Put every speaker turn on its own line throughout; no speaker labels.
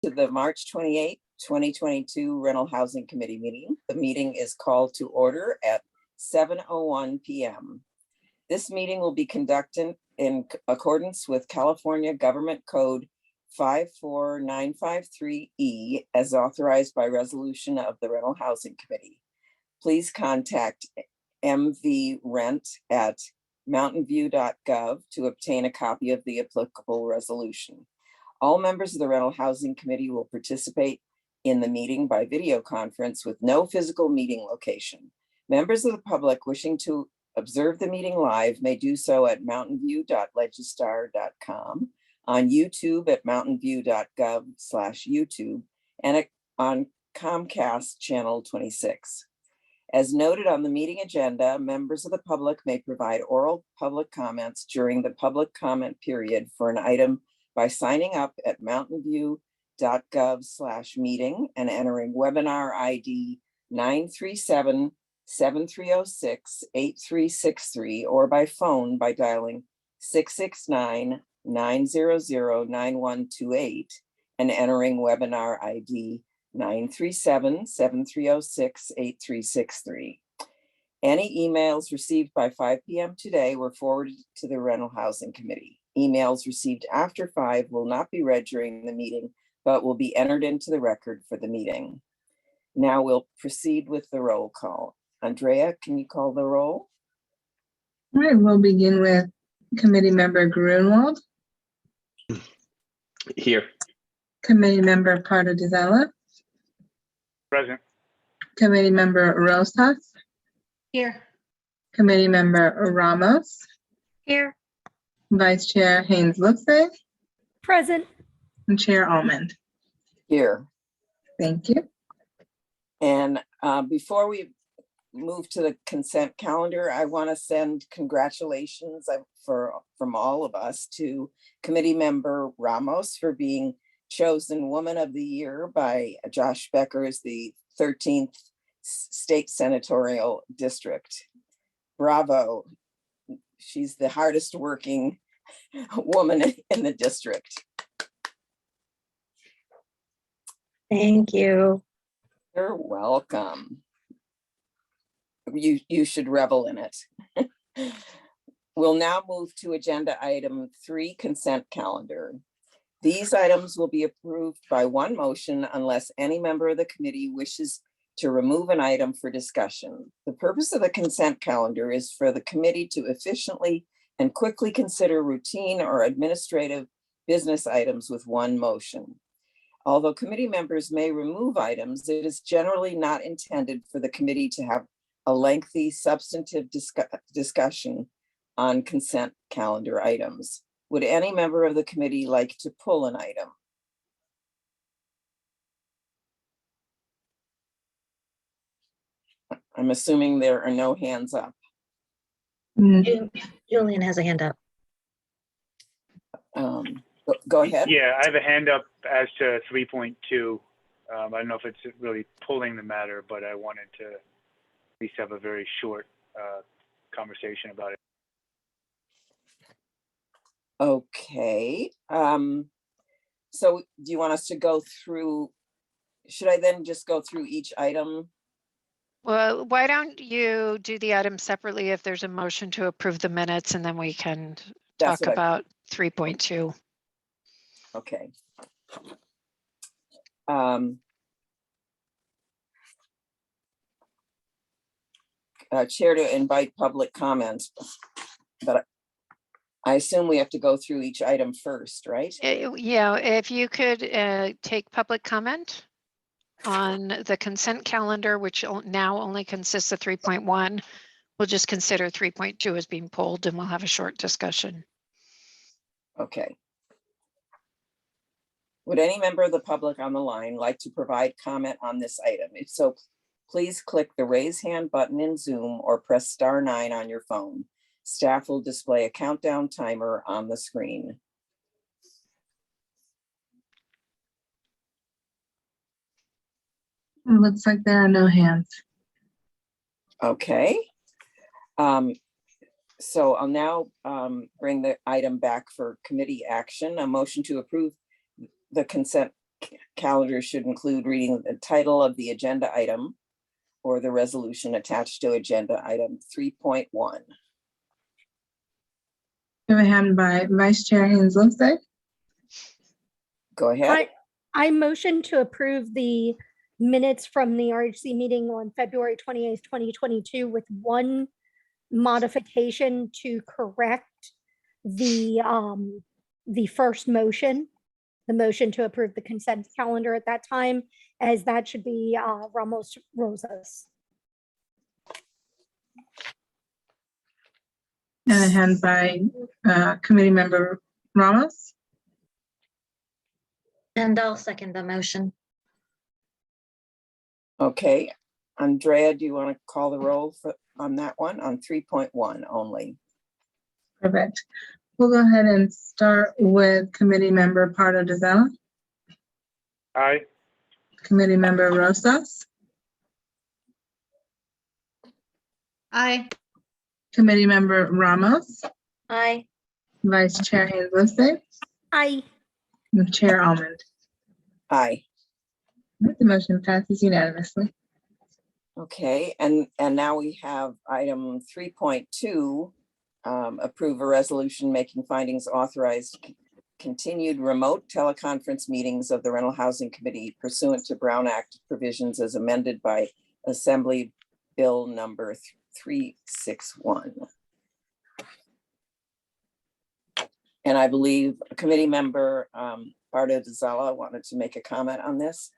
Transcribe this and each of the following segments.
To the March 28, 2022 Rental Housing Committee meeting. The meeting is called to order at 7:01 p.m. This meeting will be conducted in accordance with California Government Code 54953E as authorized by resolution of the Rental Housing Committee. Please contact MV Rent at mountainview.gov to obtain a copy of the applicable resolution. All members of the Rental Housing Committee will participate in the meeting by video conference with no physical meeting location. Members of the public wishing to observe the meeting live may do so at mountainview.legistar.com, on YouTube at mountainview.gov/YouTube, and on Comcast channel 26. As noted on the meeting agenda, members of the public may provide oral public comments during the public comment period for an item by signing up at mountainview.gov/meeting and entering webinar ID 937-7306-8363 or by phone by dialing 669-900-9128 and entering webinar ID 937-7306-8363. Any emails received by 5 p.m. today were forwarded to the Rental Housing Committee. Emails received after 5 will not be read during the meeting, but will be entered into the record for the meeting. Now we'll proceed with the roll call. Andrea, can you call the roll?
All right, we'll begin with Committee Member Grunwald.
Here.
Committee Member Pardo Dizella.
Present.
Committee Member Rosas.
Here.
Committee Member Ramos.
Here.
Vice Chair Haynes Luxe.
Present.
And Chair Almond.
Here.
Thank you.
And before we move to the consent calendar, I want to send congratulations from all of us to Committee Member Ramos for being chosen Woman of the Year by Josh Becker's the 13th State Senatorial District. Bravo. She's the hardest working woman in the district.
Thank you.
You're welcome. You should revel in it. We'll now move to agenda item 3, consent calendar. These items will be approved by one motion unless any member of the committee wishes to remove an item for discussion. The purpose of the consent calendar is for the committee to efficiently and quickly consider routine or administrative business items with one motion. Although committee members may remove items, it is generally not intended for the committee to have a lengthy substantive discussion on consent calendar items. Would any member of the committee like to pull an item? I'm assuming there are no hands up.
Julian has a hand up.
Go ahead.
Yeah, I have a hand up as to 3.2. I don't know if it's really pulling the matter, but I wanted to at least have a very short conversation about it.
Okay. So do you want us to go through, should I then just go through each item?
Well, why don't you do the item separately if there's a motion to approve the minutes, and then we can talk about 3.2.
Okay. Chair to invite public comments, but I assume we have to go through each item first, right?
Yeah, if you could take public comment on the consent calendar, which now only consists of 3.1. We'll just consider 3.2 as being pulled and we'll have a short discussion.
Okay. Would any member of the public on the line like to provide comment on this item? If so, please click the raise hand button in Zoom or press *9 on your phone. Staff will display a countdown timer on the screen.
It looks like there are no hands.
Okay. So I'll now bring the item back for committee action. A motion to approve the consent calendar should include reading the title of the agenda item or the resolution attached to agenda item 3.1.
We have a hand by Vice Chair Haynes Lindsay.
Go ahead.
I motion to approve the minutes from the RHC meeting on February 28th, 2022 with one modification to correct the first motion, the motion to approve the consent calendar at that time, as that should be Ramos Rosas.
And a hand by Committee Member Ramos.
And I'll second the motion.
Okay, Andrea, do you want to call the roll on that one, on 3.1 only?
Perfect. We'll go ahead and start with Committee Member Pardo Dizella,
Aye.
Committee Member Rosas,
Aye.
Committee Member Ramos,
Aye.
Vice Chair Haynes Lindsay,
Aye.
and Chair Almond.
Aye.
The motion passes unanimously.
Okay, and now we have item 3.2, approve a resolution making findings authorized continued remote teleconference meetings of the Rental Housing Committee pursuant to Brown Act provisions as amended by Assembly Bill number 361. And I believe Committee Member Pardo Dizella wanted to make a comment on this.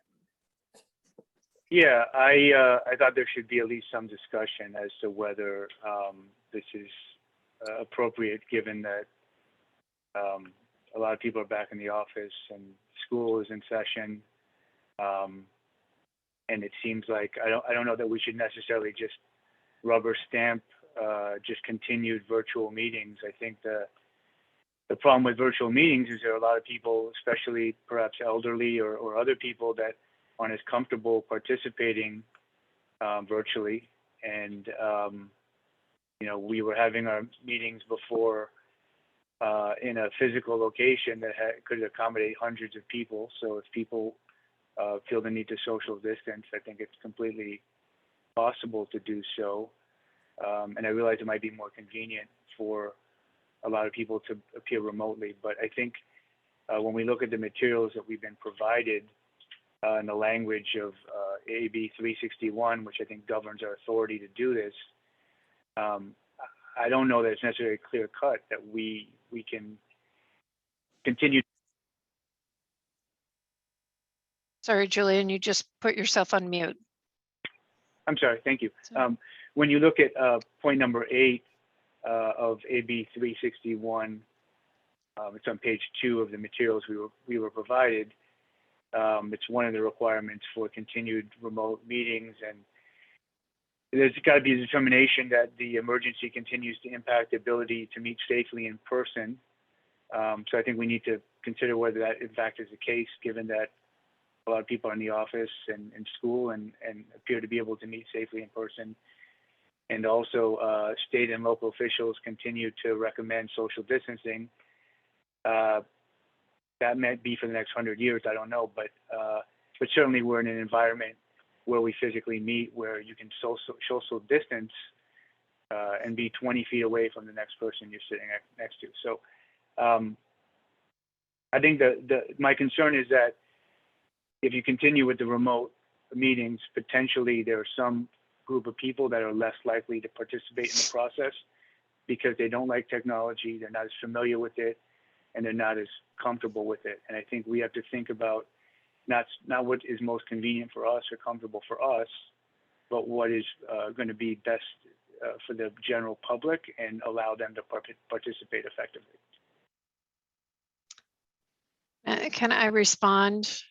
Yeah, I thought there should be at least some discussion as to whether this is appropriate, given that a lot of people are back in the office and school is in session. And it seems like, I don't know that we should necessarily just rubber stamp just continued virtual meetings. I think the problem with virtual meetings is there are a lot of people, especially perhaps elderly or other people, that aren't as comfortable participating virtually. And, you know, we were having our meetings before in a physical location that could accommodate hundreds of people. So if people feel the need to social distance, I think it's completely possible to do so. And I realize it might be more convenient for a lot of people to appear remotely, but I think when we look at the materials that we've been provided in the language of AB 361, which I think governs our authority to do this, I don't know that it's necessarily clear cut that we can continue.
Sorry, Julian, you just put yourself on mute.
I'm sorry, thank you. When you look at point number 8 of AB 361, it's on page 2 of the materials we were provided. It's one of the requirements for continued remote meetings, and there's got to be a determination that the emergency continues to impact the ability to meet safely in person. So I think we need to consider whether that in fact is the case, given that a lot of people are in the office and in school and appear to be able to meet safely in person. And also state and local officials continue to recommend social distancing. That might be for the next 100 years, I don't know, but certainly we're in an environment where we physically meet, where you can social distance and be 20 feet away from the next person you're sitting next to. So I think my concern is that if you continue with the remote meetings, potentially there are some group of people that are less likely to participate in the process because they don't like technology, they're not as familiar with it, and they're not as comfortable with it. And I think we have to think about not what is most convenient for us or comfortable for us, but what is going to be best for the general public and allow them to participate effectively.
Can I respond?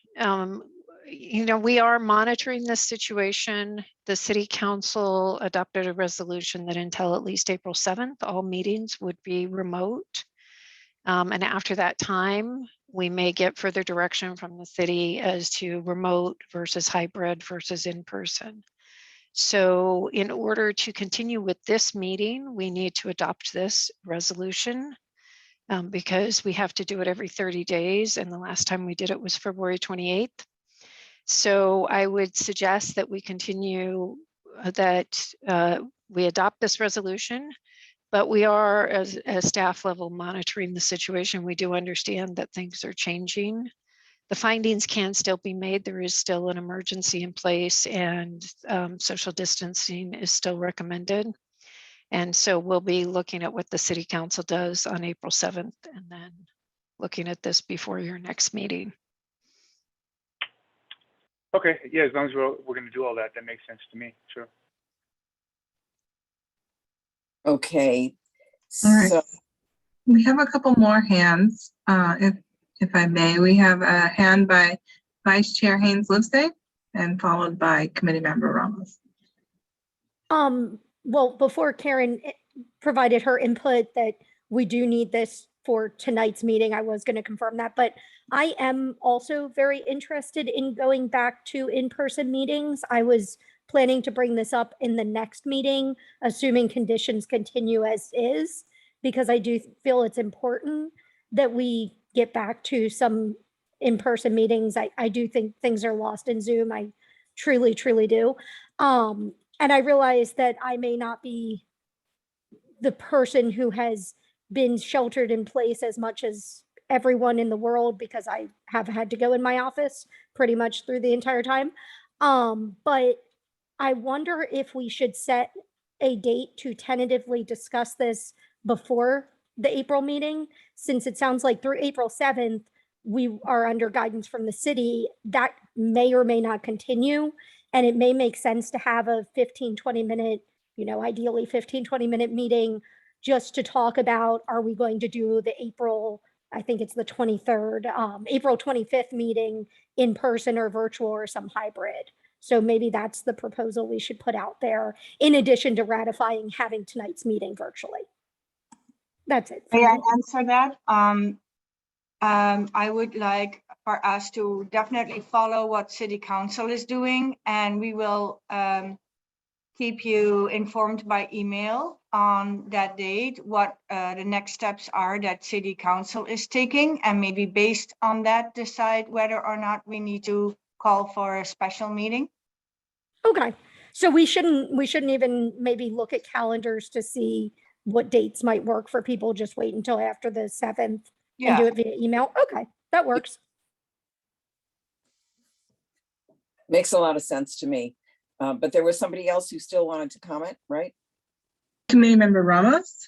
You know, we are monitoring this situation. The city council adopted a resolution that until at least April 7th, all meetings would be remote. And after that time, we may get further direction from the city as to remote versus hybrid versus in person. So in order to continue with this meeting, we need to adopt this resolution. because we have to do it every 30 days. And the last time we did it was February 28th. So I would suggest that we continue, that we adopt this resolution, but we are, as a staff level, monitoring the situation. We do understand that things are changing. The findings can still be made. There is still an emergency in place, and social distancing is still recommended. And so we'll be looking at what the city council does on April 7th, and then looking at this before your next meeting.
Okay, yeah, as long as we're going to do all that, that makes sense to me. Sure.
Okay.
All right.
So,
We have a couple more hands, if I may. We have a hand by Vice Chair Haynes Livesay and followed by Committee Member Ramos.
Well, before Karen provided her input that we do need this for tonight's meeting, I was going to confirm that, but I am also very interested in going back to in-person meetings. I was planning to bring this up in the next meeting, assuming conditions continue as is, because I do feel it's important that we get back to some in-person meetings. I do think things are lost in Zoom. I truly, truly do. And I realize that I may not be the person who has been sheltered in place as much as everyone in the world, because I have had to go in my office pretty much through the entire time. But I wonder if we should set a date to tentatively discuss this before the April meeting, since it sounds like through April 7th, we are under guidance from the city. That may or may not continue. And it may make sense to have a 15-20 minute, ideally 15-20 minute meeting just to talk about, are we going to do the April, I think it's the 23rd, April 25th meeting in person or virtual or some hybrid. So maybe that's the proposal we should put out there, in addition to ratifying having tonight's meeting virtually. That's it.
May I answer that? I would like for us to definitely follow what City Council is doing, and we will keep you informed by email on that date, what the next steps are that City Council is taking, and maybe based on that, decide whether or not we need to call for a special meeting.
Okay, so we shouldn't even maybe look at calendars to see what dates might work for people. Just wait until after the 7th and
Yeah,
do it via email. Okay, that works.
makes a lot of sense to me. But there was somebody else who still wanted to comment, right?
Committee Member Ramos?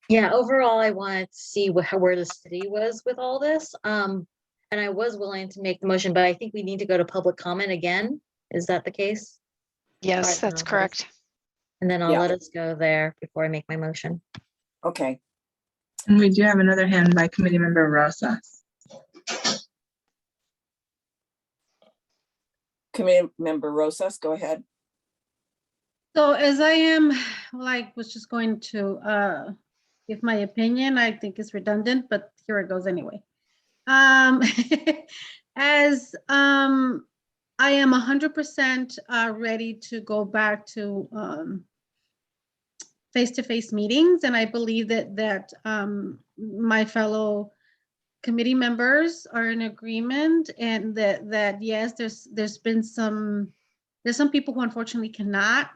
Yeah, overall, I wanted to see where the city was with all this. And I was willing to make the motion, but I think we need to go to public comment again. Is that the case?
Yes,
Right,
that's
no,
correct.
And then I'll
Yeah.
let us go there before I make my motion.
Okay.
And we do have another hand by Committee Member Rosas.
Committee Member Rosas, go ahead.
So as I was just going to give my opinion, I think it's redundant, but here it goes anyway. As I am 100% ready to go back to face-to-face meetings, and I believe that my fellow committee members are in agreement, and that yes, there's some people who unfortunately cannot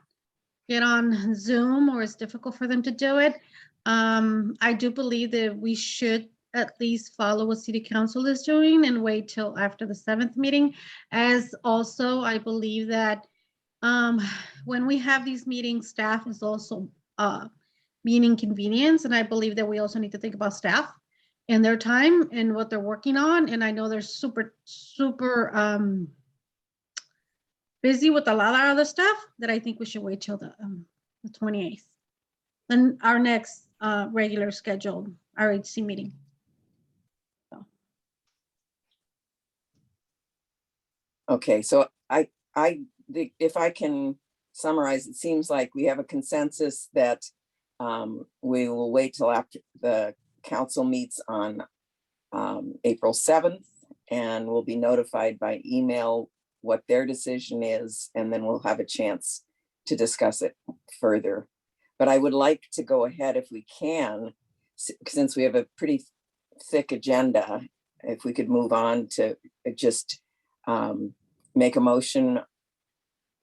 get on Zoom, or it's difficult for them to do it. I do believe that we should at least follow what City Council is doing and wait till after the 7th meeting. As also, I believe that when we have these meetings, staff is also being inconvenienced, and I believe that we also need to think about staff and their time and what they're working on. And I know they're super busy with a lot of other stuff, that I think we should wait till the 28th. Then our next regular scheduled RHC meeting. So.
Okay, so if I can summarize, it seems like we have a consensus that we will wait till after the council meets on April 7th, and we'll be notified by email what their decision is, and then we'll have a chance to discuss it further. But I would like to go ahead, if we can, since we have a pretty thick agenda, if we could move on to just make a motion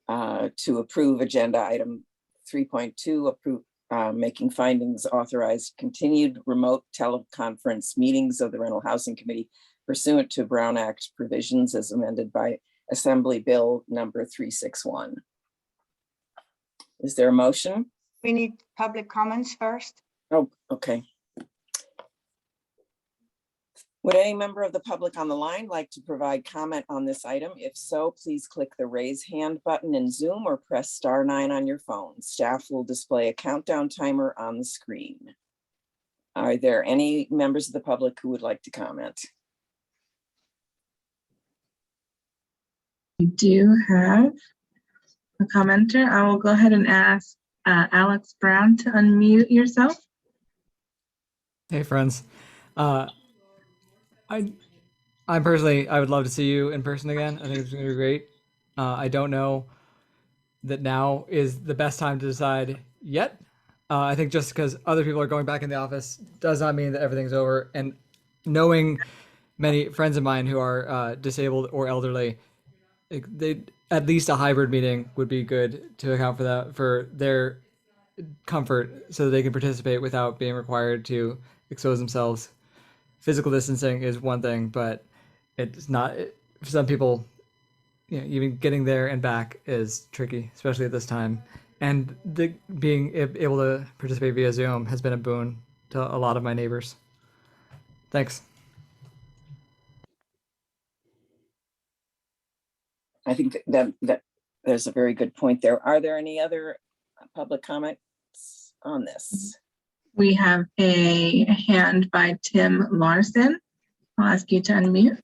to approve agenda item 3.2, approve making findings, authorize continued remote teleconference meetings of the Rental Housing Committee pursuant to Brown Act provisions as amended by Assembly Bill number 361. Is there a motion?
We need public comments first.
Oh, okay. Would any member of the public on the line like to provide comment on this item? If so, please click the raise hand button in Zoom or press *9 on your phone. Staff will display a countdown timer on the screen. Are there any members of the public who would like to comment?
We do have a commenter. I will go ahead and ask Alex Brown to unmute yourself.
Hey friends, I personally, I would love to see you in person again. I think it's gonna be great. I don't know that now is the best time to decide yet. I think just because other people are going back in the office does not mean that everything's over. And knowing many friends of mine who are disabled or elderly, they at least a hybrid meeting would be good to account for that, for their comfort, so that they can participate without being required to expose themselves. Physical distancing is one thing, but it's not, for some people, you know, even getting there and back is tricky, especially at this time. And being able to participate via Zoom has been a boon to a lot of my neighbors. Thanks.
I think that there's a very good point there. Are there any other public comments on this?
We have a hand by Tim Larson. I'll ask you to unmute.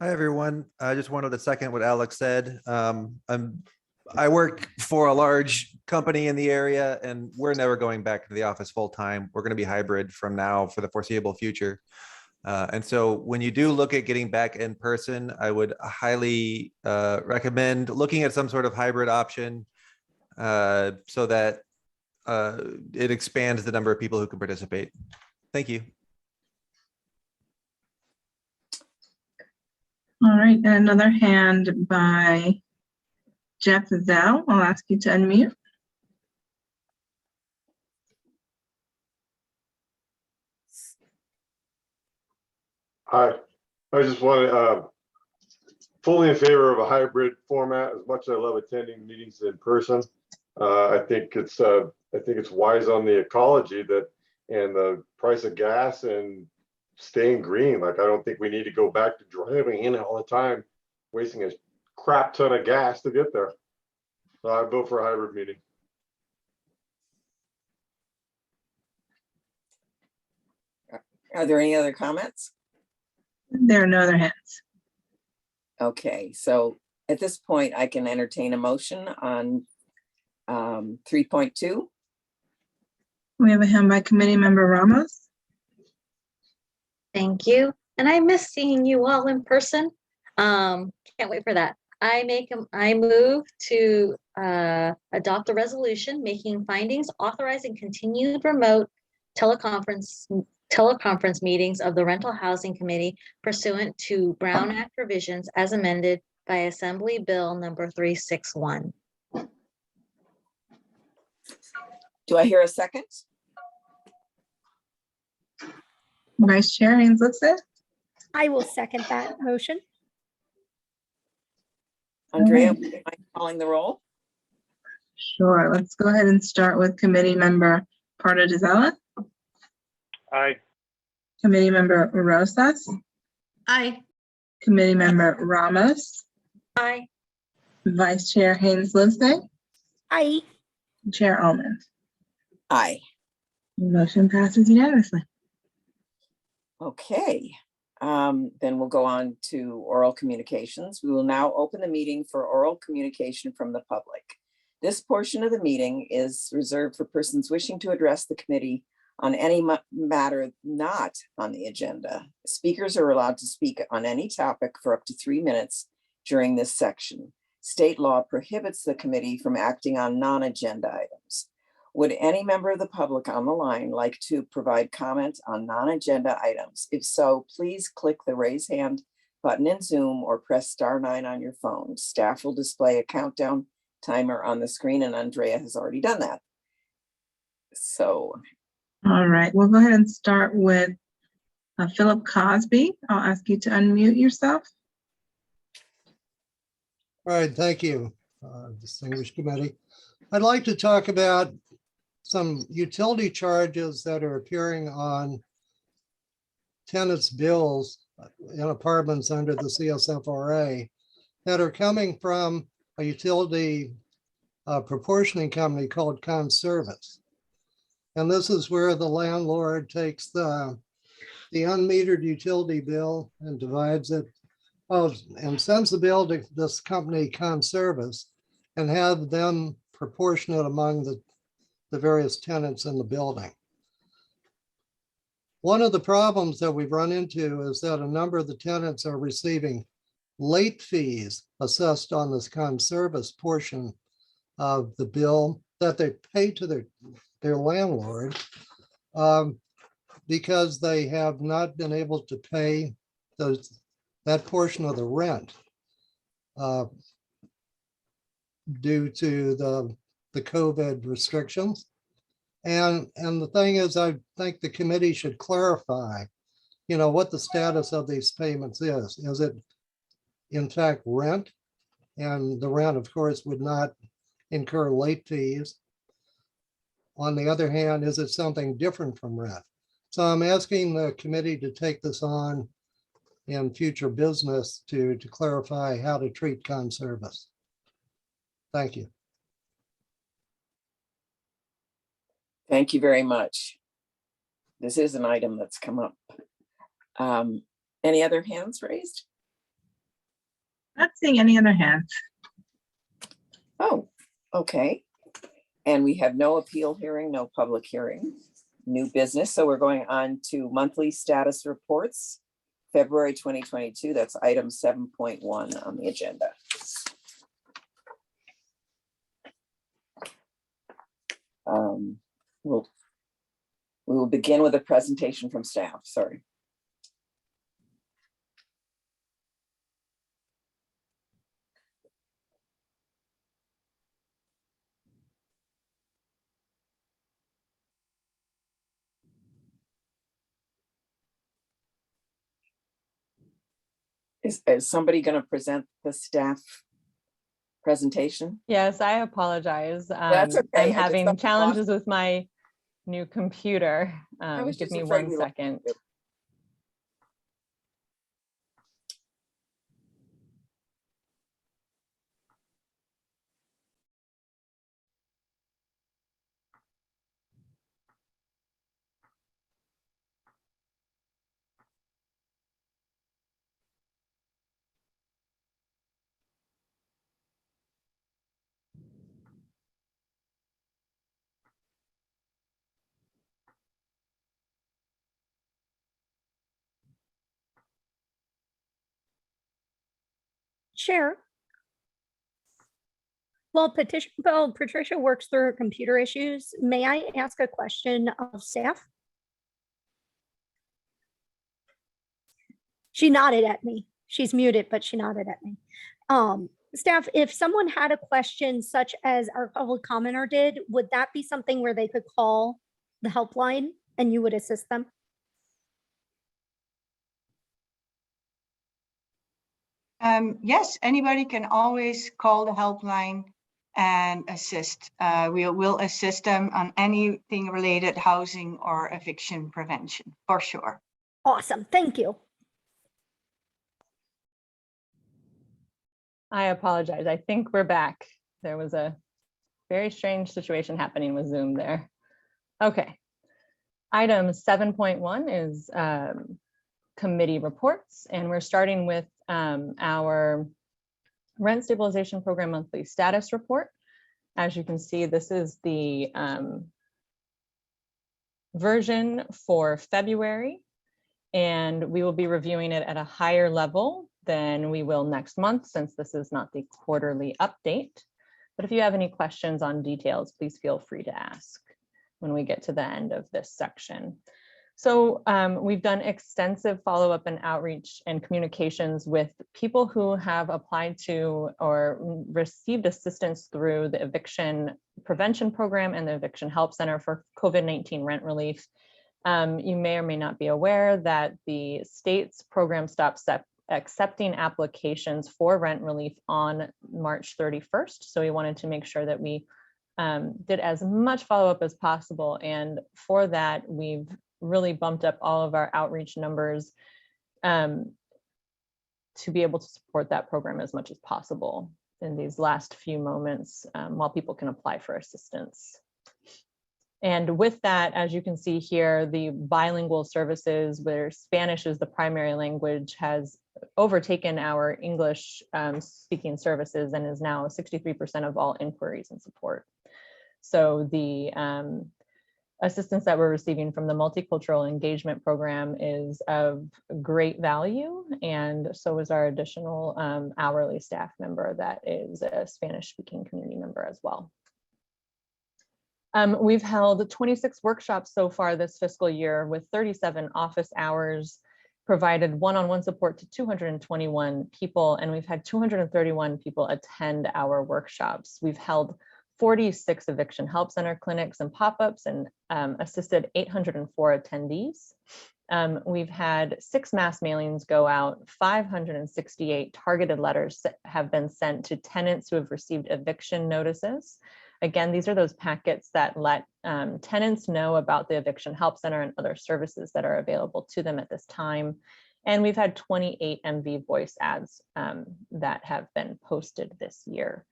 Hi, everyone. I just wanted to second what Alex said. I work for a large company in the area, and we're never going back to the office full time. We're going to be hybrid from now for the foreseeable future. And so when you do look at getting back in person, I would highly recommend looking at some sort of hybrid option so that it expands the number of people who can participate. Thank you.
All right, and another hand by Jeff Zell. I'll ask you to unmute.
Hi, I just want fully in favor of a hybrid format. As much as I love attending meetings in person, I think it's wise on the ecology that and the price of gas and staying green. Like, I don't think we need to go back to driving in all the time, wasting a crap ton of gas to get there. So I vote for a hybrid meeting.
Are there any other comments?
There are no other hands.
Okay, so at this point, I can entertain a motion on 3.2.
We have a hand by Committee Member Ramos.
Thank you. And I miss seeing you all in person. Can't wait for that. I move to adopt a resolution making findings authorizing continued remote teleconference meetings of the Rental Housing Committee pursuant to Brown Act provisions as amended by Assembly Bill number 361.
Do I hear a second?
Vice Chair Haynes Lipset.
I will second that motion.
Andrea,
right.
would you mind calling the roll?
Sure, let's go ahead and start with Committee Member Pardo Dizella,
Aye.
Committee Member Rosas,
Aye.
Committee Member Ramos,
Aye.
Vice Chair Haynes Lipset,
Aye.
Chair Almond.
Aye.
Motion passes unanimously.
Okay, then we'll go on to oral communications. We will now open the meeting for oral communication from the public. This portion of the meeting is reserved for persons wishing to address the committee on any matter not on the agenda. Speakers are allowed to speak on any topic for up to 3 minutes during this section. State law prohibits the committee from acting on non-agenda items. Would any member of the public on the line like to provide comment on non-agenda items? If so, please click the raise hand button in Zoom or press *9 on your phone. Staff will display a countdown timer on the screen, and Andrea has already done that. So,
All right, we'll go ahead and start with Philip Cosby. I'll ask you to unmute yourself.
All right, thank you, distinguished committee. I'd like to talk about some utility charges that are appearing on tenants' bills in apartments under the CSFRA that are coming from a utility proportioning company called Conservice. And this is where the landlord takes the unmetered utility bill and divides it, and sends the bill to this company Conservice and have them proportionate among the various tenants in the building. One of the problems that we've run into is that a number of the tenants are receiving late fees assessed on this Conservice portion of the bill that they pay to their landlord because they have not been able to pay that portion of the rent due to the COVID restrictions. And the thing is, I think the committee should clarify, what the status of these payments is. Is it in fact rent? And the rent, of course, would not incur late fees. On the other hand, is it something different from rent? So I'm asking the committee to take this on in future business to clarify how to treat Conservice. Thank you.
thank you very much. This is an item that's come up. Any other hands raised?
Not seeing any other hands.
Oh, okay. And we have no appeal hearing, no public hearing, new business. So we're going on to monthly status reports, February 2022. That's item 7.1 on the agenda. We will begin with a presentation from staff. Sorry. Is somebody going to present the staff presentation?
Yes, I apologize.
That's okay.
I'm having challenges with my new computer.
was
Give
just
me
afraid
1
we lost
second.
you.
Chair. While Patricia works through her computer issues, may I ask a question of staff? She nodded at me. She's muted, but she nodded at me. Staff, if someone had a question such as our public commenter did, would that be something where they could call the helpline and you would assist them?
Yes, anybody can always call the helpline and assist. We will assist them on anything related housing or eviction prevention, for sure.
Awesome, thank you.
I apologize. I think we're back. There was a very strange situation happening with Zoom there. Okay. Item 7.1 is committee reports, and we're starting with our Rent Stabilization Program monthly status report. As you can see, this is the version for February, and we will be reviewing it at a higher level than we will next month, since this is not the quarterly update. But if you have any questions on details, please feel free to ask. when we get to the end of this section. So we've done extensive follow-up and outreach and communications with people who have applied to or received assistance through the eviction prevention program and the eviction help center for COVID-19 rent relief. You may or may not be aware that the state's program stopped accepting applications for rent relief on March 31st. So we wanted to make sure that we did as much follow-up as possible. And for that, we've really bumped up all of our outreach numbers to be able to support that program as much as possible in these last few moments while people can apply for assistance. And with that, as you can see here, the bilingual services where Spanish is the primary language has overtaken our English speaking services and is now 63% of all inquiries and support. So the assistance that we're receiving from the Multicultural Engagement Program is of great value, and so is our additional hourly staff member that is a Spanish-speaking community member as well. We've held 26 workshops so far this fiscal year with 37 office hours, provided one-on-one support to 221 people, and we've had 231 people attend our workshops. We've held 46 eviction help center clinics and pop-ups and assisted 804 attendees. We've had 6 mass mailings go out, 568 targeted letters have been sent to tenants who have received eviction notices. Again, these are those packets that let tenants know about the eviction help center and other services that are available to them at this time. And we've had 28 MV voice ads that have been posted this year.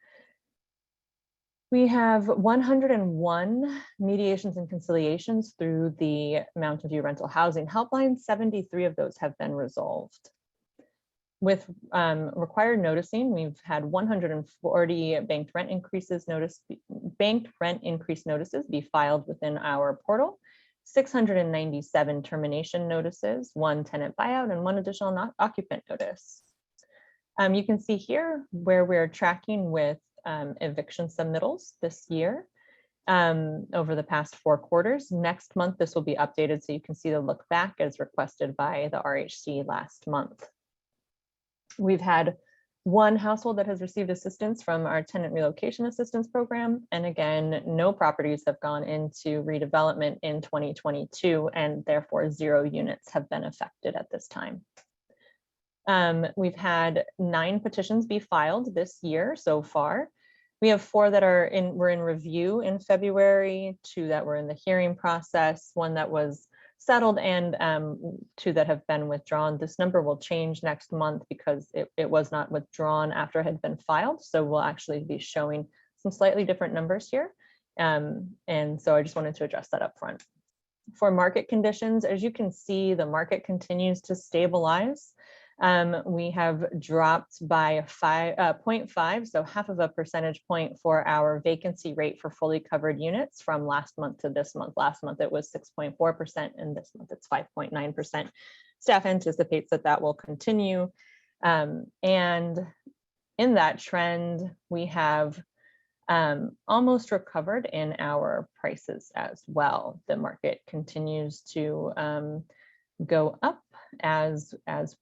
We have 101 mediations and conciliations through the Mountain View Rental Housing Helpline. 73 of those have been resolved. With required noticing, we've had 140 banked rent increase notices be filed within our portal, 697 termination notices, 1 tenant buyout, and 1 additional occupant notice. You can see here where we're tracking with eviction submittals this year over the past 4 quarters. Next month, this will be updated so you can see the look back as requested by the RHC last month. We've had 1 household that has received assistance from our tenant relocation assistance program. And again, no properties have gone into redevelopment in 2022, and therefore 0 units have been affected at this time. We've had 9 petitions be filed this year so far. We have 4 that were in review in February, 2 that were in the hearing process, 1 that was settled, and 2 that have been withdrawn. This number will change next month because it was not withdrawn after it had been filed. So we'll actually be showing some slightly different numbers here. And so I just wanted to address that up front. For market conditions, as you can see, the market continues to stabilize. We have dropped by 0.5, so half of a percentage point for our vacancy rate for fully covered units from last month to this month. Last month it was 6.4%, and this month it's 5.9%. Staff anticipates that that will continue. And in that trend, we have almost recovered in our prices as well. The market continues to go up as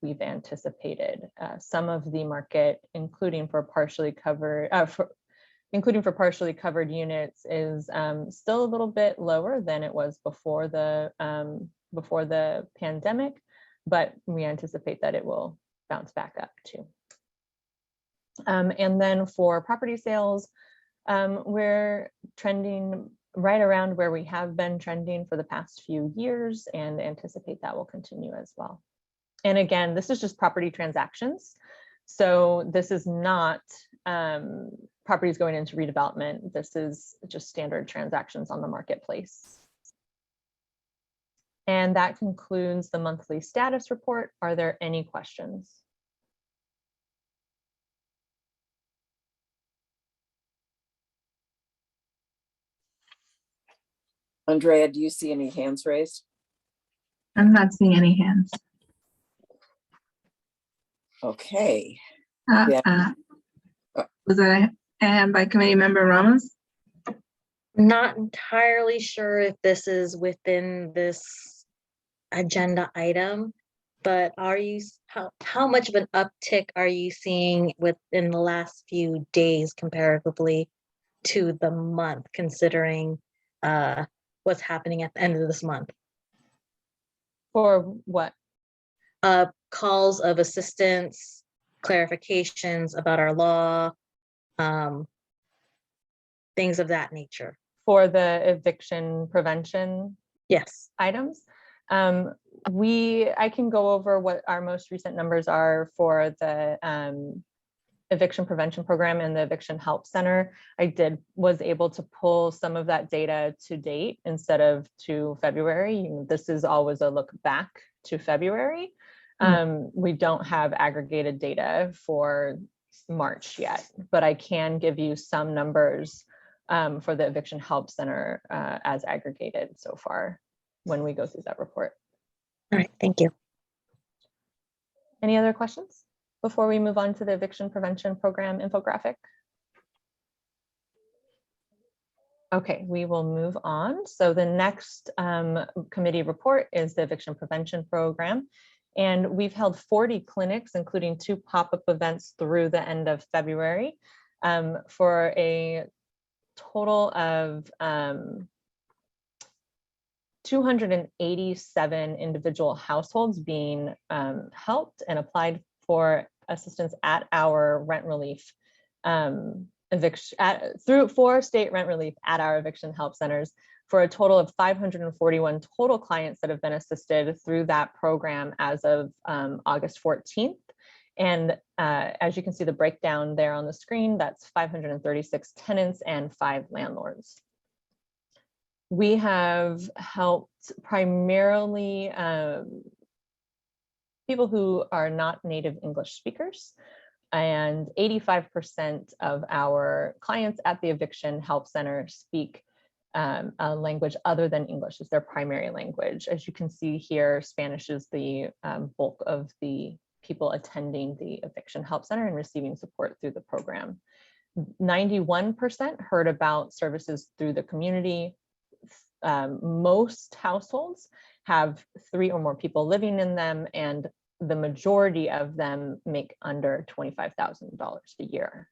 we've anticipated. Some of the market, including for partially covered units, is still a little bit lower than it was before the pandemic, but we anticipate that it will bounce back up too. And then for property sales, we're trending right around where we have been trending for the past few years and anticipate that will continue as well. And again, this is just property transactions. So this is not properties going into redevelopment. This is just standard transactions on the marketplace. And that concludes the monthly status report. Are there any questions?
Andrea, do you see any hands raised?
I'm not seeing any hands.
Okay.
Was that a hand by committee member Ramos?
Not entirely sure if this is within this agenda item, but how much of an uptick are you seeing within the last few days comparatively to the month, considering what's happening at the end of this month?
For what?
Calls of assistance, clarifications about our law, things of that nature.
For the eviction prevention
Yes.
items. I can go over what our most recent numbers are for the eviction prevention program and the eviction help center. I was able to pull some of that data to date instead of to February. This is always a look back to February. We don't have aggregated data for March yet, but I can give you some numbers for the eviction help center as aggregated so far when we go through that report.
All right, thank you.
Any other questions before we move on to the eviction prevention program infographic? Okay, we will move on. So the next committee report is the eviction prevention program. And we've held 40 clinics, including 2 pop-up events through the end of February, for a total of 287 individual households being helped and applied for assistance at our rent relief through state rent relief at our eviction help centers, for a total of 541 total clients that have been assisted through that program as of August 14th. And as you can see the breakdown there on the screen, that's 536 tenants and 5 landlords. We have helped primarily people who are not native English speakers, and 85% of our clients at the Eviction Help Center speak a language other than English as their primary language. As you can see here, Spanish is the bulk of the people attending the Eviction Help Center and receiving support through the program. 91% heard about services through the community. Most households have 3 or more people living in them, and the majority of them make under $25,000 a year.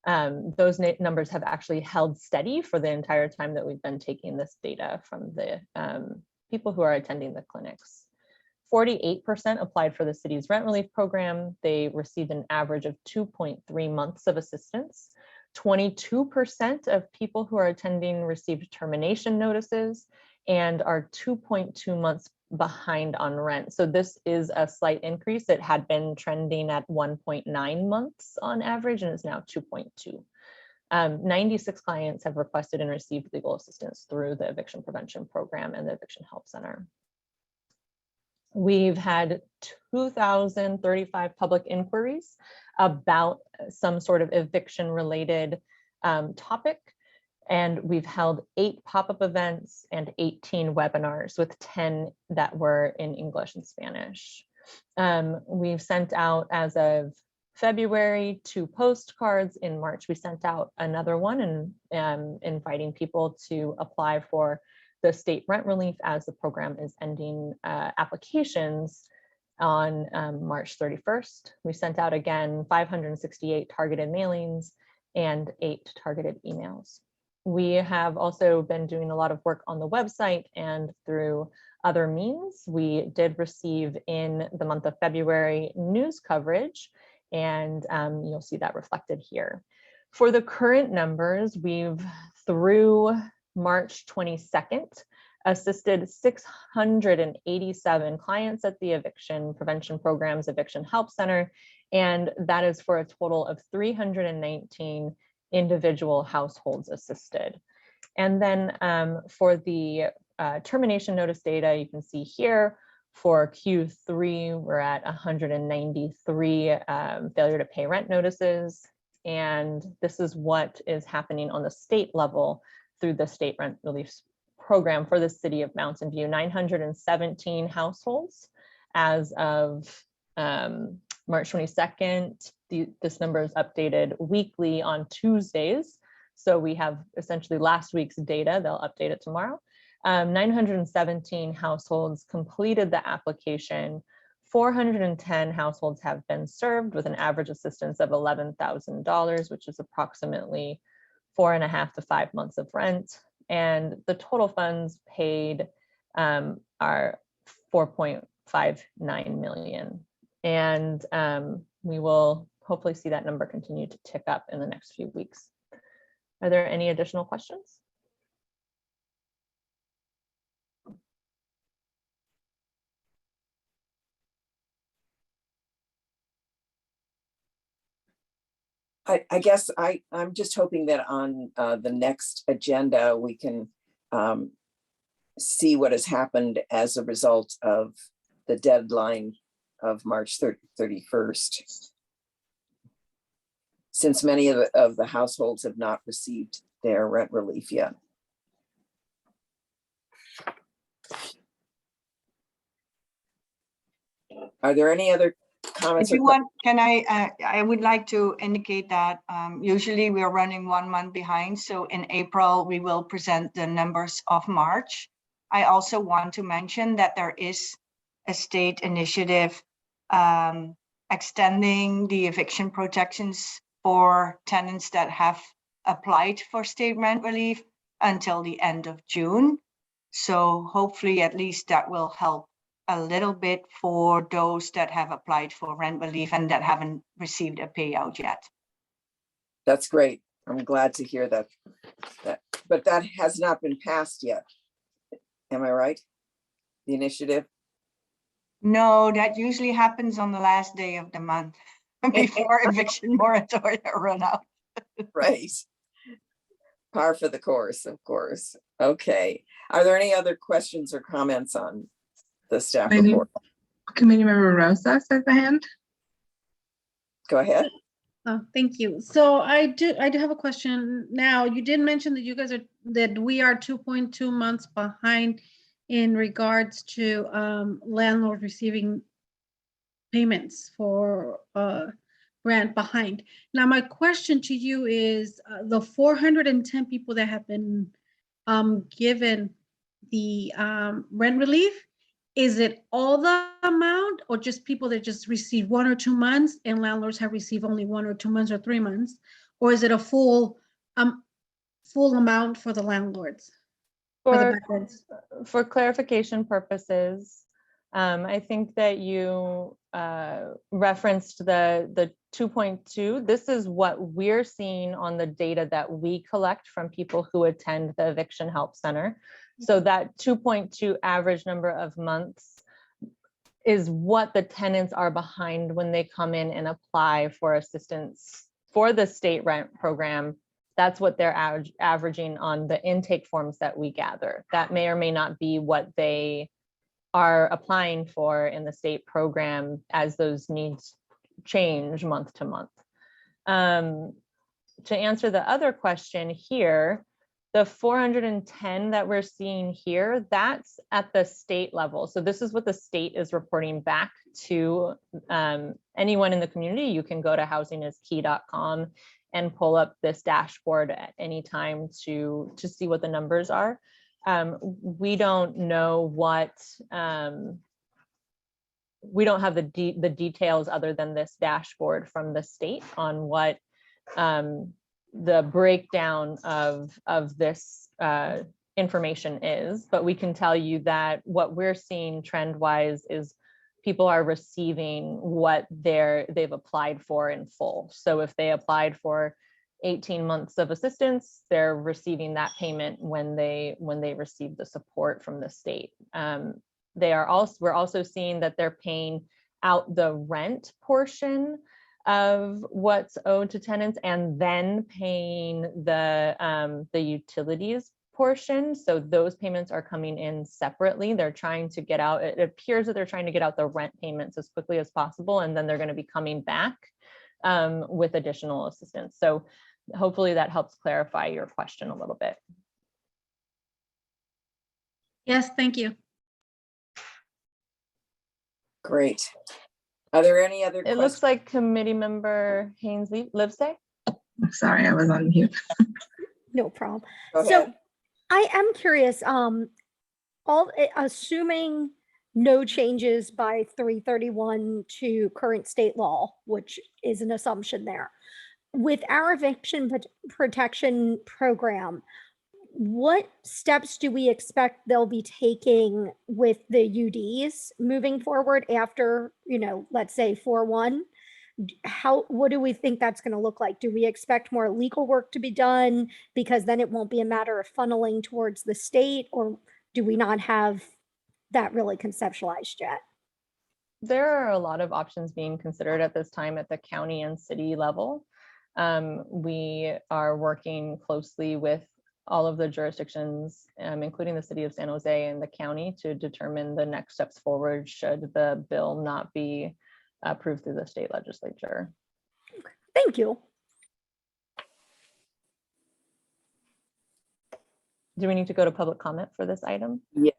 Those numbers have actually held steady for the entire time that we've been taking this data from the people who are attending the clinics. 48% applied for the city's rent relief program. They received an average of 2.3 months of assistance. 22% of people who are attending received termination notices and are 2.2 months behind on rent. So this is a slight increase. It had been trending at 1.9 months on average and is now 2.2. 96 clients have requested and received legal assistance through the eviction prevention program and the Eviction Help Center. We've had 2,035 public inquiries about some sort of eviction related topic. And we've held 8 pop-up events and 18 webinars, with 10 that were in English and Spanish. We've sent out, as of February, 2 postcards. In March, we sent out another one and inviting people to apply for the state rent relief as the program is ending applications on March 31st. We sent out again 568 targeted mailings and 8 targeted emails. We have also been doing a lot of work on the website and through other means. We did receive in the month of February news coverage, and you'll see that reflected here. For the current numbers, we've, through March 22nd, assisted 687 clients at the Eviction Prevention Program's Eviction Help Center, and that is for a total of 319 individual households assisted. And then for the termination notice data, you can see here for Q3, we're at 193 failure to pay rent notices. And this is what is happening on the state level through the state rent relief program for the city of Mountain View. 917 households as of March 22nd. This number is updated weekly on Tuesdays. So we have essentially last week's data. They'll update it tomorrow. 917 households completed the application. 410 households have been served with an average assistance of $11,000, which is approximately 4.5 to 5 months of rent. And the total funds paid are 4.59 million. And we will hopefully see that number continue to tick up in the next few weeks. Are there any additional questions?
I guess I'm just hoping that on the next agenda, we can see what has happened as a result of the deadline of March 31st. Since many of the households have not received their rent relief yet. Are there any other comments?
If you want, can I would like to indicate that usually we are running 1 month behind. So in April, we will present the numbers of March. I also want to mention that there is a state initiative extending the eviction protections for tenants that have applied for state rent relief until the end of June. So hopefully at least that will help a little bit for those that have applied for rent relief and that haven't received a payout yet.
That's great. I'm glad to hear that. But that has not been passed yet. Am I right? The initiative?
No, that usually happens on the last day of the month before eviction moratoria run out.
Right. Par for the course, of course. Okay. Are there any other questions or comments on the staff report?
Committee Member Rosa says the hand.
Go ahead.
Oh, thank you. So I do have a question. Now, you did mention that we are 2.2 months behind in regards to landlords receiving payments for rent behind. Now, my question to you is the 410 people that have been given the rent relief, is it all the amount or just people that just received 1 or 2 months and landlords have received only 1 or 2 months or 3 months? Or is it a full amount for the landlords?
For clarification purposes, I think that you referenced the 2.2. This is what we're seeing on the data that we collect from people who attend the Eviction Help Center. So that 2.2 average number of months is what the tenants are behind when they come in and apply for assistance for the state rent program. That's what they're averaging on the intake forms that we gather. That may or may not be what they are applying for in the state program as those needs change month to month. To answer the other question here, the 410 that we're seeing here, that's at the state level. So this is what the state is reporting back to anyone in the community. You can go to housingiskey.com and pull up this dashboard at any time to see what the numbers are. We don't know what, we don't have the details other than this dashboard from the state on what the breakdown of this information is, but we can tell you that what we're seeing trend wise is people are receiving what they've applied for in full. So if they applied for 18 months of assistance, they're receiving that payment when they receive the support from the state. We're also seeing that they're paying out the rent portion of what's owed to tenants and then paying the utilities portion. So those payments are coming in separately. They're trying to get out, it appears that they're trying to get out the rent payments as quickly as possible, and then they're going to be coming back with additional assistance. So hopefully that helps clarify your question a little bit.
Yes, thank you.
Great. Are there any other questions?
It looks like Committee Member Haynes Livesay.
Sorry, I was on mute.
No problem.
Go
So
ahead.
I am curious, assuming no changes by 3/31 to current state law, which is an assumption there. With our protection program, what steps do we expect they'll be taking with the UDs moving forward after, let's say 4/1? What do we think that's going to look like? Do we expect more legal work to be done because then it won't be a matter of funneling towards the state, or do we not have that really conceptualized yet?
There are a lot of options being considered at this time at the county and city level. We are working closely with all of the jurisdictions, including the city of San Jose and the county, to determine the next steps forward should the bill not be approved through the state legislature.
Thank you.
Do we need to go to public comment for this item?
Yeah.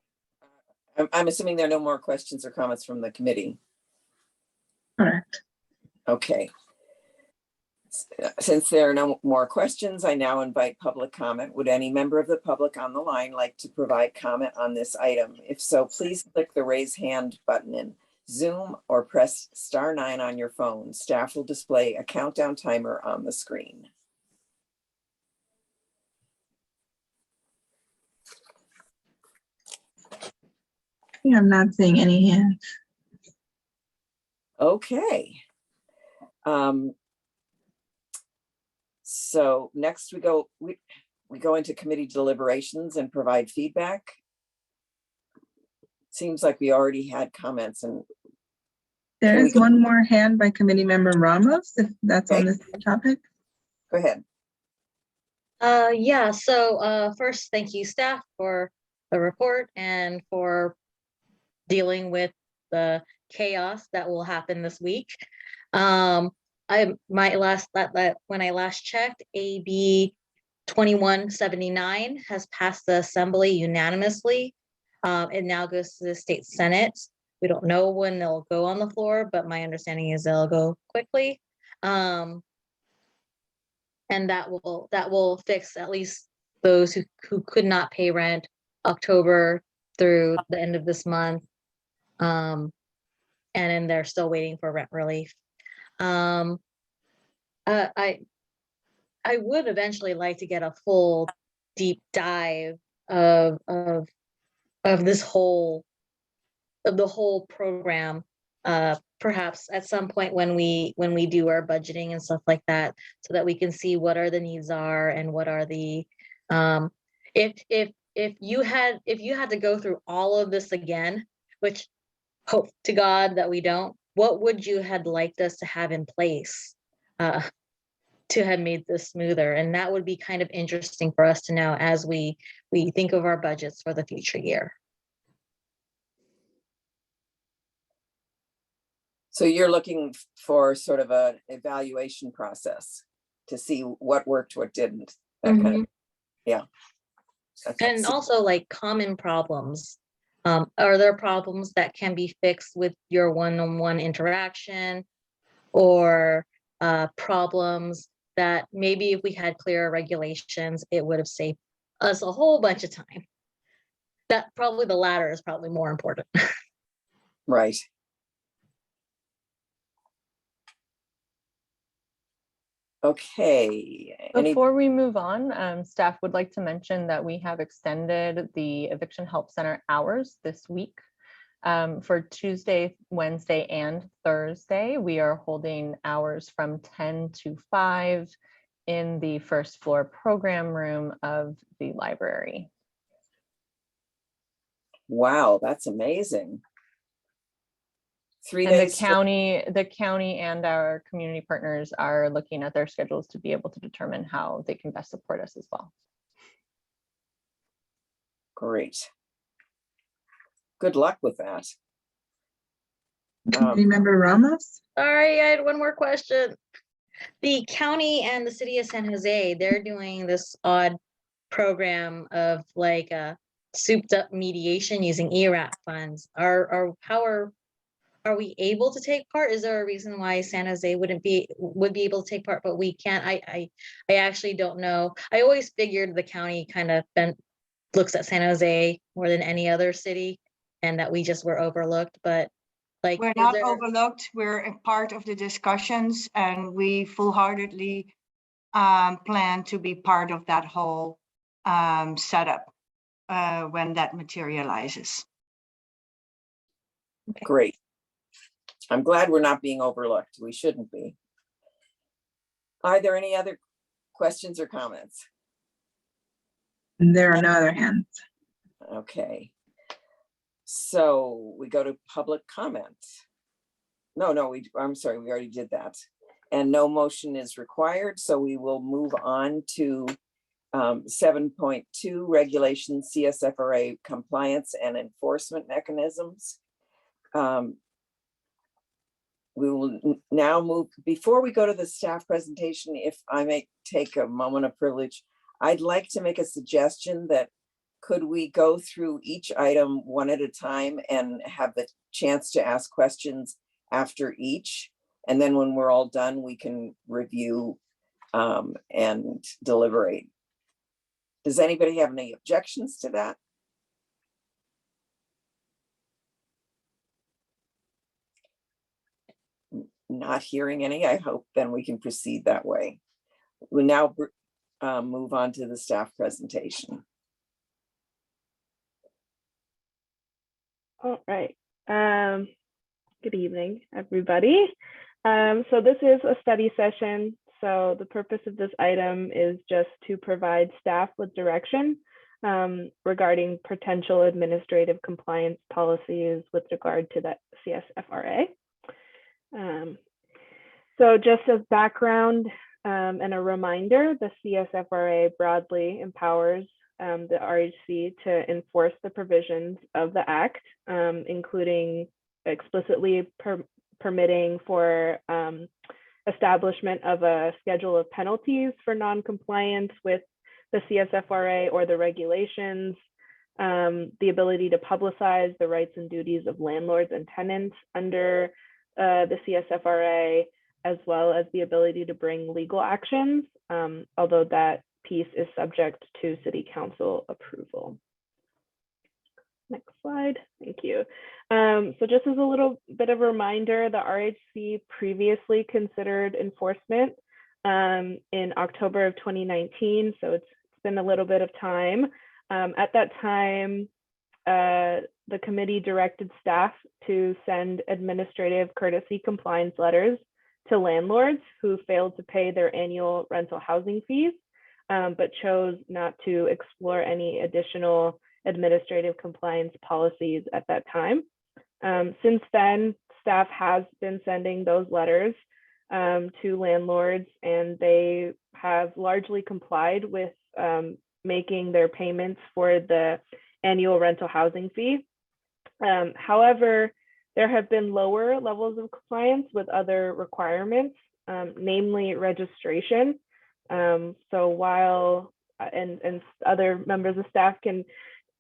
I'm assuming there are no more questions or comments from the committee.
Correct.
Okay. Since there are no more questions, I now invite public comment. Would any member of the public on the line like to provide comment on this item? If so, please click the raise hand button in Zoom or press *9 on your phone. Staff will display a countdown timer on the screen.
Yeah, I'm not seeing any hands.
Okay. So next we go into committee deliberations and provide feedback. Seems like we already had comments, and
There
Can we
is
go-
one more hand by committee member Ramos, if that's on
Okay.
the same topic.
go ahead.
Yeah, so first, thank you staff for the report and for dealing with the chaos that will happen this week. When I last checked, AB 2179 has passed the assembly unanimously. It now goes to the state senate. We don't know when they'll go on the floor, but my understanding is they'll go quickly. And that will fix at least those who could not pay rent October through the end of this month. And then they're still waiting for rent relief. I would eventually like to get a full deep dive of this whole program, perhaps at some point when we do our budgeting and stuff like that, so that we can see what are the needs are and what are the if you had to go through all of this again, which hope to God that we don't, what would you had liked us to have in place to have made this smoother? And that would be kind of interesting for us to know as we think of our budgets for the future year.
So you're looking for sort of an evaluation process to see what worked, what didn't, that kind of, yeah. Okay.
And also like common problems. Are there problems that can be fixed with your one-on-one interaction, or problems that maybe if we had clearer regulations, it would have saved us a whole bunch of time? That probably the latter is probably more important.
Right. Okay.
Before we move on, staff would like to mention that we have extended the Eviction Help Center hours this week. For Tuesday, Wednesday, and Thursday, we are holding hours from 10 to 5 in the first floor program room of the library.
Wow, that's amazing. 3
And
days.
the county and our community partners are looking at their schedules to be able to determine how they can best support us as well.
Great. Good luck with that.
Remember Ramos?
Sorry, I had one more question. The county and the city of San Jose, they're doing this odd program of like a souped up mediation using ERAP funds. How are are we able to take part? Is there a reason why San Jose would be able to take part, but we can't? I actually don't know. I always figured the county kind of looks at San Jose more than any other city, and that we just were overlooked, but like.
We're not overlooked. We're a part of the discussions, and we full-heartedly plan to be part of that whole setup when that materializes.
Great. I'm glad we're not being overlooked. We shouldn't be. Are there any other questions or comments?
There are no other hands.
Okay. So we go to public comment. No, I'm sorry, we already did that. And no motion is required, so we will move on to 7.2 regulation CSFRA compliance and enforcement mechanisms. We will now move, before we go to the staff presentation, if I may take a moment of privilege, I'd like to make a suggestion that could we go through each item one at a time and have the chance to ask questions after each? And then when we're all done, we can review and deliberate. Does anybody have any objections to that? Not hearing any, I hope then we can proceed that way. We'll now move on to the staff presentation.
All right. Good evening, everybody. So this is a study session. So the purpose of this item is just to provide staff with direction regarding potential administrative compliance policies with regard to the CSFRA. So just as background and a reminder, the CSFRA broadly empowers the RHC to enforce the provisions of the Act, including explicitly permitting for establishment of a schedule of penalties for non-compliance with the CSFRA or the regulations, the ability to publicize the rights and duties of landlords and tenants under the CSFRA, as well as the ability to bring legal actions, although that piece is subject to City Council approval. Next slide, thank you. So just as a little bit of a reminder, the RHC previously considered enforcement in October of 2019, so it's been a little bit of time. At that time, the committee directed staff to send administrative courtesy compliance letters to landlords who failed to pay their annual rental housing fees, but chose not to explore any additional administrative compliance policies at that time. Since then, staff has been sending those letters to landlords, and they have largely complied with making their payments for the annual rental housing fee. However, there have been lower levels of compliance with other requirements, namely registration. So while, and other members of staff can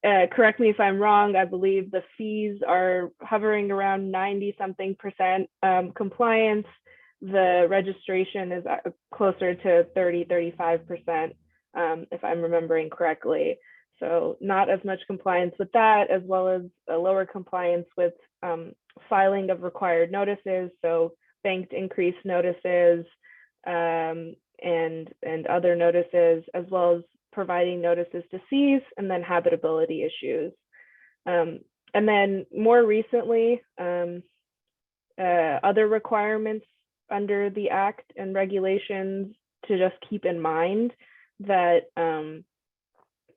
correct me if I'm wrong, I believe the fees are hovering around 90-something% compliance. The registration is closer to 30-35%, if I'm remembering correctly. So not as much compliance with that, as well as a lower compliance with filing of required notices, so banked increased notices and other notices, as well as providing notices to seize, and then habitability issues. And then more recently, other requirements under the Act and regulations to just keep in mind that,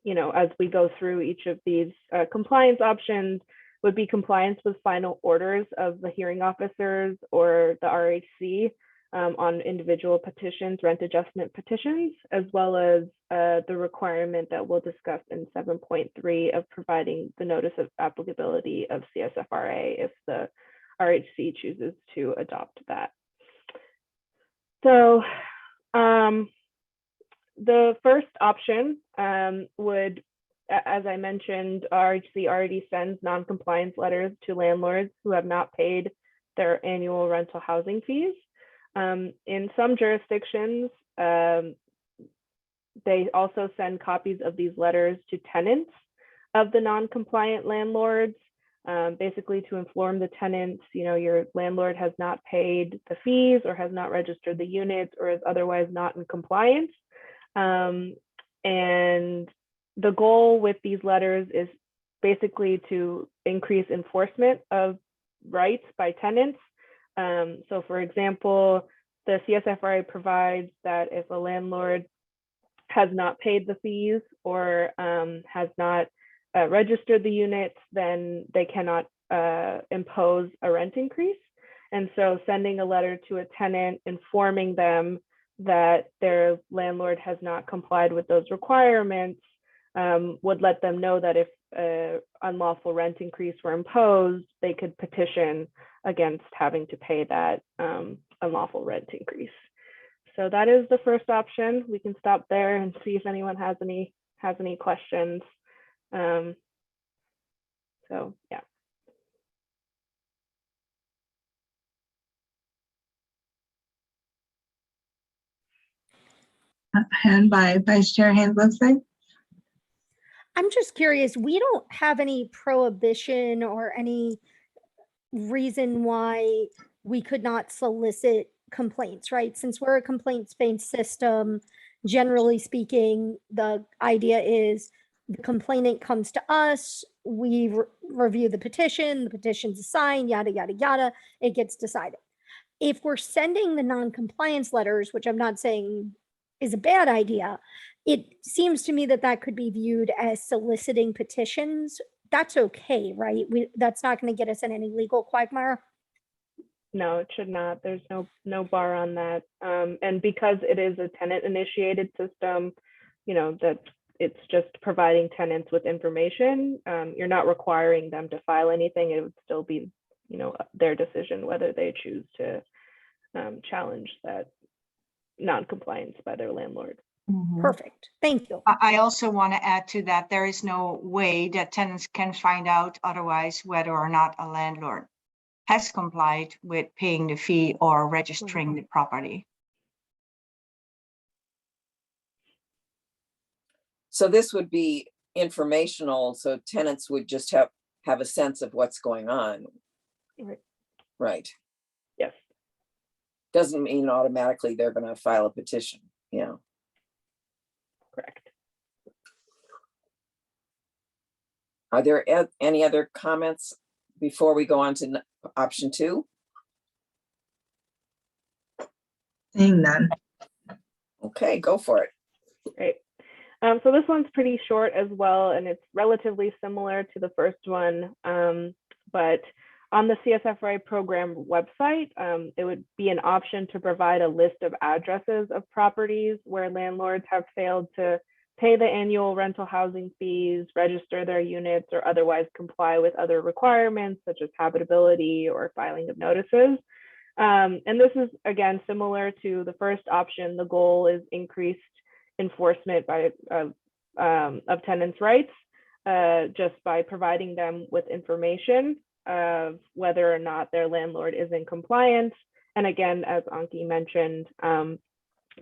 you know, as we go through each of these compliance options, would be compliance with final orders of the hearing officers or the RHC on individual petitions, rent adjustment petitions, as well as the requirement that we'll discuss in 7.3 of providing the notice of applicability of CSFRA if the RHC chooses to adopt that. So the first option would, as I mentioned, RHC already sends non-compliance letters to landlords who have not paid their annual rental housing fees. In some jurisdictions, they also send copies of these letters to tenants of the non-compliant landlords, basically to inform the tenants, your landlord has not paid the fees or has not registered the units or is otherwise not in compliance. And the goal with these letters is basically to increase enforcement of rights by tenants. So for example, the CSFRA provides that if a landlord has not paid the fees or has not registered the units, then they cannot impose a rent increase. And so sending a letter to a tenant informing them that their landlord has not complied with those requirements would let them know that if unlawful rent increase were imposed, they could petition against having to pay that unlawful rent increase. So that is the first option. We can stop there and see if anyone has any questions. So yeah.
Hand by Vice Chair Haynes Livesay.
I'm just curious, we don't have any prohibition or any reason why we could not solicit complaints, right? Since we're a complaints-based system, generally speaking, the idea is the complainant comes to us, we review the petition's assigned, yada, yada, yada, it gets decided. If we're sending the non-compliance letters, which I'm not saying is a bad idea, it seems to me that that could be viewed as soliciting petitions. That's okay, right? That's not going to get us in any legal quagmire.
No, it should not. There's no bar on that. And because it is a tenant initiated system, that it's just providing tenants with information. You're not requiring them to file anything. It would still be, their decision whether they choose to challenge that non-compliance by their landlord.
Perfect. Thank you.
I also want to add to that, there is no way that tenants can find out otherwise whether or not a landlord has complied with paying the fee or registering the property.
So this would be informational, so tenants would just have a sense of what's going on.
Right.
Right.
Yes.
Doesn't mean automatically they're going to file a petition.
Correct.
Are there any other comments before we go on to option 2?
Seeing none.
Okay, go for it.
Great. So this one's pretty short as well, and it's relatively similar to the first one. But on the CSFRA program website, it would be an option to provide a list of addresses of properties where landlords have failed to pay the annual rental housing fees, register their units, or otherwise comply with other requirements such as habitability or filing of notices. And this is, again, similar to the first option. The goal is increased enforcement of tenants' rights just by providing them with information of whether or not their landlord is in compliance. And again, as Anki mentioned,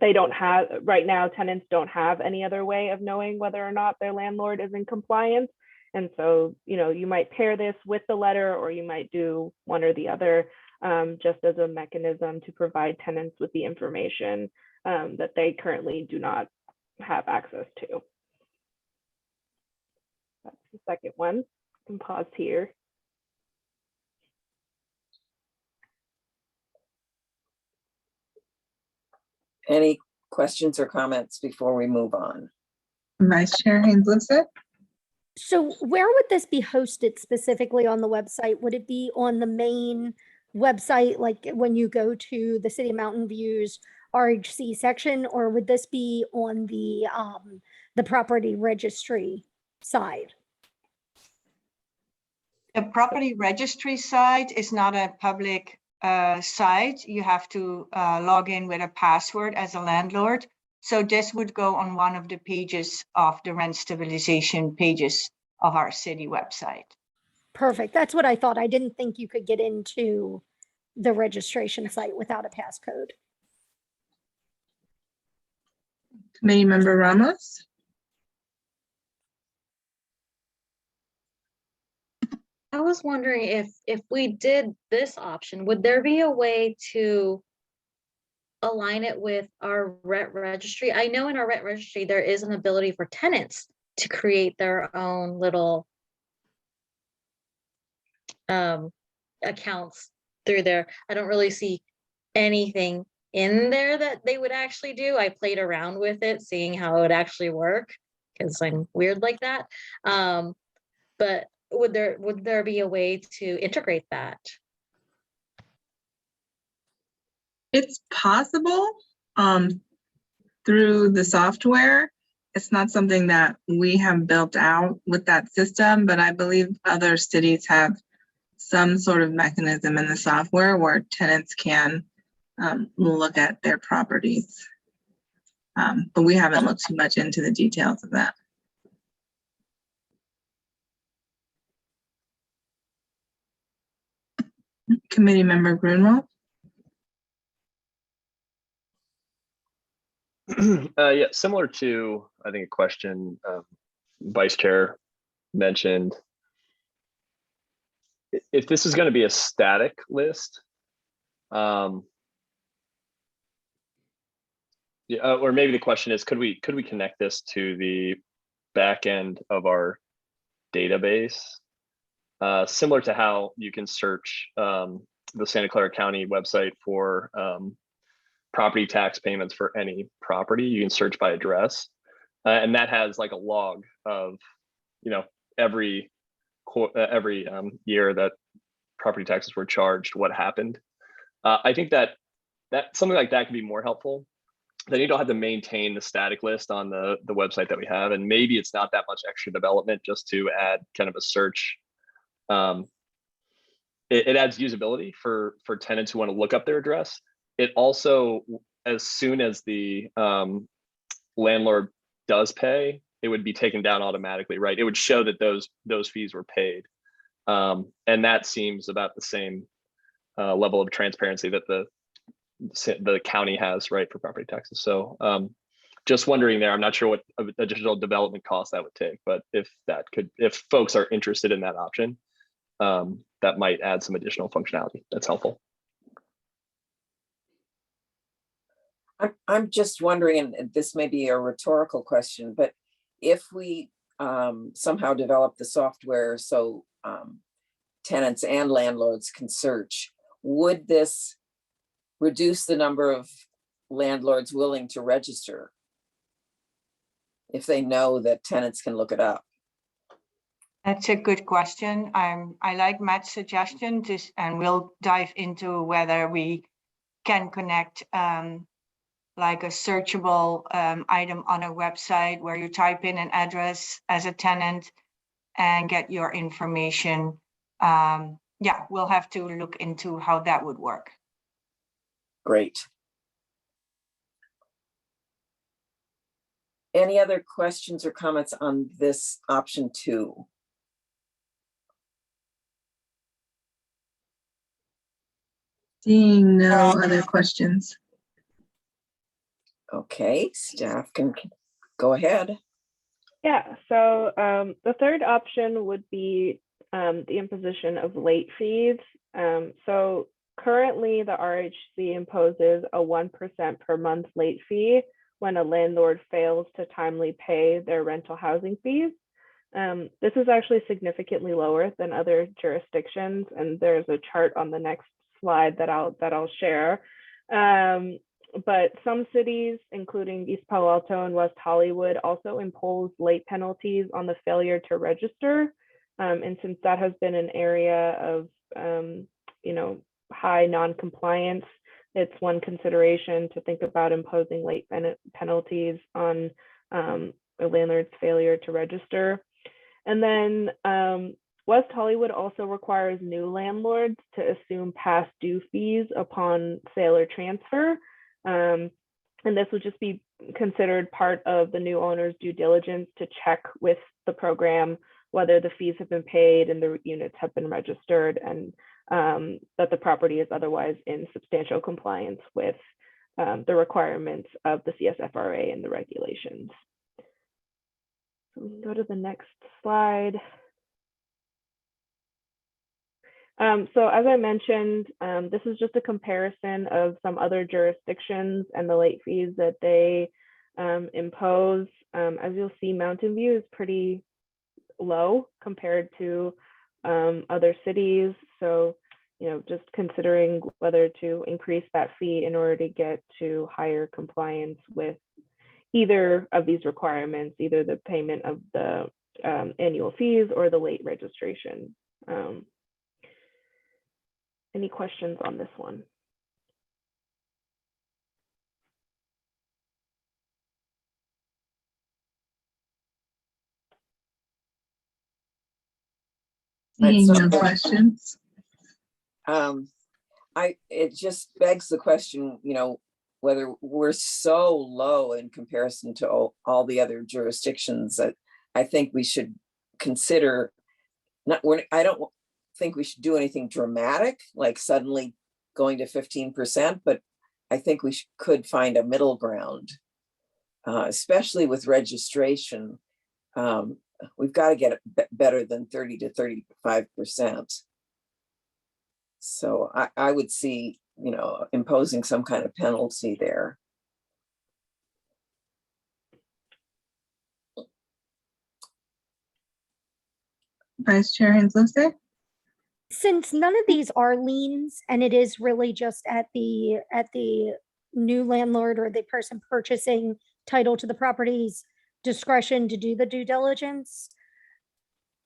they don't have, right now, tenants don't have any other way of knowing whether or not their landlord is in compliance. And so, you might pair this with the letter, or you might do one or the other, just as a mechanism to provide tenants with the information that they currently do not have access to. That's the second one. I can pause here.
Any questions or comments before we move on?
Vice Chair Haynes Livesay.
So where would this be hosted specifically on the website? Would it be on the main website, like when you go to the City of Mountain View's RHC section, or would this be on the property registry side?
The property registry site is not a public site. You have to log in with a password as a landlord. So this would go on one of the pages of the rent stabilization pages of our city website.
Perfect. That's what I thought. I didn't think you could get into the registration site without a passcode.
Committee Member Ramos?
I was wondering if we did this option, would there be a way to align it with our rent registry? I know in our rent registry, there is an ability for tenants to create their own little accounts through there. I don't really see anything in there that they would actually do. I played around with it, seeing how it would actually work, because I'm weird like that. But would there be a way to integrate that?
It's possible through the software. It's not something that we have built out with that system, but I believe other cities have some sort of mechanism in the software where tenants can look at their properties. But we haven't looked too much into the details of that. Committee Member Grunwald?
Yeah, similar to, I think, a question Vice Chair mentioned. If this is going to be a static list, yeah, or maybe the question is, could we connect this to the back end of our database, similar to how you can search the Santa Clara County website for property tax payments for any property. You can search by address, and that has like a log of, you know, every year that property taxes were charged, what happened. I think that something like that can be more helpful. Then you don't have to maintain the static list on the website that we have, and maybe it's not that much extra development just to add kind of a search. It adds usability for tenants who want to look up their address. It also, as soon as the landlord does pay, it would be taken down automatically, right? It would show that those fees were paid. And that seems about the same level of transparency that the county has, right, for property taxes. So just wondering there, I'm not sure what additional development costs that would take, but if folks are interested in that option, that might add some additional functionality. That's helpful.
I'm just wondering, and this may be a rhetorical question, but if we somehow develop the software so tenants and landlords can search, would this reduce the number of landlords willing to register if they know that tenants can look it up?
That's a good question. I like Matt's suggestion, and we'll dive into whether we can connect like a searchable item on a website where you type in an address as a tenant and get your information. Yeah, we'll have to look into how that would work.
Great. Any other questions or comments on this option 2?
Seeing no other questions.
Okay, staff can go ahead.
Yeah, so the third option would be the imposition of late fees. So currently the RHC imposes a 1% per month late fee when a landlord fails to timely pay their rental housing fees. This is actually significantly lower than other jurisdictions, and there's a chart on the next slide that I'll share. But some cities, including East Palo Alto and West Hollywood, also impose late penalties on the failure to register. And since that has been an area of high non-compliance, it's one consideration to think about imposing late penalties on a landlord's failure to register. And then West Hollywood also requires new landlords to assume past due fees upon sale or transfer. And this would just be considered part of the new owner's due diligence to check with the program whether the fees have been paid and the units have been registered. And that the property is otherwise in substantial compliance with the requirements of the CSFRA and the regulations. So we can go to the next slide. So as I mentioned, this is just a comparison of some other jurisdictions and the late fees that they impose. As you'll see, Mountain View is pretty low compared to other cities. So, you know, just considering whether to increase that fee in order to get to higher compliance with either of these requirements, either the payment of the annual fees or the late registration. Any questions on this one?
Seeing no
something-
questions.
It just begs the question, you know, whether we're so low in comparison to all the other jurisdictions that I think we should consider. I don't think we should do anything dramatic, like suddenly going to 15%, but I think we could find a middle ground, especially with registration. We've got to get it better than 30 to 35%. So I would see, you know, imposing some kind of penalty there.
Vice Chair Henslow.
Since none of these are liens and it is really just at the new landlord or the person purchasing title to the property's discretion to do the due diligence,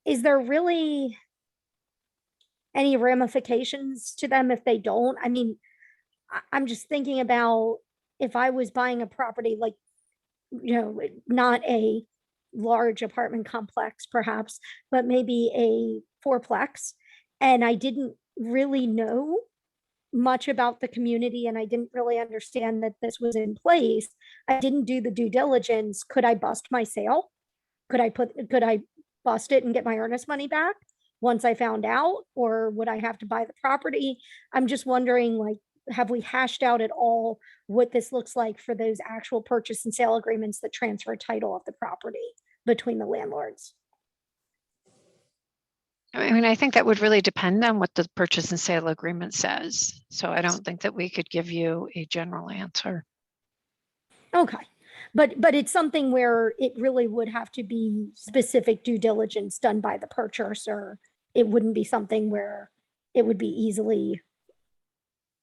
is there really any ramifications to them if they don't? I mean, I'm just thinking about if I was buying a property, like, you know, not a large apartment complex perhaps, but maybe a fourplex, and I didn't really know much about the community and I didn't really understand that this was in place. I didn't do the due diligence. Could I bust my sale? Could I bust it and get my earnest money back once I found out, or would I have to buy the property? I'm just wondering, like, have we hashed out at all what this looks like for those actual purchase and sale agreements that transfer title of the property between the landlords?
I mean, I think that would really depend on what the purchase and sale agreement says. So I don't think that we could give you a general answer.
Okay, but it's something where it really would have to be specific due diligence done by the purchaser. It wouldn't be something where it would be easily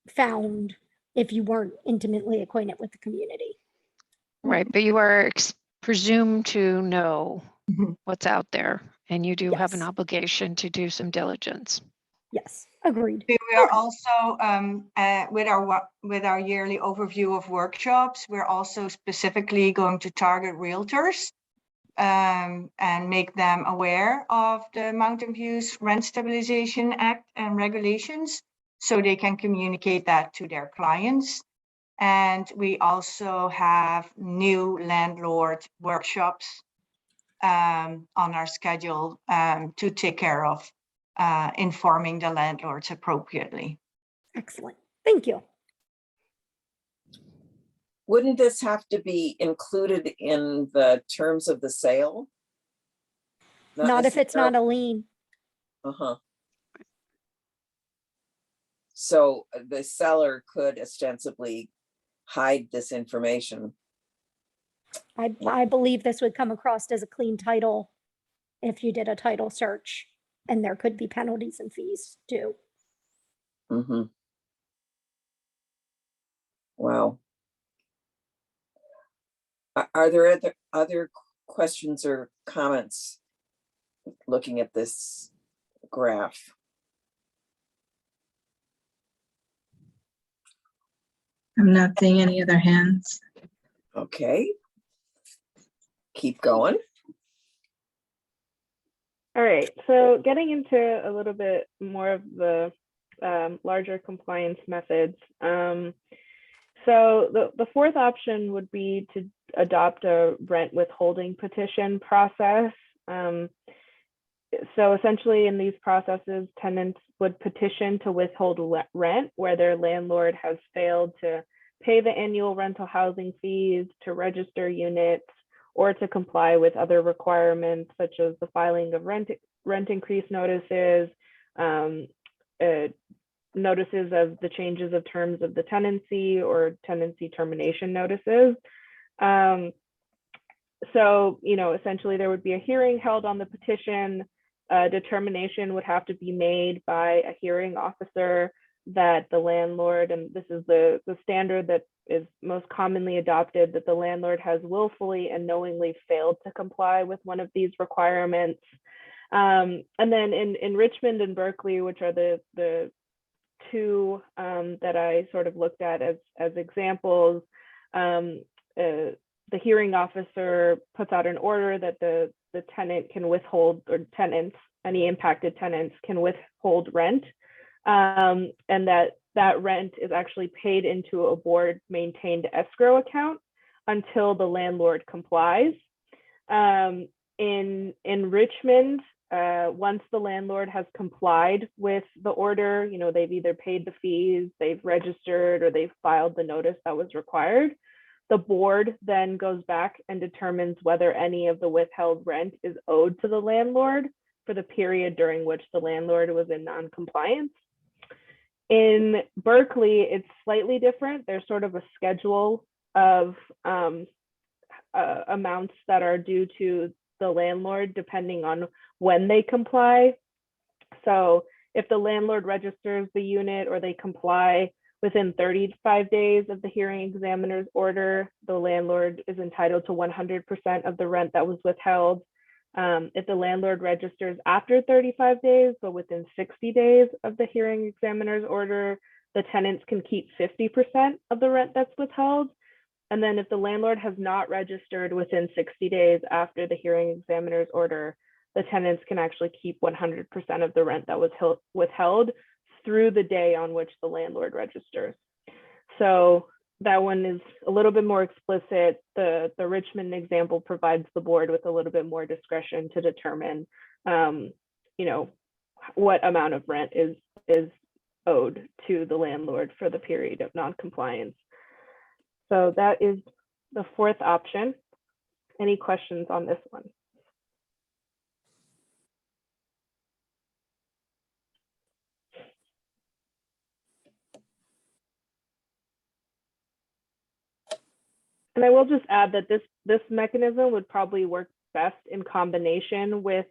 found if you weren't intimately acquainted with the community.
Right, but you are presumed to know what's out there, and you do have an
Yes.
obligation to do some diligence.
Yes, agreed.
We are also, with our yearly overview of workshops, we're also specifically going to target realtors and make them aware of the Mountain View's Rent Stabilization Act and regulations, so they can communicate that to their clients. And we also have new landlord workshops on our schedule to take care of informing the landlords appropriately.
Excellent. Thank you.
Wouldn't this have to be included in the terms of the sale?
Not if it's not a lien.
Uh-huh. So the seller could ostensibly hide this information.
I believe this would come across as a clean title if you did a title search, and there could be penalties and fees too.
Mm-hmm. Wow. Are there other questions or comments looking at this graph?
I'm not seeing any other hands.
Okay. Keep going.
All right, so getting into a little bit more of the larger compliance methods. So the fourth option would be to adopt a rent withholding petition process. So essentially in these processes, tenants would petition to withhold rent where their landlord has failed to pay the annual rental housing fees, to register units, or to comply with other requirements such as the filing of rent increase notices, notices of the changes of terms of the tenancy, or tenancy termination notices. So, essentially there would be a hearing held on the petition. A determination would have to be made by a hearing officer that the landlord, and this is the standard that is most commonly adopted, that the landlord has willfully and knowingly failed to comply with one of these requirements. And then in Richmond and Berkeley, which are the two that I sort of looked at as examples, the hearing officer puts out an order that the tenant can withhold, or tenants, any impacted tenants can withhold rent, and that rent is actually paid into a board maintained escrow account until the landlord complies. In Richmond, once the landlord has complied with the order, they've either paid the fees, they've registered, or they've filed the notice that was required. The board then goes back and determines whether any of the withheld rent is owed to the landlord for the period during which the landlord was in non-compliance. In Berkeley, it's slightly different. There's sort of a schedule of amounts that are due to the landlord depending on when they comply. So if the landlord registers the unit or they comply within 35 days of the hearing examiner's order, the landlord is entitled to 100% of the rent that was withheld. If the landlord registers after 35 days, but within 60 days of the hearing examiner's order, the tenants can keep 50% of the rent that's withheld. And then if the landlord has not registered within 60 days after the hearing examiner's order, the tenants can actually keep 100% of the rent that was withheld through the day on which the landlord registers. So that one is a little bit more explicit. The Richmond example provides the board with a little bit more discretion to determine, what amount of rent is owed to the landlord for the period of non-compliance. So that is the fourth option. Any questions on this one? And I will just add that this mechanism would probably work best in combination with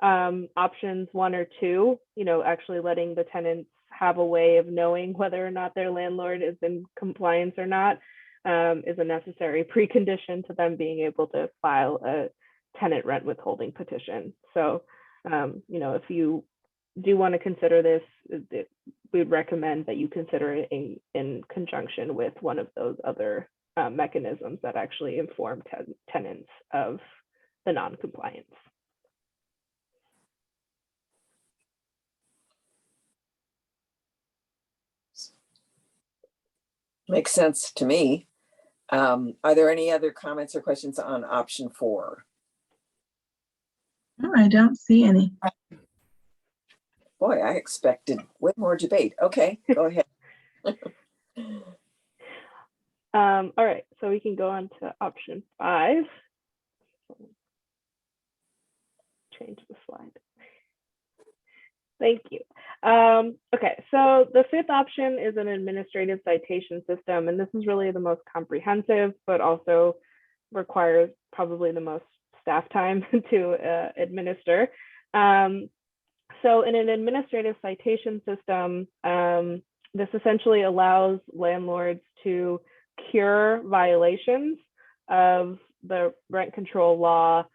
options 1 or 2, actually letting the tenants have a way of knowing whether or not their landlord is in compliance or not is a necessary precondition to them being able to file a tenant rent withholding petition. So, if you do want to consider this, we'd recommend that you consider it in conjunction with one of those other mechanisms that actually inform tenants of the non-compliance.
Makes sense to me. Are there any other comments or questions on option 4?
No, I don't see any.
Boy, I expected way more debate. Okay, go ahead.
All right, so we can go on to option 5. Change the slide. Thank you. Okay, so the 5th option is an administrative citation system, and this is really the most comprehensive, but also requires probably the most staff time to administer. So in an administrative citation system, this essentially allows landlords to cure violations of the rent control law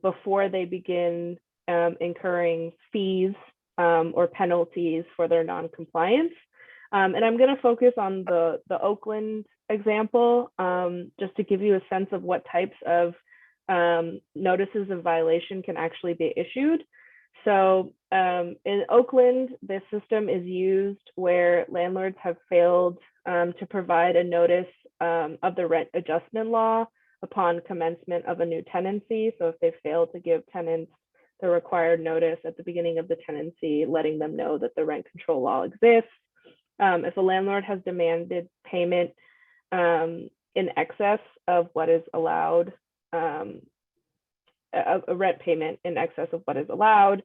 before they begin incurring fees or penalties for their non-compliance. And I'm going to focus on the Oakland example, just to give you a sense of what types of notices of violation can actually be issued. So in Oakland, this system is used where landlords have failed to provide a notice of the rent adjustment law upon commencement of a new tenancy. So if they fail to give tenants the required notice at the beginning of the tenancy, letting them know that the rent control law exists. If a landlord has demanded payment in excess of what is allowed, a rent payment in excess of what is allowed,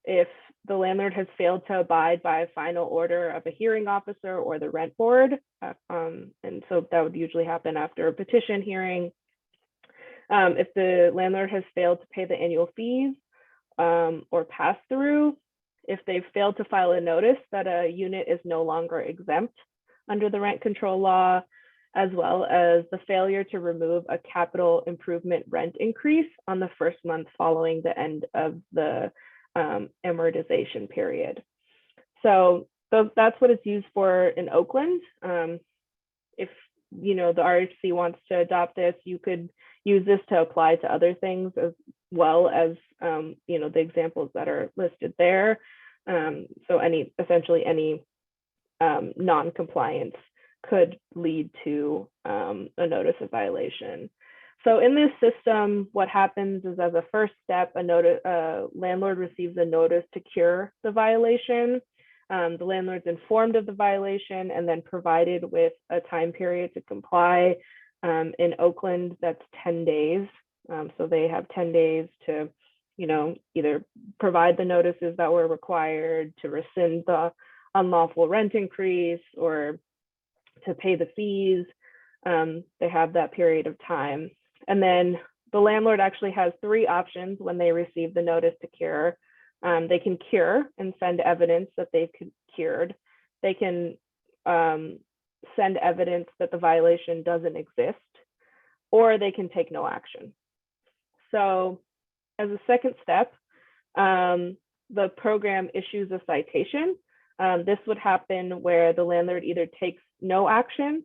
if the landlord has failed to abide by a final order of a hearing officer or the rent board, and so that would usually happen after a petition hearing. If the landlord has failed to pay the annual fees or pass through, if they've failed to file a notice that a unit is no longer exempt under the rent control law, as well as the failure to remove a capital improvement rent increase on the first month following the end of the amortization period. So that's what it's used for in Oakland. If the RHC wants to adopt this, you could use this to apply to other things as well as the examples that are listed there. So essentially any non-compliance could lead to a notice of violation. So in this system, what happens is, as a first step, a landlord receives a notice to cure the violation. The landlord's informed of the violation and then provided with a time period to comply. In Oakland, that's 10 days. So they have 10 days to, either provide the notices that were required, to rescind the unlawful rent increase, or to pay the fees. They have that period of time. And then the landlord actually has 3 options when they receive the notice to cure. They can cure and send evidence that they've cured. They can send evidence that the violation doesn't exist, or they can take no action. So as a second step, the program issues a citation. This would happen where the landlord either takes no action,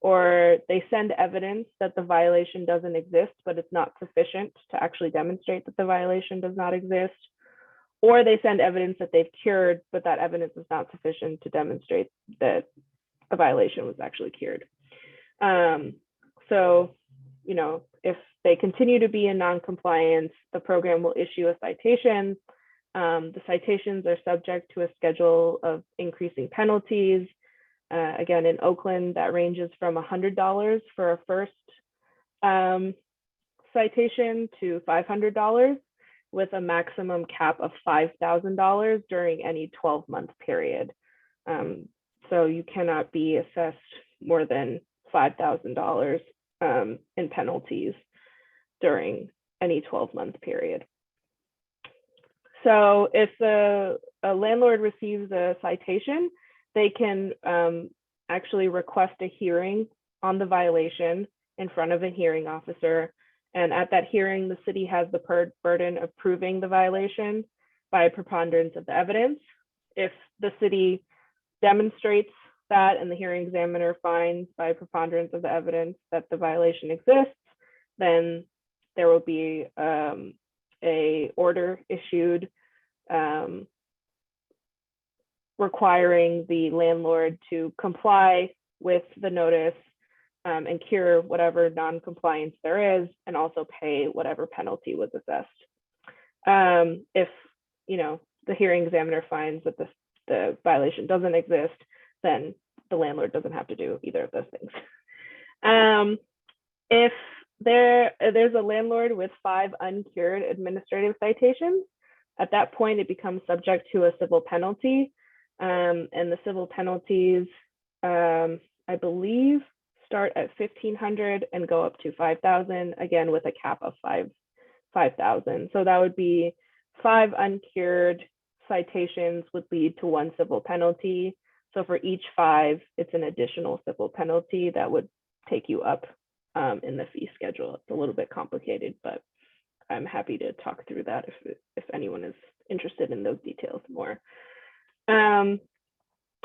or they send evidence that the violation doesn't exist, but it's not sufficient to actually demonstrate that the violation does not exist, or they send evidence that they've cured, but that evidence is not sufficient to demonstrate that a violation was actually cured. So, if they continue to be in non-compliance, the program will issue a citation. The citations are subject to a schedule of increasing penalties. Again, in Oakland, that ranges from $100 for a first citation to $500, with a maximum cap of $5,000 during any 12-month period. So you cannot be assessed more than $5,000 in penalties during any 12-month period. So if a landlord receives a citation, they can actually request a hearing on the violation in front of a hearing officer. And at that hearing, the city has the burden of proving the violation by a preponderance of the evidence. If the city demonstrates that and the hearing examiner finds by preponderance of the evidence that the violation exists, then there will be a order issued requiring the landlord to comply with the notice and cure whatever non-compliance there is, and also pay whatever penalty was assessed. If the hearing examiner finds that the violation doesn't exist, then the landlord doesn't have to do either of those things. If there's a landlord with 5 uncured administrative citations, at that point it becomes subject to a civil penalty. And the civil penalties, I believe, start at $1,500 and go up to $5,000, again with a cap of $5,000. So that would be 5 uncured citations would lead to 1 civil penalty. So for each 5, it's an additional civil penalty that would take you up in the fee schedule. It's a little bit complicated, but I'm happy to talk through that if anyone is interested in those details more.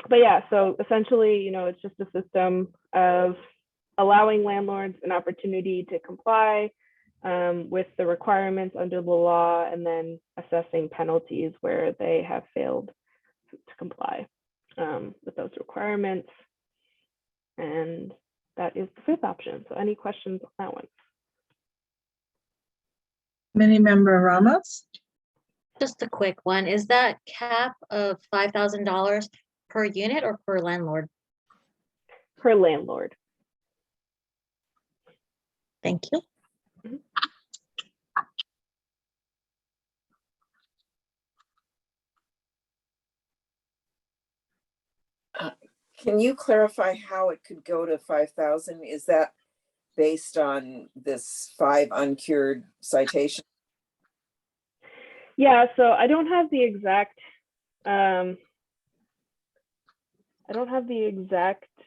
But yeah, so essentially, it's just a system of allowing landlords an opportunity to comply with the requirements under the law, and then assessing penalties where they have failed to comply with those requirements. And that is the 5th option. So any questions on that one?
Committee Member Ramos?
Just a quick one. Is that cap of $5,000 per unit or per landlord?
Per landlord.
Thank you.
Can you clarify how it could go to 5,000? Is that based on this 5 uncured citation?
Yeah, so I don't have the exact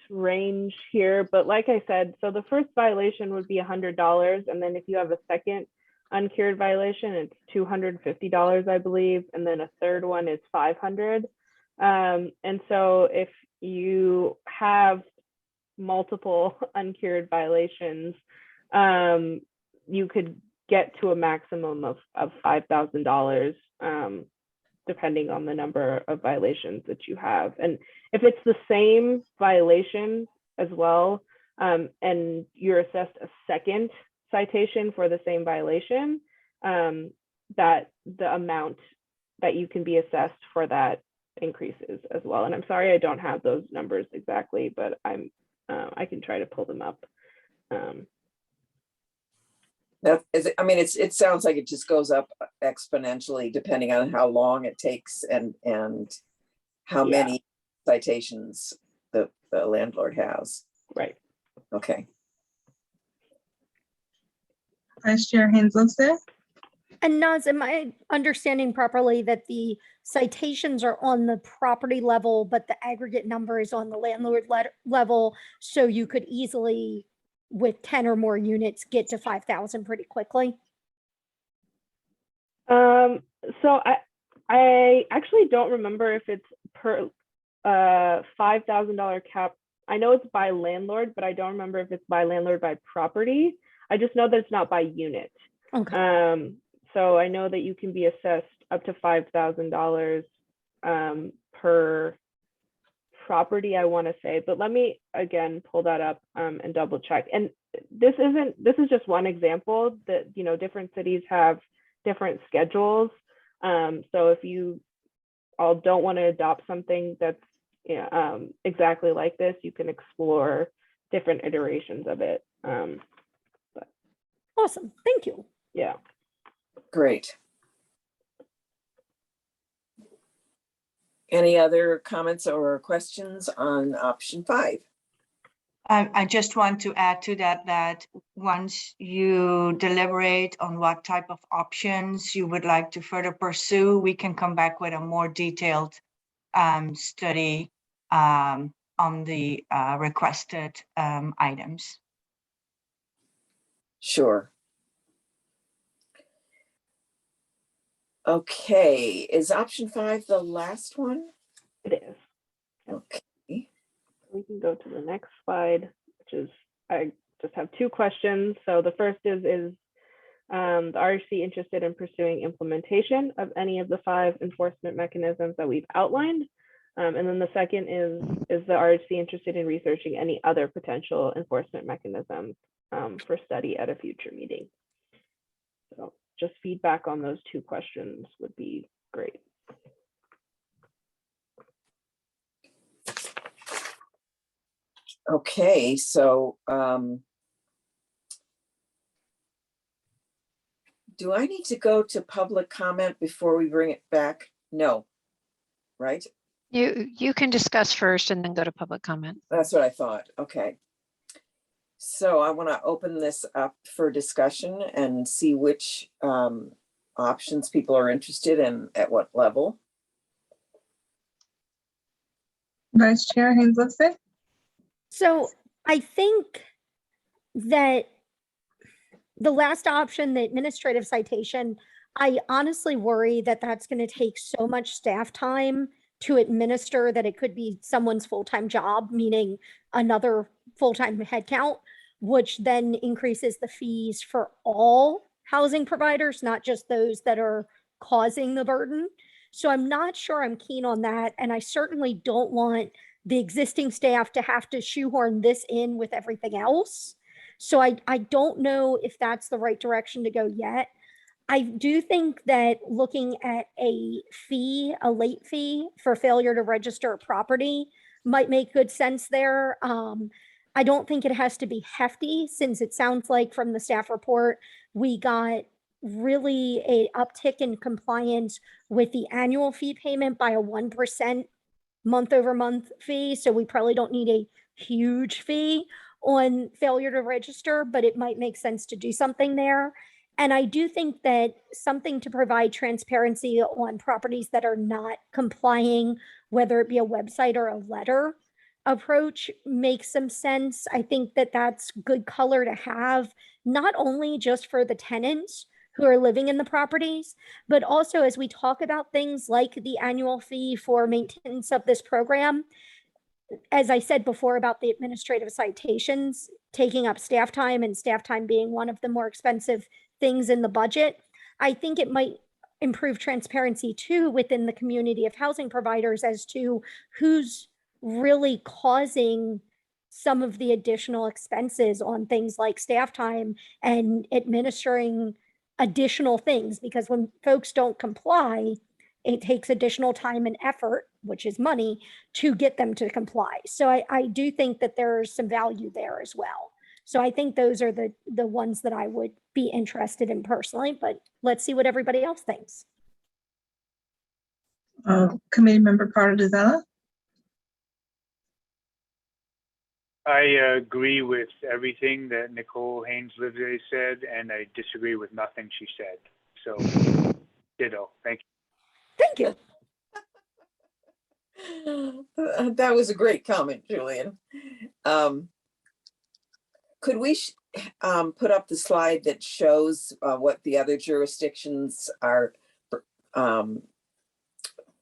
range here, but like I said, so the first violation would be $100, and then if you have a second uncured violation, it's $250, I believe, and then a third one is $500. And so if you have multiple uncured violations, you could get to a maximum of $5,000, depending on the number of violations that you have. And if it's the same violation as well, and you're assessed a second citation for the same violation, that the amount that you can be assessed for that increases as well. And I'm sorry, I don't have those numbers exactly, but I can try to pull them up.
That is, I mean, it sounds like it just goes up exponentially depending on how long it takes and how many citations the landlord has.
Right.
Okay.
Vice Chair Hazel.
And Naz, am I understanding properly that the citations are on the property level, but the aggregate number is on the landlord level? So you could easily, with 10 or more units, get to 5,000 pretty quickly?
So I actually don't remember if it's per $5,000 cap. I know it's by landlord, but I don't remember if it's by landlord by property. I just know that it's not by unit.
Okay.
So I know that you can be assessed up to $5,000 per property, I want to say, but let me again pull that up and double check. And this is just one example that, you know, different cities have different schedules. So if you all don't want to adopt something that's exactly like this, you can explore different iterations of it. But
awesome, thank you.
Yeah.
Great. Any other comments or questions on option 5?
I just want to add to that once you deliberate on what type of options you would like to further pursue, we can come back with a more detailed study on the requested items.
Sure. Okay, is option 5 the last one?
It is.
Okay.
We can go to the next slide, which is, I just have 2 questions. So the first is the RHC interested in pursuing implementation of any of the 5 enforcement mechanisms that we've outlined? And then the second is the RHC interested in researching any other potential enforcement mechanisms for study at a future meeting? So just feedback on those 2 questions would be great.
Okay, so do I need to go to public comment before we bring it back? No, right?
You can discuss first and then go to public comment.
That's what I thought. Okay. So I want to open this up for discussion and see which options people are interested in at what level.
Vice Chair Hazel.
So I think that the last option, the administrative citation, I honestly worry that that's going to take so much staff time to administer that it could be someone's full-time job, meaning another full-time headcount, which then increases the fees for all housing providers, not just those that are causing the burden. So I'm not sure I'm keen on that. And I certainly don't want the existing staff to have to shoehorn this in with everything else. So I don't know if that's the right direction to go yet. I do think that looking at a fee, a late fee for failure to register a property might make good sense there. I don't think it has to be hefty, since it sounds like from the staff report, we got really a uptick in compliance with the annual fee payment by a 1% month over month fee. So we probably don't need a huge fee on failure to register, but it might make sense to do something there. And I do think that something to provide transparency on properties that are not complying, whether it be a website or a letter approach, makes some sense. I think that that's good color to have, not only just for the tenants who are living in the properties, but also as we talk about things like the annual fee for maintenance of this program. As I said before about the administrative citations taking up staff time, and staff time being one of the more expensive things in the budget, I think it might improve transparency too within the community of housing providers as to who's really causing some of the additional expenses on things like staff time and administering additional things. Because when folks don't comply, it takes additional time and effort, which is money, to get them to comply. So I do think that there's some value there as well. So I think those are the ones that I would be interested in personally, but let's see what everybody else thinks.
Committee member Carter DeZella.
I agree with everything that Nicole Haynes-Livesay said, and I disagree with nothing she said. So, ditto. Thank you.
Thank you.
That was a great comment, Julian. Could we put up the slide that shows what the other jurisdictions are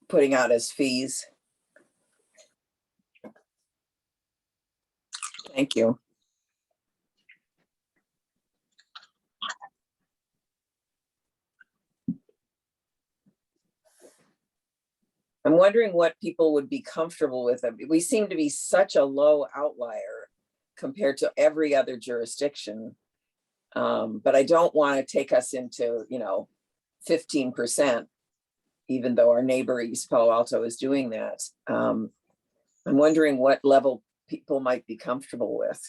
putting out as fees? Thank you. I'm wondering what people would be comfortable with. We seem to be such a low outlier compared to every other jurisdiction. But I don't want to take us into, 15%, even though our neighbor East Palo Alto is doing that. I'm wondering what level people might be comfortable with.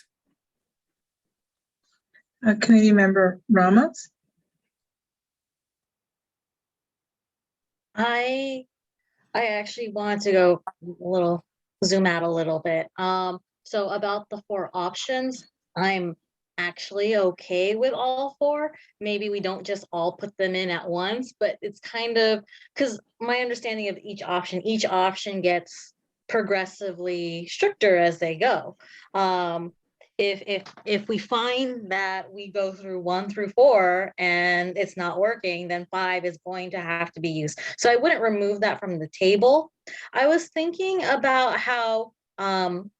Committee member Ramos.
I actually want to go zoom out a little bit. So about the 4 options, I'm actually okay with all 4. Maybe we don't just all put them in at once, but it's kind of, because my understanding of each option gets progressively stricter as they go. If we find that we go through 1 through 4 and it's not working, then 5 is going to have to be used. So I wouldn't remove that from the table. I was thinking about how I'm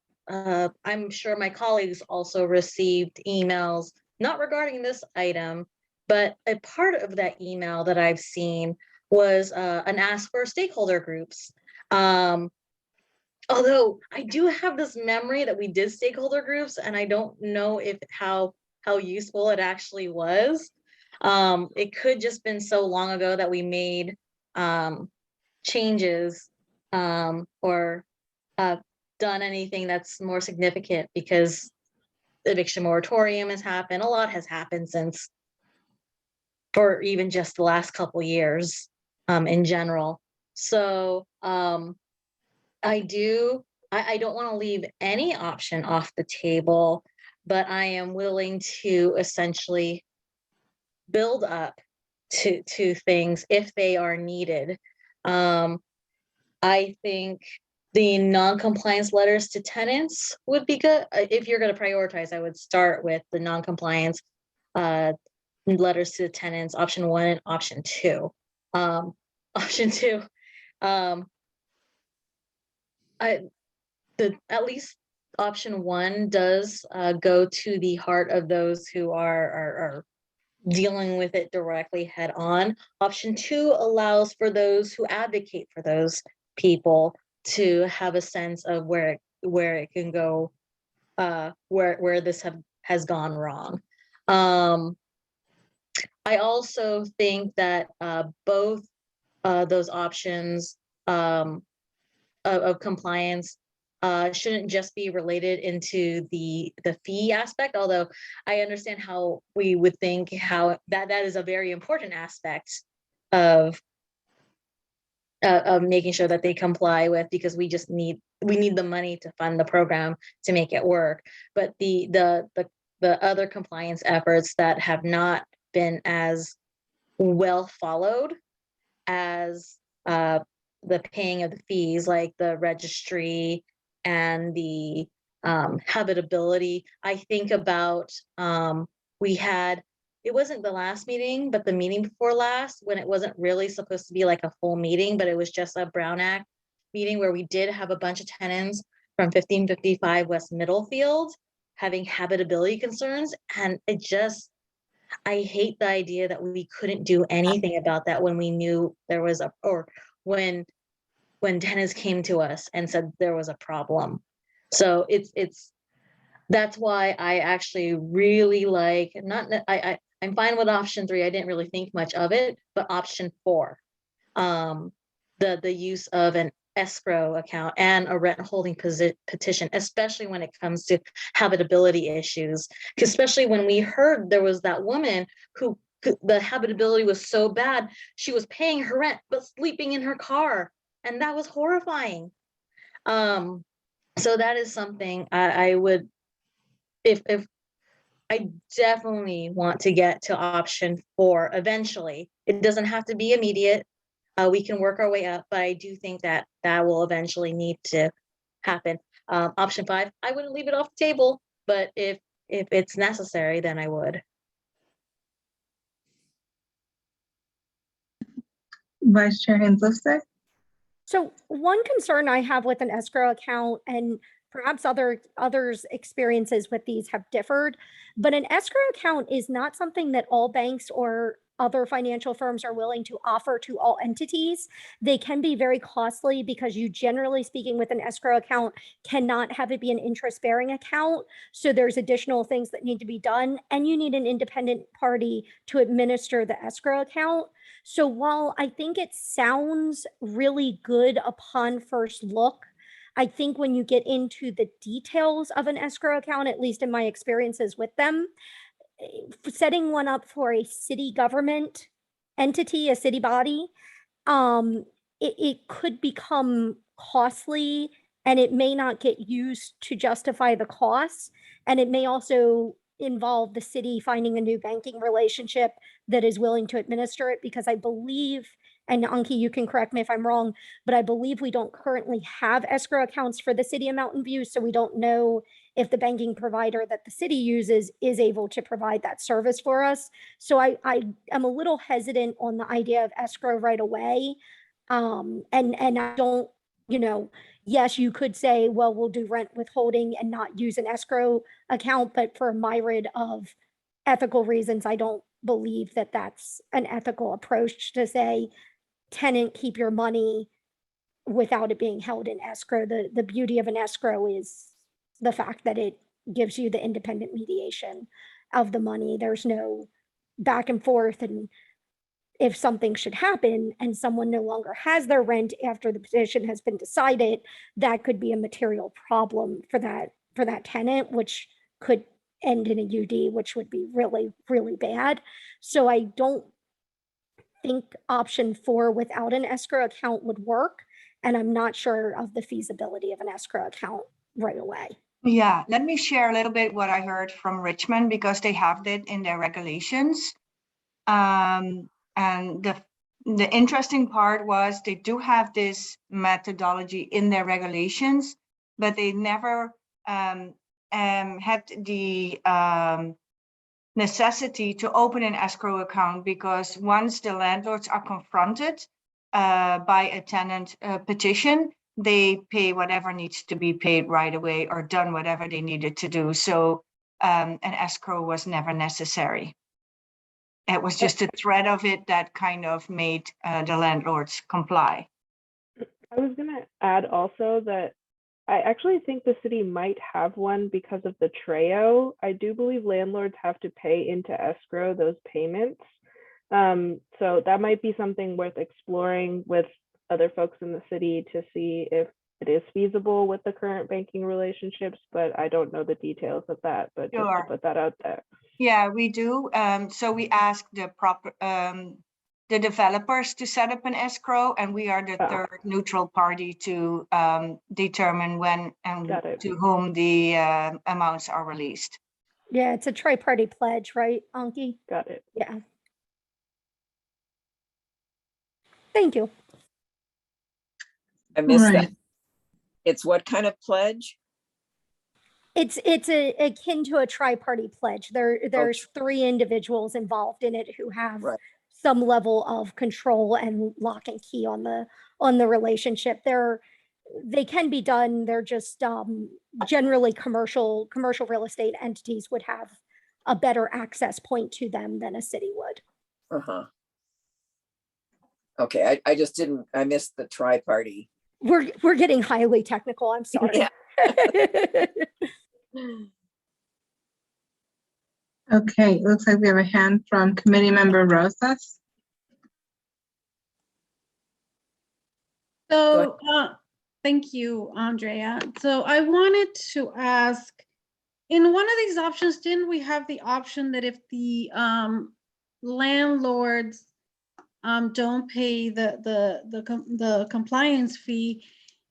sure my colleagues also received emails, not regarding this item, but a part of that email that I've seen was an ask for stakeholder groups. Although I do have this memory that we did stakeholder groups, and I don't know if how useful it actually was. It could just been so long ago that we made changes or done anything that's more significant, because the eviction moratorium has happened. A lot has happened since, or even just the last couple years in general. So I don't want to leave any option off the table, but I am willing to essentially build up to things if they are needed. I think the non-compliance letters to tenants would be good. If you're going to prioritize, I would start with the non-compliance letters to tenants, option 1 and option 2. Option 2, at least option 1 does go to the heart of those who are dealing with it directly head on. Option 2 allows for those who advocate for those people to have a sense of where it can go, where this has gone wrong. I also think that both those options of compliance shouldn't just be related into the fee aspect, although I understand how we would think how that is a very important aspect of making sure that they comply with, because we need the money to fund the program to make it work. But the other compliance efforts that have not been as well followed as the paying of the fees, like the registry and the habitability. I think about it wasn't the last meeting, but the meeting before last, when it wasn't really supposed to be like a full meeting, but it was just a Brown Act meeting where we did have a bunch of tenants from 1555 West Middlefield having habitability concerns. And I hate the idea that we couldn't do anything about that when we knew there was when tenants came to us and said there was a problem. So that's why I actually really like, I'm fine with option 3. I didn't really think much of it, but option 4, the use of an escrow account and a rent holding petition, especially when it comes to habitability issues, especially when we heard there was that woman who the habitability was so bad, she was paying her rent, but sleeping in her car. And that was horrifying. So that is something I would, if I definitely want to get to option 4 eventually. It doesn't have to be immediate. We can work our way up, but I do think that will eventually need to happen. Option 5, I wouldn't leave it off the table, but if it's necessary, then I would.
Vice Chair Henslister?
So one concern I have with an escrow account, and perhaps others' experiences with these have differed, but an escrow account is not something that all banks or other financial firms are willing to offer to all entities. They can be very costly because you, generally speaking, with an escrow account cannot have it be an interest-bearing account. So there's additional things that need to be done, and you need an independent party to administer the escrow account. So while I think it sounds really good upon first look, I think when you get into the details of an escrow account, at least in my experiences with them, setting one up for a city government entity, a city body, it could become costly, and it may not get used to justify the costs. And it may also involve the city finding a new banking relationship that is willing to administer it, because I believe, and Anki, you can correct me if I'm wrong, but I believe we don't currently have escrow accounts for the city of Mountain View, so we don't know if the banking provider that the city uses is able to provide that service for us. So I am a little hesitant on the idea of escrow right away. And I don't, yes, you could say, well, we'll do rent withholding and not use an escrow account, but for a myriad of ethical reasons, I don't believe that that's an ethical approach to say, tenant, keep your money without it being held in escrow. The beauty of an escrow is the fact that it gives you the independent mediation of the money. There's no back and forth, and if something should happen and someone no longer has their rent after the petition has been decided, that could be a material problem for that tenant, which could end in a UD, which would be really, really bad. So I don't think option 4 without an escrow account would work. And I'm not sure of the feasibility of an escrow account right away.
Yeah, let me share a little bit what I heard from Richmond, because they have it in their regulations. And the interesting part was they do have this methodology in their regulations, but they never had the necessity to open an escrow account, because once the landlords are confronted by a tenant petition, they pay whatever needs to be paid right away, or done whatever they needed to do. So an escrow was never necessary. It was just a threat of it that kind of made the landlords comply.
I was going to add also that I actually think the city might have one because of the TREO. I do believe landlords have to pay into escrow those payments. So that might be something worth exploring with other folks in the city to see if it is feasible with the current banking relationships, but I don't know the details of that, but just to
Sure.
put that out there.
Yeah, we do. So we asked the developers to set up an escrow, and we are the
Ah.
third neutral party to determine when and
Got it.
to whom the amounts are released.
Yeah, it's a tri-party pledge, right, Anki?
Got it.
Yeah. Thank you.
I missed that.
Right.
It's what kind of pledge?
It's akin to a tri-party pledge. There's three individuals involved in it who have
Right.
some level of control and lock and key on the relationship. They can be done. They're just generally commercial real estate entities would have a better access point to them than a city would.
Uh-huh. Okay, I just didn't, I missed the tri-party.
We're getting highly technical. I'm sorry.
Yeah.
Okay, looks like we have a hand from committee member Rosas.
So, thank you, Andrea. So I wanted to ask, in one of these options, didn't we have the option that if the landlords don't pay the compliance fee,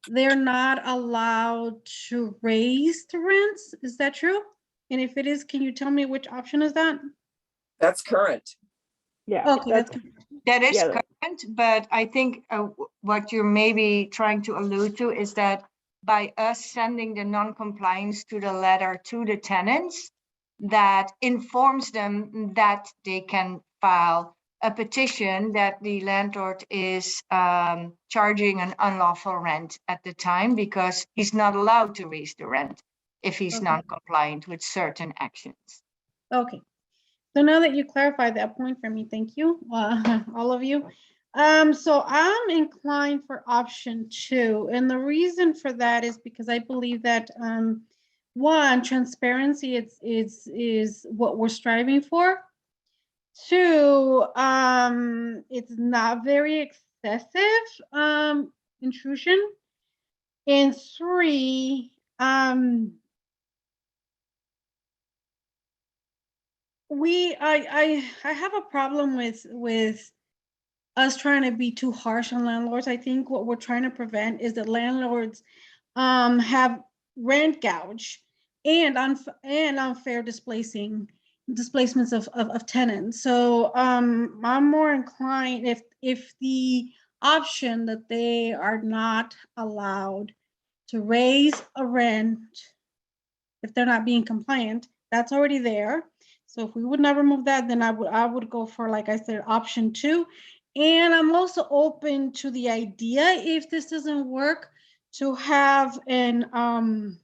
they're not allowed to raise the rents? Is that true? And if it is, can you tell me which option is that?
That's current.
Yeah.
Okay, that's
That is
Yeah.
current, but I think what you're maybe trying to allude to is that by us sending the non-compliance to the letter to the tenants, that informs them that they can file a petition that the landlord is charging an unlawful rent at the time, because he's not allowed to raise the rent if he's
Okay.
non-compliant with certain actions.
okay. So now that you clarified that point for me, thank you, all of you. So I'm inclined for option 2, and the reason for that is because I believe that one, transparency is what we're striving for. 2, it's not very excessive intrusion, and 3, I have a problem with us trying to be too harsh on landlords. I think what we're trying to prevent is that landlords have rent gouge and unfair displacements of tenants. So I'm more inclined, if the option that they are not allowed to raise a rent if they're not being compliant, that's already there. So if we would not remove that, then I would go for, like I said, option 2. And I'm also open to the idea, if this doesn't work, to have to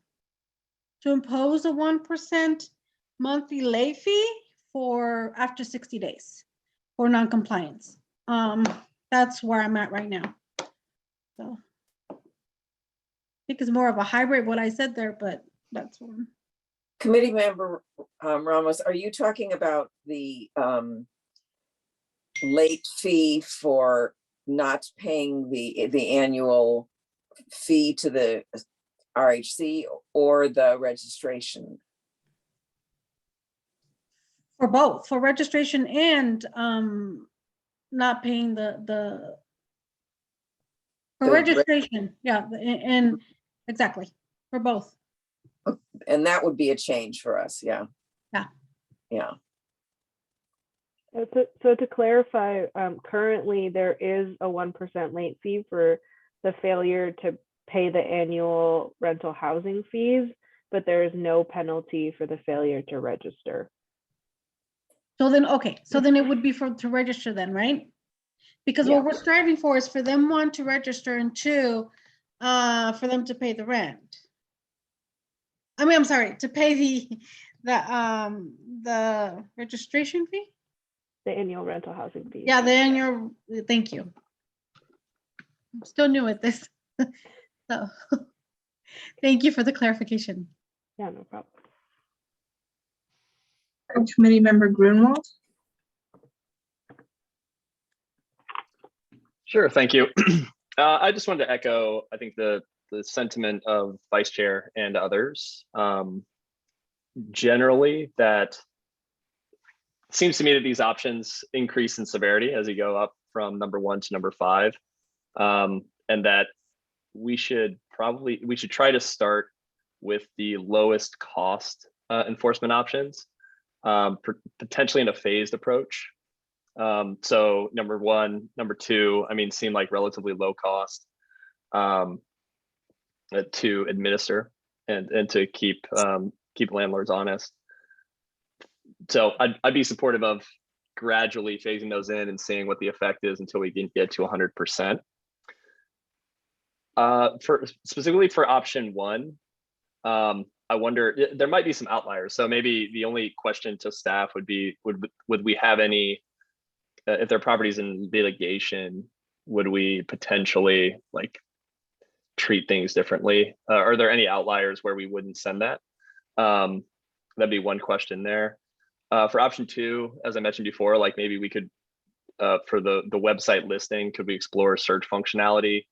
impose a 1% monthly late fee for after 60 days for non-compliance. That's where I'm at right now. So I think it's more of a hybrid what I said there, but that's one.
Committee member Ramos, are you talking about the late fee for not paying the annual fee to the RHC or the registration?
For both, for registration and not paying the for
The
registration, yeah, and exactly, for both.
And that would be a change for us, yeah.
Yeah.
Yeah.
So to clarify, currently there is a 1% late fee for the failure to pay the annual rental housing fees, but there is no penalty for the failure to register.
So then, okay, so then it would be to register then, right? Because
Yeah.
what we're striving for is for them, 1, to register, and 2, for them to pay the rent. I mean, I'm sorry, to pay the registration fee?
The annual rental housing fee.
Yeah, the annual, thank you. I'm still new at this. So, thank you for the clarification.
Yeah, no problem.
Committee member Grunwald.
Sure, thank you. I just wanted to echo, I think the sentiment of Vice Chair and others. Generally, that it seems to me that these options increase in severity as you go up from number 1 to number 5, and that we should try to start with the lowest cost enforcement options, potentially in a phased approach. So number 1, number 2, I mean, seem like relatively low cost to administer and to keep landlords honest. So I'd be supportive of gradually phasing those in and seeing what the effect is until we can get to 100%. Specifically for option 1, I wonder, there might be some outliers. So maybe the only question to staff would be, would we have any, if their properties in litigation, would we potentially like treat things differently? Are there any outliers where we wouldn't send that? That'd be one question there. For option 2, as I mentioned before, like maybe we could, for the website listing, could we explore search functionality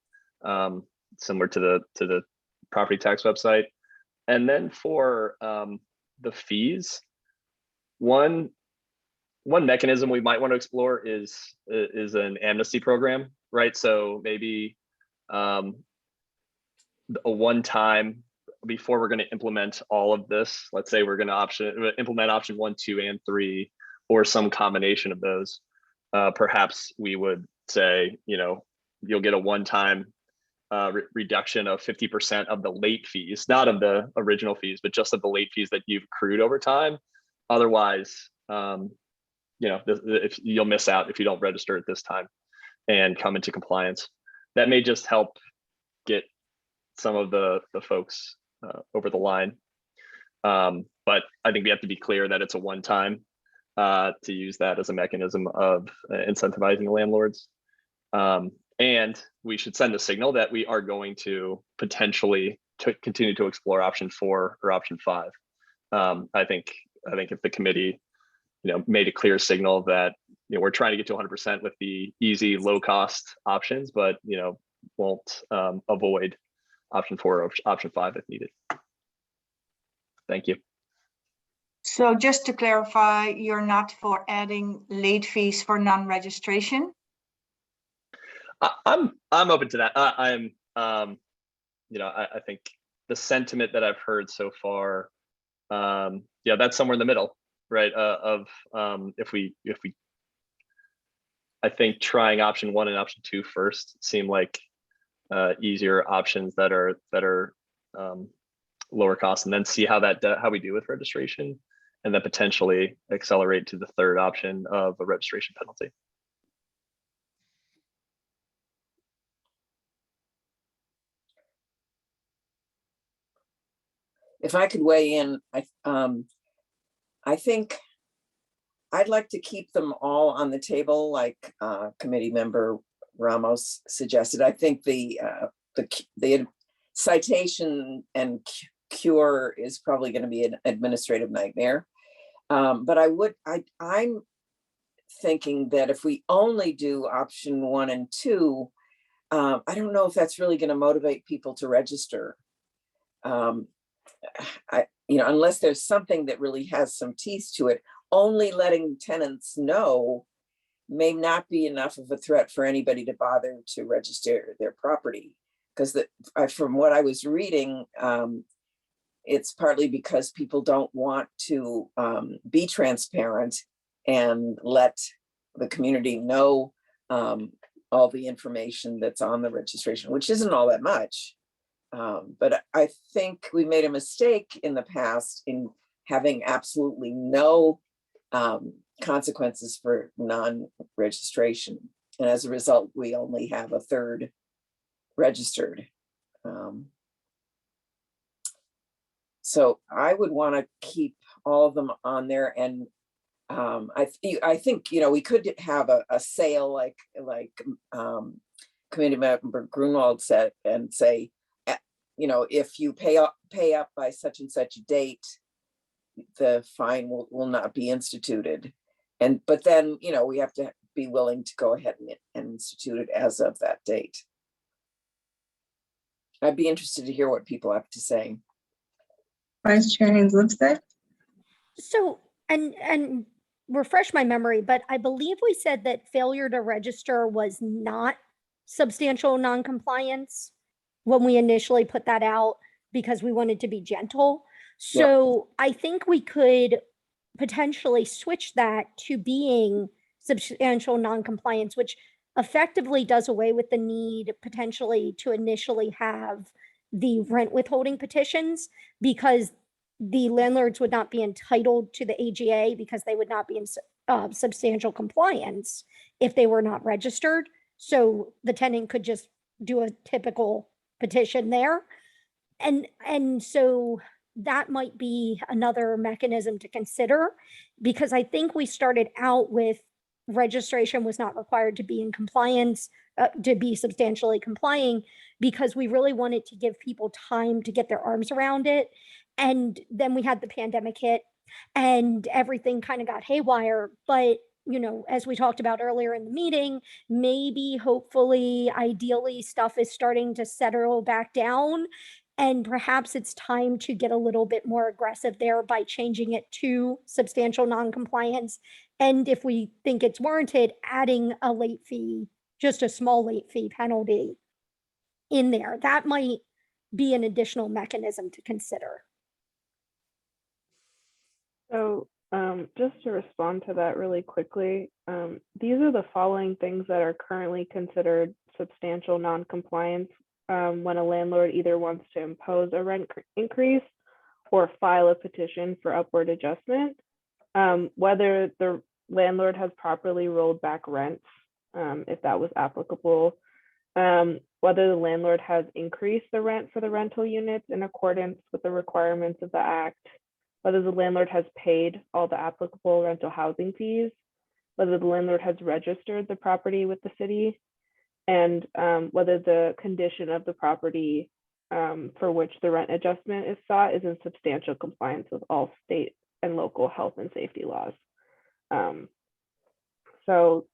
similar to the property tax website? And then for the fees, one mechanism we might want to explore is an amnesty program, right? So maybe a one-time, before we're going to implement all of this, let's say we're going to implement option 1, 2, and 3, or some combination of those. Perhaps we would say, you'll get a one-time reduction of 50% of the late fees, not of the original fees, but just of the late fees that you've accrued over time. Otherwise, if you'll miss out if you don't register at this time and come into compliance. That may just help get some of the folks over the line. But I think we have to be clear that it's a one-time to use that as a mechanism of incentivizing landlords. And we should send a signal that we are going to potentially continue to explore option 4 or option 5. I think if the committee, made a clear signal that we're trying to get to 100% with the easy, low-cost options, but won't avoid option 4 or option 5 if needed. Thank you.
So just to clarify, you're not for adding late fees for non-registration?
I'm open to that. I think the sentiment that I've heard so far, that's somewhere in the middle, right? I think trying option 1 and option 2 first seem like easier options that are lower cost, and then see how we do with registration, and then potentially accelerate to the third option of a registration penalty.
If I could weigh in, I think I'd like to keep them all on the table, like committee member Ramos suggested. I think the citation and cure is probably going to be an administrative nightmare. But I'm thinking that if we only do option 1 and 2, I don't know if that's really going to motivate people to register. Unless there's something that really has some teeth to it, only letting tenants know may not be enough of a threat for anybody to bother to register their property. Because from what I was reading, it's partly because people don't want to be transparent and let the community know all the information that's on the registration, which isn't all that much. But I think we made a mistake in the past in having absolutely no consequences for non-registration. And as a result, we only have a third registered. So I would want to keep all of them on there. And I think, we could have a sale like Committee Member Grunwald said, and say, if you pay up by such and such a date, the fine will not be instituted. But then, we have to be willing to go ahead and institute it as of that date. I'd be interested to hear what people have to say.
Vice Chair Haynes Lipstick?
So, and refresh my memory, but I believe we said that failure to register was not substantial noncompliance when we initially put that out because we wanted to be gentle. So I think we could potentially switch that to being substantial noncompliance, which effectively does away with the need potentially to initially have the rent withholding petitions, because the landlords would not be entitled to the AGA because they would not be in substantial compliance if they were not registered. So the tenant could just do a typical petition there. And so that might be another mechanism to consider, because I think we started out with registration was not required to be in compliance, to be substantially complying, because we really wanted to give people time to get their arms around it. And then we had the pandemic hit and everything kind of got haywire. But, you know, as we talked about earlier in the meeting, maybe, hopefully, ideally, stuff is starting to settle back down. And perhaps it's time to get a little bit more aggressive there by changing it to substantial noncompliance. And if we think it's warranted, adding a late fee, just a small late fee penalty in there. That might be an additional mechanism to consider.
So just to respond to that really quickly, these are the following things that are currently considered substantial noncompliance when a landlord either wants to impose a rent increase or file a petition for upward adjustment, whether the landlord has properly rolled back rents, if that was applicable, whether the landlord has increased the rent for the rental units in accordance with the requirements of the Act, whether the landlord has paid all the applicable rental housing fees, whether the landlord has registered the property with the city, and whether the condition of the property for which the rent adjustment is sought is in substantial compliance with all state and local health and safety laws. So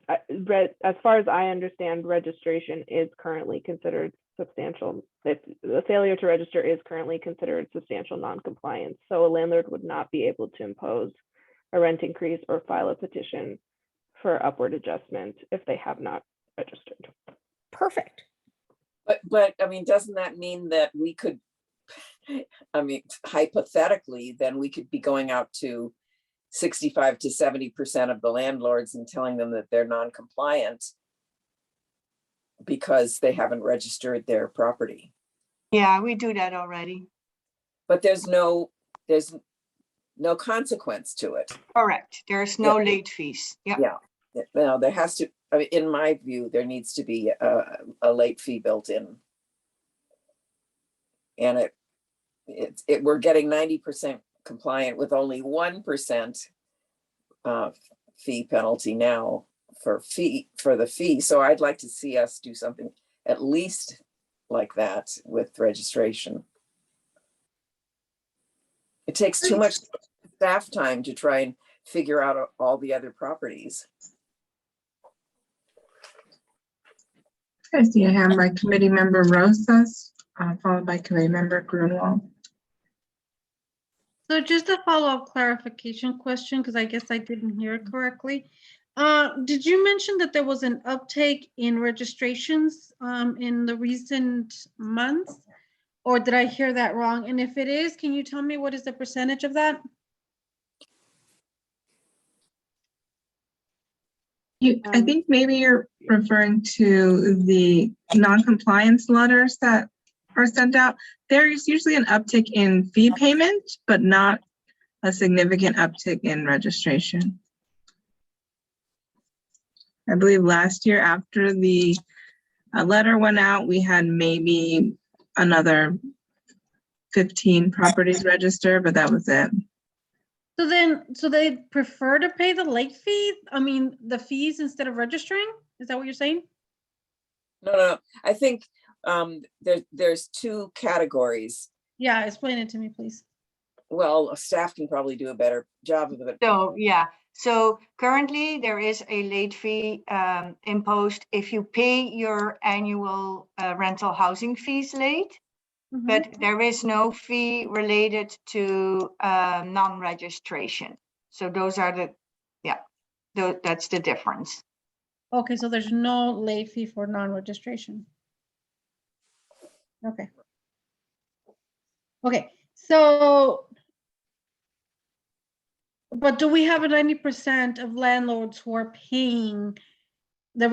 as far as I understand, registration is currently considered substantial. If the failure to register is currently considered substantial noncompliance. So a landlord would not be able to impose a rent increase or file a petition for upward adjustment if they have not registered.
Perfect.
But I mean, doesn't that mean that we could, I mean, hypothetically, then we could be going out to 65 to 70% of the landlords and telling them that they're non-compliant because they haven't registered their property.
Yeah, we do that already.
But there's no consequence to it.
Correct. There's no late fees. Yeah.
Yeah. Now there has to, I mean, in my view, there needs to be a late fee built in. And we're getting 90% compliant with only 1% fee penalty now for the fee. So I'd like to see us do something at least like that with registration. It takes too much staff time to try and figure out all the other properties.
I see a hand by committee member Rosas, followed by committee member Grunwald.
So just a follow-up clarification question, because I guess I didn't hear it correctly. Did you mention that there was an uptake in registrations in the recent months? Or did I hear that wrong? And if it is, can you tell me what is the percentage of that?
I think maybe you're referring to the non-compliance letters that are sent out. There's usually an uptick in fee payment, but not a significant uptick in registration. I believe last year after the letter went out, we had maybe another 15 properties register, but that was it.
So they prefer to pay the late fee? I mean, the fees instead of registering? Is that what you're saying?
No. I think there's two categories.
Yeah, explain it to me, please.
Well, staff can probably do a better job of it.
So, yeah, so currently there is a late fee imposed if you pay your annual rental housing fees late.
Mhm.
But there is no fee related to non-registration. So those are the, yeah, that's the difference.
Okay, so there's no late fee for non-registration. Okay. Okay, so. But do we have a 90% of landlords who are paying that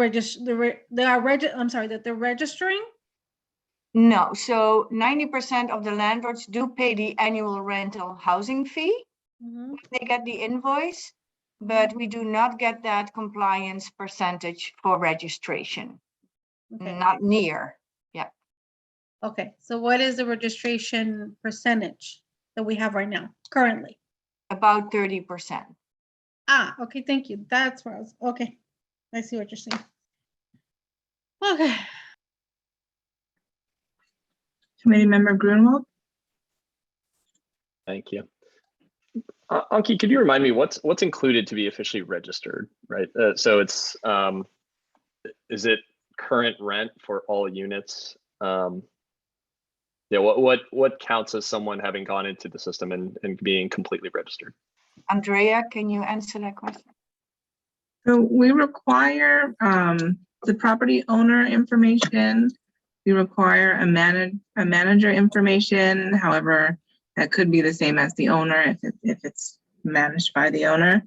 they're registering?
No, so 90% of the landlords do pay the annual rental housing fee.
Mhm.
They get the invoice, but we do not get that compliance percentage for registration.
Okay.
Not near, yeah.
Okay, so what is the registration percentage that we have right now, currently?
About 30%.
Ah, okay, thank you. That's where I was, okay. I see what you're saying. Okay.
Committee Member Grunwald?
Thank you. Anki, could you remind me what's included to be officially registered, right? So it's, is it current rent for all units? Yeah, what counts as someone having gone into the system and being completely registered?
Andrea, can you answer that question?
So we require the property owner information. We require a manager information. However, that could be the same as the owner if it's managed by the owner.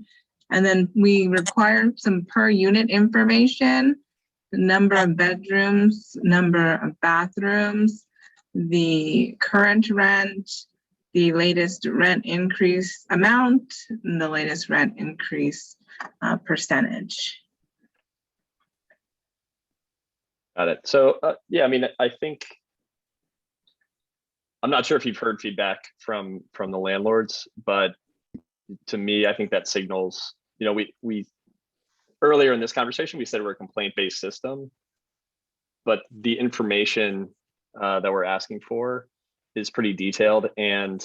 And then we require some per unit information, the number of bedrooms, number of bathrooms, the current rent, the latest rent increase amount, and the latest rent increase percentage.
Got it. So yeah, I mean, I think, I'm not sure if you've heard feedback from the landlords, but to me, I think that signals, you know, we earlier in this conversation, we said we're a complaint-based system, but the information that we're asking for is pretty detailed, and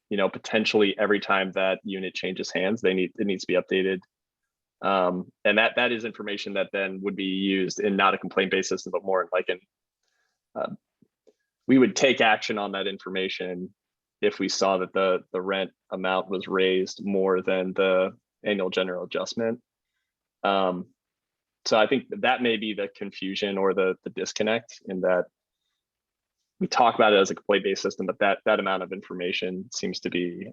you know, potentially every time that unit changes hands, it needs to be updated. And that is information that then would be used in not a complaint-based system, but more like we would take action on that information if we saw that the rent amount was raised more than the annual general adjustment. So I think that may be the confusion or the disconnect, in that we talk about it as a complaint-based system, but that amount of information seems to be,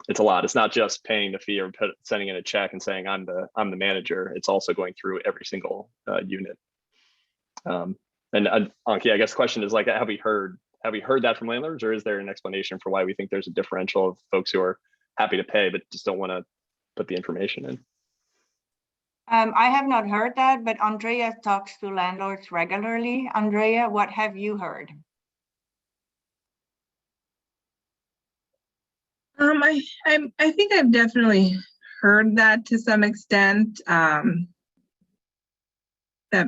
it's a lot. It's not just paying the fee or sending in a check and saying I'm the manager. It's also going through every single unit. And Anki, I guess the question is, like, have we heard that from landlords, or is there an explanation for why we think there's a differential of folks who are happy to pay but just don't want to put the information in?
I have not heard that, but Andrea talks to landlords regularly. Andrea, what have you heard?
I think I've definitely heard that to some extent, that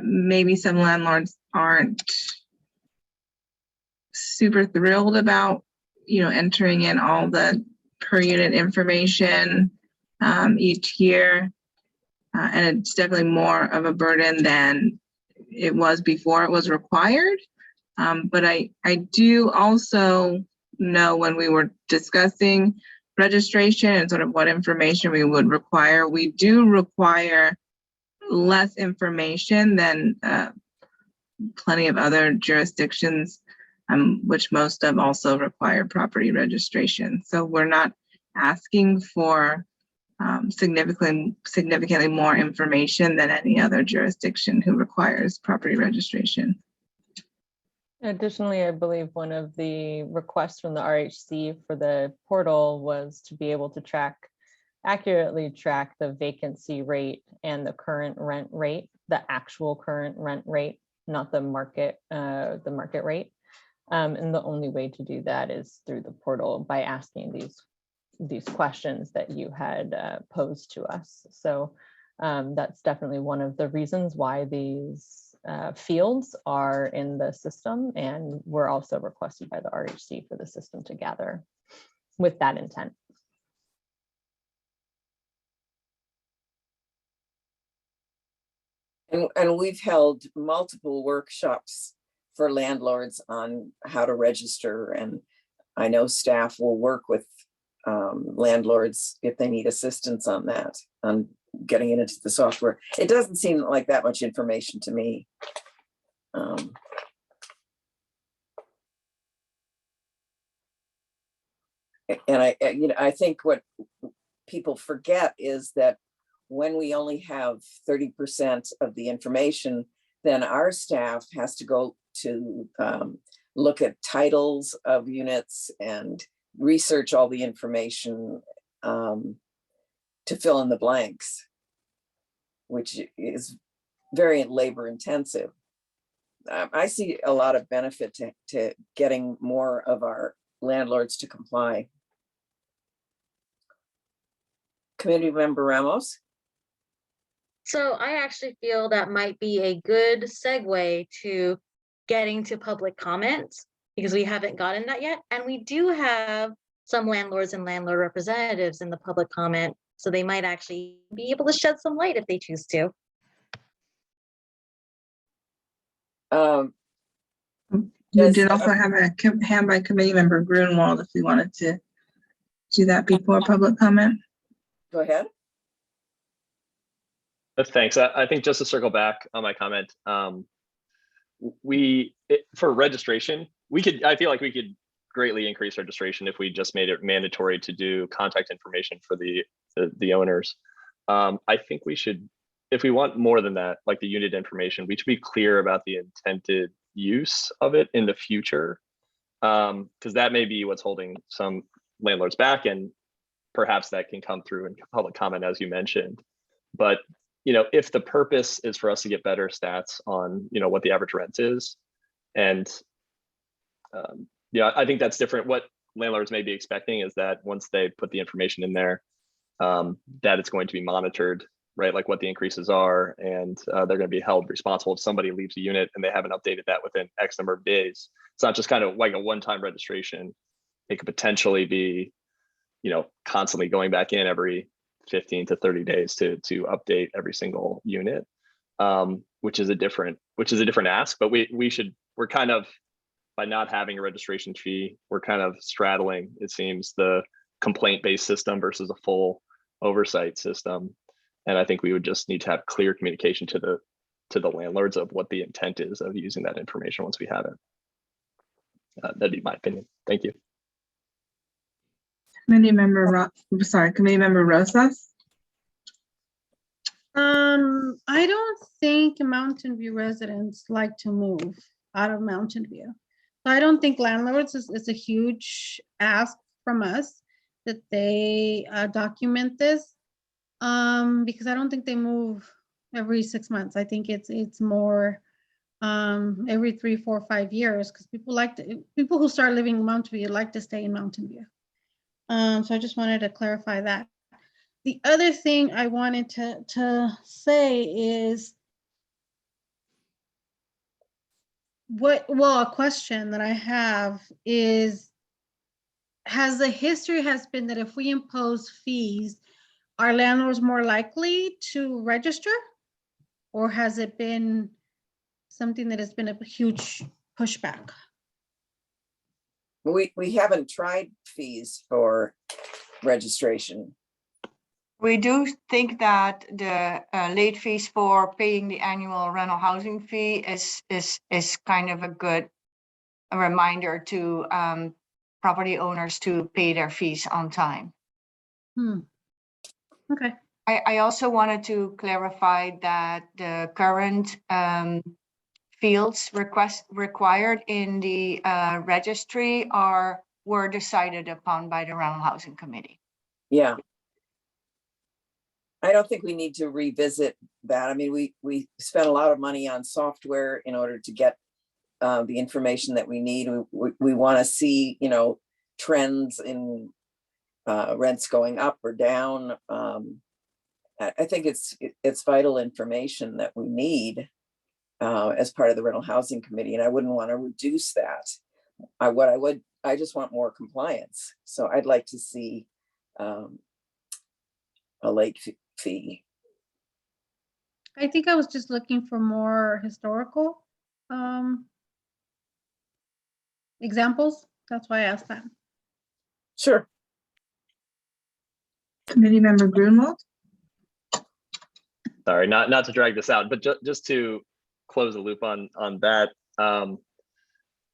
maybe some landlords aren't super thrilled about, you know, entering in all the per unit information each year. And it's definitely more of a burden than it was before it was required. But I do also know, when we were discussing registration and sort of what information we would require, we do require less information than plenty of other jurisdictions, which most of also require property registration. So we're not asking for significantly more information than any other jurisdiction who requires property registration.
Additionally, I believe one of the requests from the RHC for the portal was to be able to accurately track the vacancy rate and the current rent rate, the actual current rent rate, not the market rate. And the only way to do that is through the portal, by asking these questions that you had posed to us. So that's definitely one of the reasons why these fields are in the system, and were also requested by the RHC for the system to gather. with that intent.
And we've held multiple workshops for landlords on how to register, and I know staff will work with landlords if they need assistance on that, on getting it into the software. It doesn't seem like that much information to me. And I think what people forget is that when we only have 30% of the information, then our staff has to go to look at titles of units and research all the information to fill in the blanks, which is very labor intensive. I see a lot of benefit to getting more of our landlords to comply. Committee Member Ramos?
So I actually feel that might be a good segue to getting to public comment, because we haven't gotten that yet. And we do have some landlords and landlord representatives in the public comment, so they might actually be able to shed some light if they choose to.
We did also have a hand by committee member Grunwald if we wanted to do that before public comment.
Go ahead.
Thanks. I think just to circle back on my comment, for registration, I feel like we could greatly increase registration if we just made it mandatory to do contact information for the owners. I think we should, if we want more than that, like the unit information, we should be clear about the intended use of it in the future, because that may be what's holding some landlords back, and perhaps that can come through in public comment, as you mentioned. But if the purpose is for us to get better stats on what the average rent is, and I think that's different. What landlords may be expecting is that once they put the information in there, that it's going to be monitored, right? Like what the increases are, and they're going to be held responsible if somebody leaves a unit and they haven't updated that within X number of days. It's not just kind of like a one-time registration. It could potentially be, constantly going back in every 15 to 30 days to update every single unit, which is a different ask. But we're kind of, by not having a registration fee, we're kind of straddling, it seems, the complaint-based system versus a full oversight system. And I think we would just need to have clear communication to the landlords of what the intent is of using that information once we have it. That'd be my opinion. Thank you.
Committee member Rosas.
I don't think Mountain View residents like to move out of Mountain View. So I don't think landlords is a huge ask from us that they document this, because I don't think they move every 6 months. I think it's more every 3, 4, 5 years, because people who start living in Mountain View like to stay in Mountain View. So I just wanted to clarify that. The other thing I wanted to say is a question that I have is, the history has been that if we impose fees, are landlords more likely to register? Or has it been something that has been a huge pushback?
We haven't tried fees for registration.
We do think that the late fees for paying the annual rental housing fee is kind of a reminder to property owners to pay their fees on time.
Okay.
I also wanted to clarify that the current fields required in the registry were decided upon by the rental housing committee.
Yeah. I don't think we need to revisit that. I mean, we spent a lot of money on software in order to get the information that we need. We want to see, trends in rents going up or down. I think it's vital information that we need as part of the rental housing committee, and I wouldn't want to reduce that. What I would I just want more compliance. So I'd like to see a late fee.
I think I was just looking for more historical examples. That's why I asked that.
Sure.
Committee member Grunwald?
Sorry, not to drag this out, but just to close the loop on that,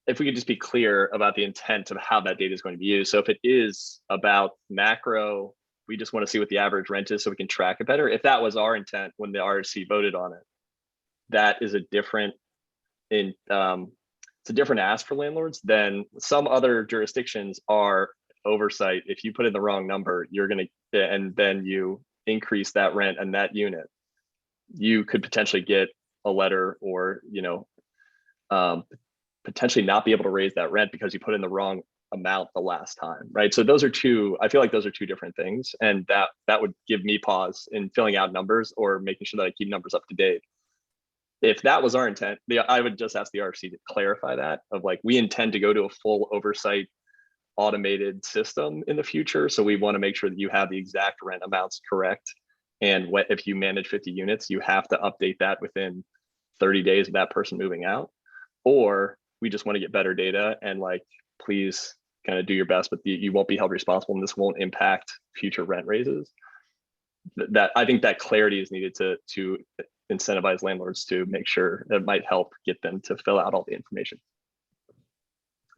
if we could just be clear about the intent of how that data is going to be used. So if it is about macro, we just want to see what the average rent is so we can track it better. If that was our intent when the RSC voted on it, that is a different it's a different ask for landlords than some other jurisdictions are oversight. If you put in the wrong number, you're going to, and then you increase that rent and that unit, you could potentially get a letter or, potentially not be able to raise that rent because you put in the wrong amount the last time, right? So those are I feel like those are two different things. And that would give me pause in filling out numbers or making sure that I keep numbers up to date. If that was our intent, I would just ask the RFC to clarify that of like, we intend to go to a full oversight automated system in the future. So we want to make sure that you have the exact rent amounts correct. And if you manage 50 units, you have to update that within 30 days of that person moving out. Or we just want to get better data and like, please kind of do your best, but you won't be held responsible and this won't impact future rent raises. That I think that clarity is needed to incentivize landlords to make sure it might help get them to fill out all the information.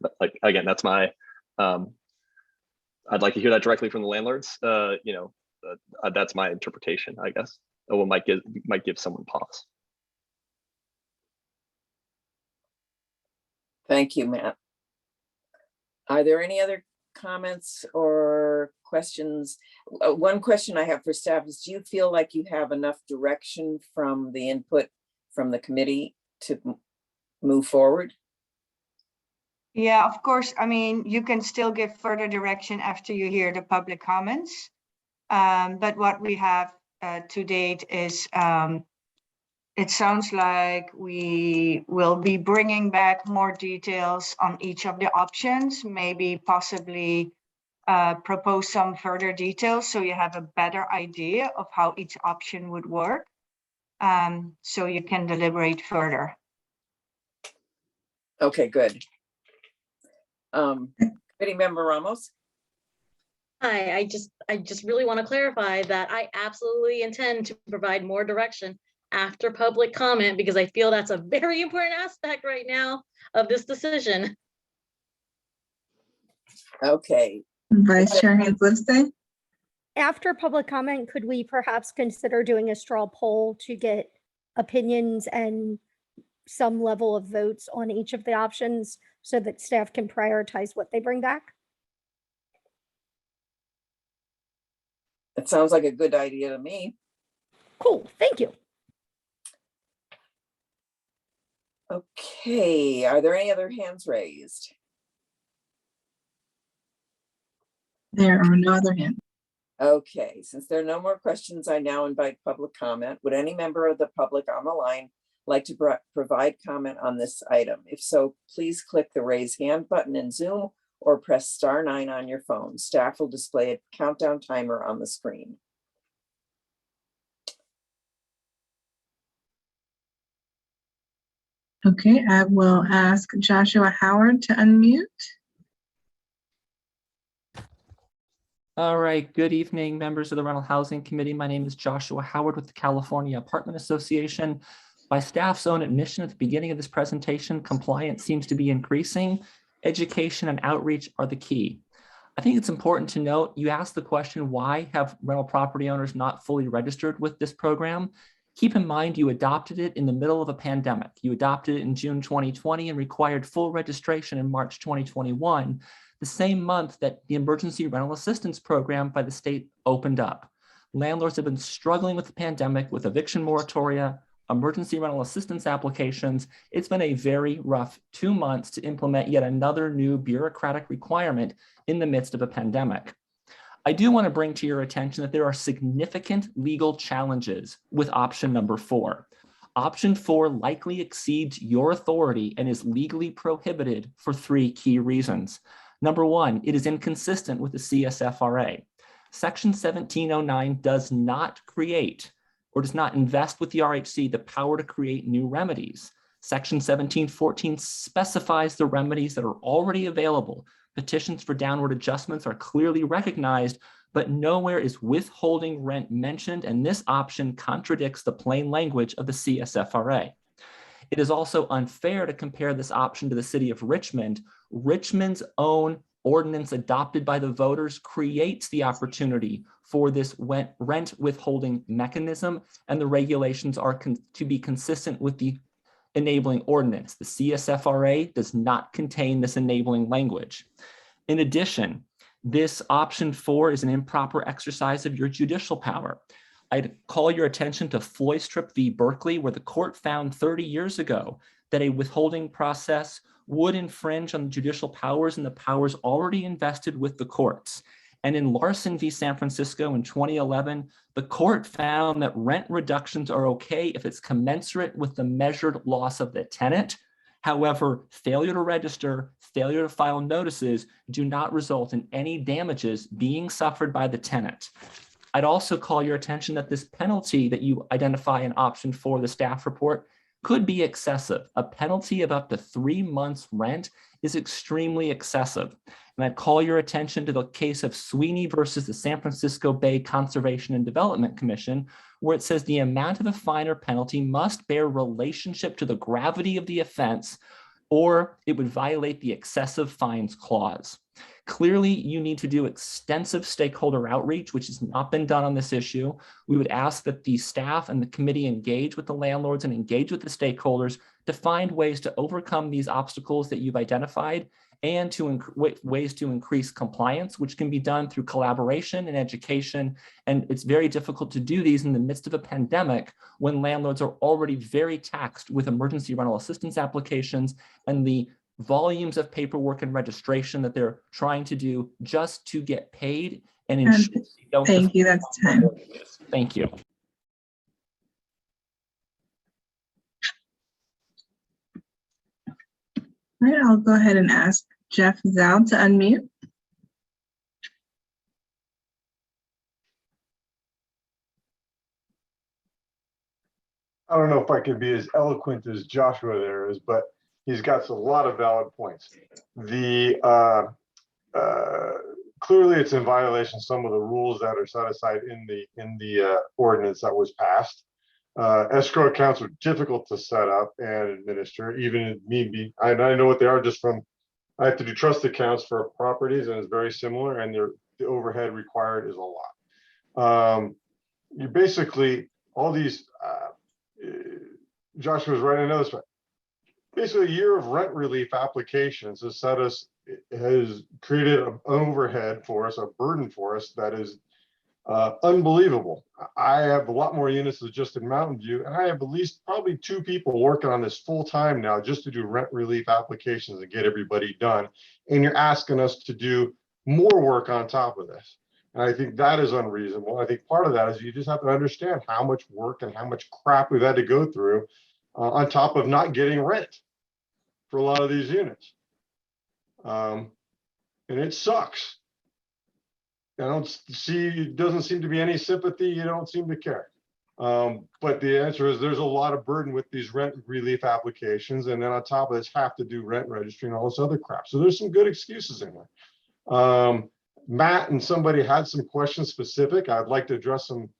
But like, again, that's my, I'd like to hear that directly from the landlords. That's my interpretation, I guess. Or might give someone pause.
Thank you, Matt. Are there any other comments or questions? One question I have for staff is, do you feel like you have enough direction from the input from the committee to move forward?
Yeah, of course. I mean, you can still give further direction after you hear the public comments. But what we have to date is it sounds like we will be bringing back more details on each of the options, maybe possibly propose some further details so you have a better idea of how each option would work, so you can deliberate further.
Okay, good. Committee member Ramos?
Hi, I just really want to clarify that I absolutely intend to provide more direction after public comment, because I feel that's a very important aspect right now of this decision.
Okay.
Vice Chair Hanslipsey?
After public comment, could we perhaps consider doing a straw poll to get opinions and some level of votes on each of the options so that staff can prioritize what they bring back?
It sounds like a good idea to me.
Cool, thank you.
Okay, are there any other hands raised?
There are no other hands.
Okay, since there are no more questions, I now invite public comment. Would any member of the public on the line like to provide comment on this item? If so, please click the raise hand button in Zoom or press *9 on your phone. Staff will display a countdown timer on the screen.
Okay, I will ask Joshua Howard to unmute.
All right, good evening, members of the Rental Housing Committee. My name is Joshua Howard with the California Apartment Association. By staff's own admission at the beginning of this presentation, compliance seems to be increasing. Education and outreach are the key. I think it's important to note, you asked the question, why have rental property owners not fully registered with this program? Keep in mind, you adopted it in the middle of a pandemic. You adopted it in June 2020 and required full registration in March 2021, the same month that the Emergency Rental Assistance Program by the state opened up. Landlords have been struggling with the pandemic with eviction moratoria, emergency rental assistance applications. It's been a very rough 2 months to implement yet another new bureaucratic requirement in the midst of a pandemic. I do want to bring to your attention that there are significant legal challenges with option number 4. Option 4 likely exceeds your authority and is legally prohibited for 3 key reasons. Number one, it is inconsistent with the CSFRA. Section 1709 does not create or does not invest with the RHC the power to create new remedies. Section 1714 specifies the remedies that are already available. Petitions for downward adjustments are clearly recognized, but nowhere is withholding rent mentioned, and this option contradicts the plain language of the CSFRA. It is also unfair to compare this option to the city of Richmond. Richmond's own ordinance adopted by the voters creates the opportunity for this rent withholding mechanism, and the regulations are to be consistent with the enabling ordinance. The CSFRA does not contain this enabling language. In addition, this option 4 is an improper exercise of your judicial power. I'd call your attention to Floystrip v. Berkeley, where the court found 30 years ago that a withholding process would infringe on the judicial powers and the powers already invested with the courts. And in Larson v. San Francisco in 2011, the court found that rent reductions are okay if it's commensurate with the measured loss of the tenant. However, failure to register, failure to file notices do not result in any damages being suffered by the tenant. I'd also call your attention that this penalty that you identify in option 4 of the staff report could be excessive. A penalty of up to 3 months rent is extremely excessive. And I'd call your attention to the case of Sweeney versus the San Francisco Bay Conservation and Development Commission, where it says the amount of a fine or penalty must bear relationship to the gravity of the offense, or it would violate the excessive fines clause. Clearly, you need to do extensive stakeholder outreach, which has not been done on this issue. We would ask that the staff and the committee engage with the landlords and engage with the stakeholders to find ways to overcome these obstacles that you've identified and to ways to increase compliance, which can be done through collaboration and education. And it's very difficult to do these in the midst of a pandemic when landlords are already very taxed with emergency rental assistance applications and the volumes of paperwork and registration that they're trying to do just to get paid and ensure they don't.
Thank you, that's 10.
Thank you.
All right, I'll go ahead and ask Jeff Zhao to unmute.
I don't know if I could be as eloquent as Joshua there is, but he's got a lot of valid points. Clearly it's in violation of some of the rules that are set aside in the ordinance that was passed. Escrow accounts are difficult to set up and administer, even I know what they are just from, I have to do trust accounts for properties and it's very similar, and the overhead required is a lot. You basically, all these, Joshua was right, I know this, but basically a year of rent relief applications has created an overhead for us, a burden for us that is unbelievable. I have a lot more units than just in Mountain View, and I have at least probably 2 people working on this full time now just to do rent relief applications and get everybody done. And you're asking us to do more work on top of this. And I think that is unreasonable. I think part of that is you just have to understand how much work and how much crap we've had to go through on top of not getting rent for a lot of these units. And it sucks. I don't see, it doesn't seem to be any sympathy. You don't seem to care. But the answer is there's a lot of burden with these rent relief applications. And then on top of this, have to do rent registry and all this other crap. So there's some good excuses in there. Matt and somebody had some questions specific. I'd like to address them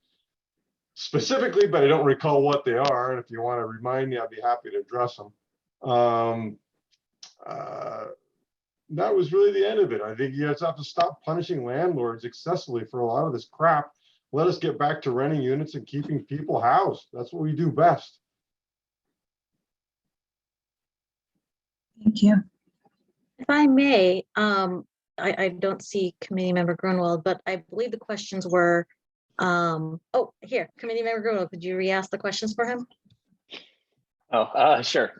specifically, but I don't recall what they are. And if you want to remind me, I'd be happy to address them. That was really the end of it. I think you guys have to stop punishing landlords excessively for a lot of this crap. Let us get back to renting units and keeping people housed. That's what we do best.
Thank you.
If I may, I don't see Committee Member Grunwald, but I believe the questions were, oh, here, Committee Member Grunwald, could you re-ask the questions for him?
Oh, sure.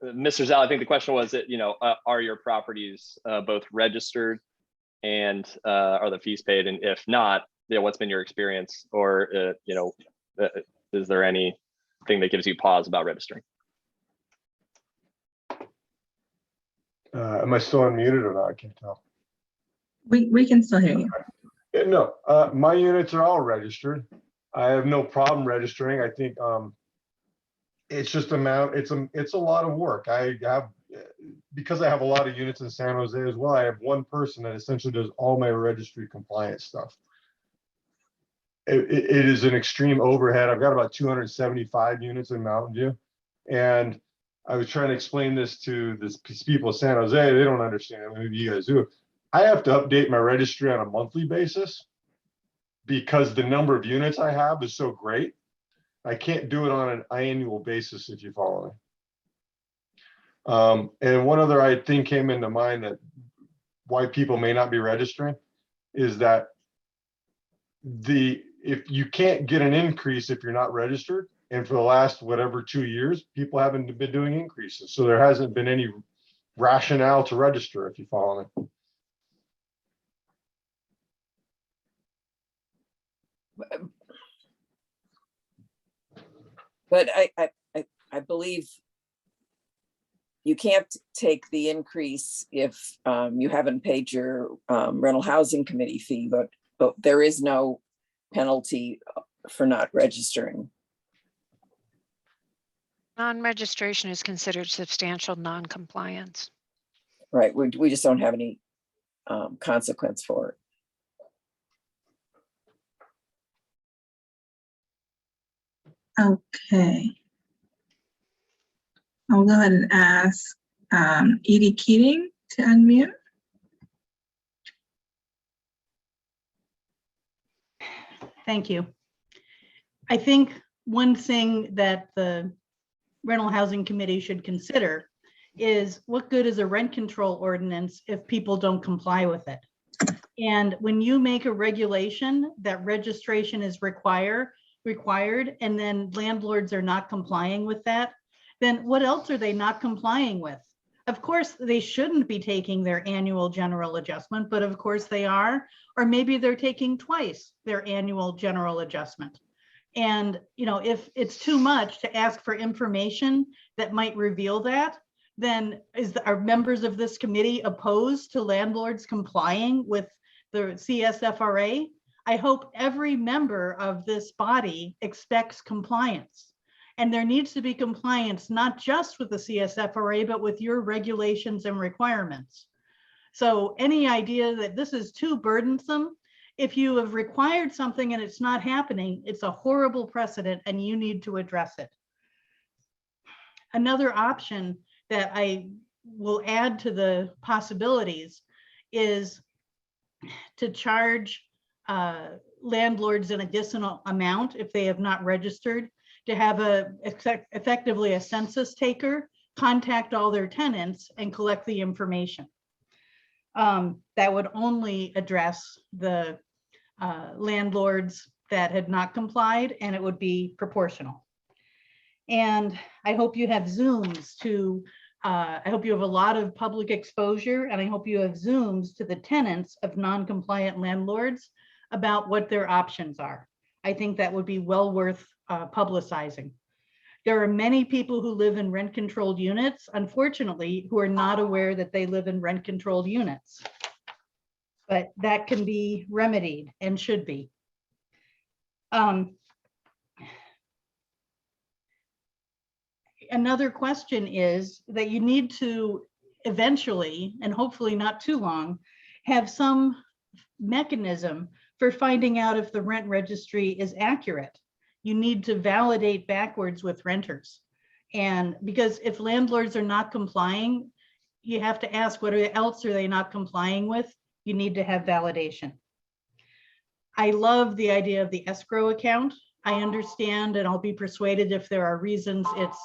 Mr. Zhao, I think the question was that, are your properties both registered and are the fees paid? And if not, what's been your experience? Or, is there anything that gives you pause about registering?
Am I still unmuted or not? I can't tell.
We can still hear you.
Yeah, no, my units are all registered. I have no problem registering. I think it's just it's a lot of work. I have, because I have a lot of units in San Jose as well, I have one person that essentially does all my registry compliance stuff. It is an extreme overhead. I've got about 275 units in Mountain View. And I was trying to explain this to these people in San Jose. They don't understand it. Maybe you guys do. I have to update my registry on a monthly basis because the number of units I have is so great. I can't do it on an annual basis, if you follow me. And one other thing came into mind that why people may not be registering is that if you can't get an increase if you're not registered, and for the last whatever 2 years, people haven't been doing increases. So there hasn't been any rationale to register, if you follow me.
But I believe you can't take the increase if you haven't paid your rental housing committee fee, but there is no penalty for not registering.
Non-registration is considered substantial non-compliance.
Right, we just don't have any consequence for it.
Okay. I'll go ahead and ask Edie Keating to unmute.
Thank you. I think one thing that the rental housing committee should consider is what good is a rent control ordinance if people don't comply with it? And when you make a regulation that registration is required, and then landlords are not complying with that, then what else are they not complying with? Of course, they shouldn't be taking their annual general adjustment, but of course they are, or maybe they're taking twice their annual general adjustment. And, you know, if it's too much to ask for information that might reveal that, then are members of this committee opposed to landlords complying with the CSFRA? I hope every member of this body expects compliance. And there needs to be compliance, not just with the CSFRA, but with your regulations and requirements. So any idea that this is too burdensome, if you have required something and it's not happening, it's a horrible precedent and you need to address it. Another option that I will add to the possibilities is to charge landlords an additional amount if they have not registered, to have effectively a census taker contact all their tenants and collect the information. That would only address the landlords that had not complied, and it would be proportional. And I hope you have Zooms to, I hope you have a lot of public exposure, and I hope you have Zooms to the tenants of non-compliant landlords about what their options are. I think that would be well worth publicizing. There are many people who live in rent-controlled units, unfortunately, who are not aware that they live in rent-controlled units. But that can be remedied and should be. Another question is that you need to eventually, and hopefully not too long, have some mechanism for finding out if the rent registry is accurate. You need to validate backwards with renters. And because if landlords are not complying, you have to ask what else are they not complying with? You need to have validation. I love the idea of the escrow account. I understand, and I'll be persuaded if there are reasons it's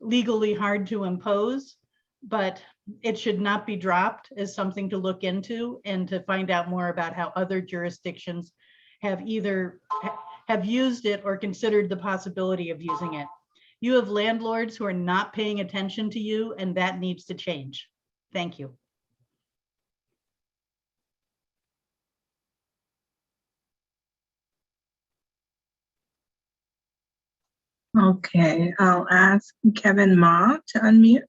legally hard to impose, but it should not be dropped as something to look into and to find out more about how other jurisdictions have either have used it or considered the possibility of using it. You have landlords who are not paying attention to you, and that needs to change. Thank you.
Okay, I'll ask Kevin Ma to unmute.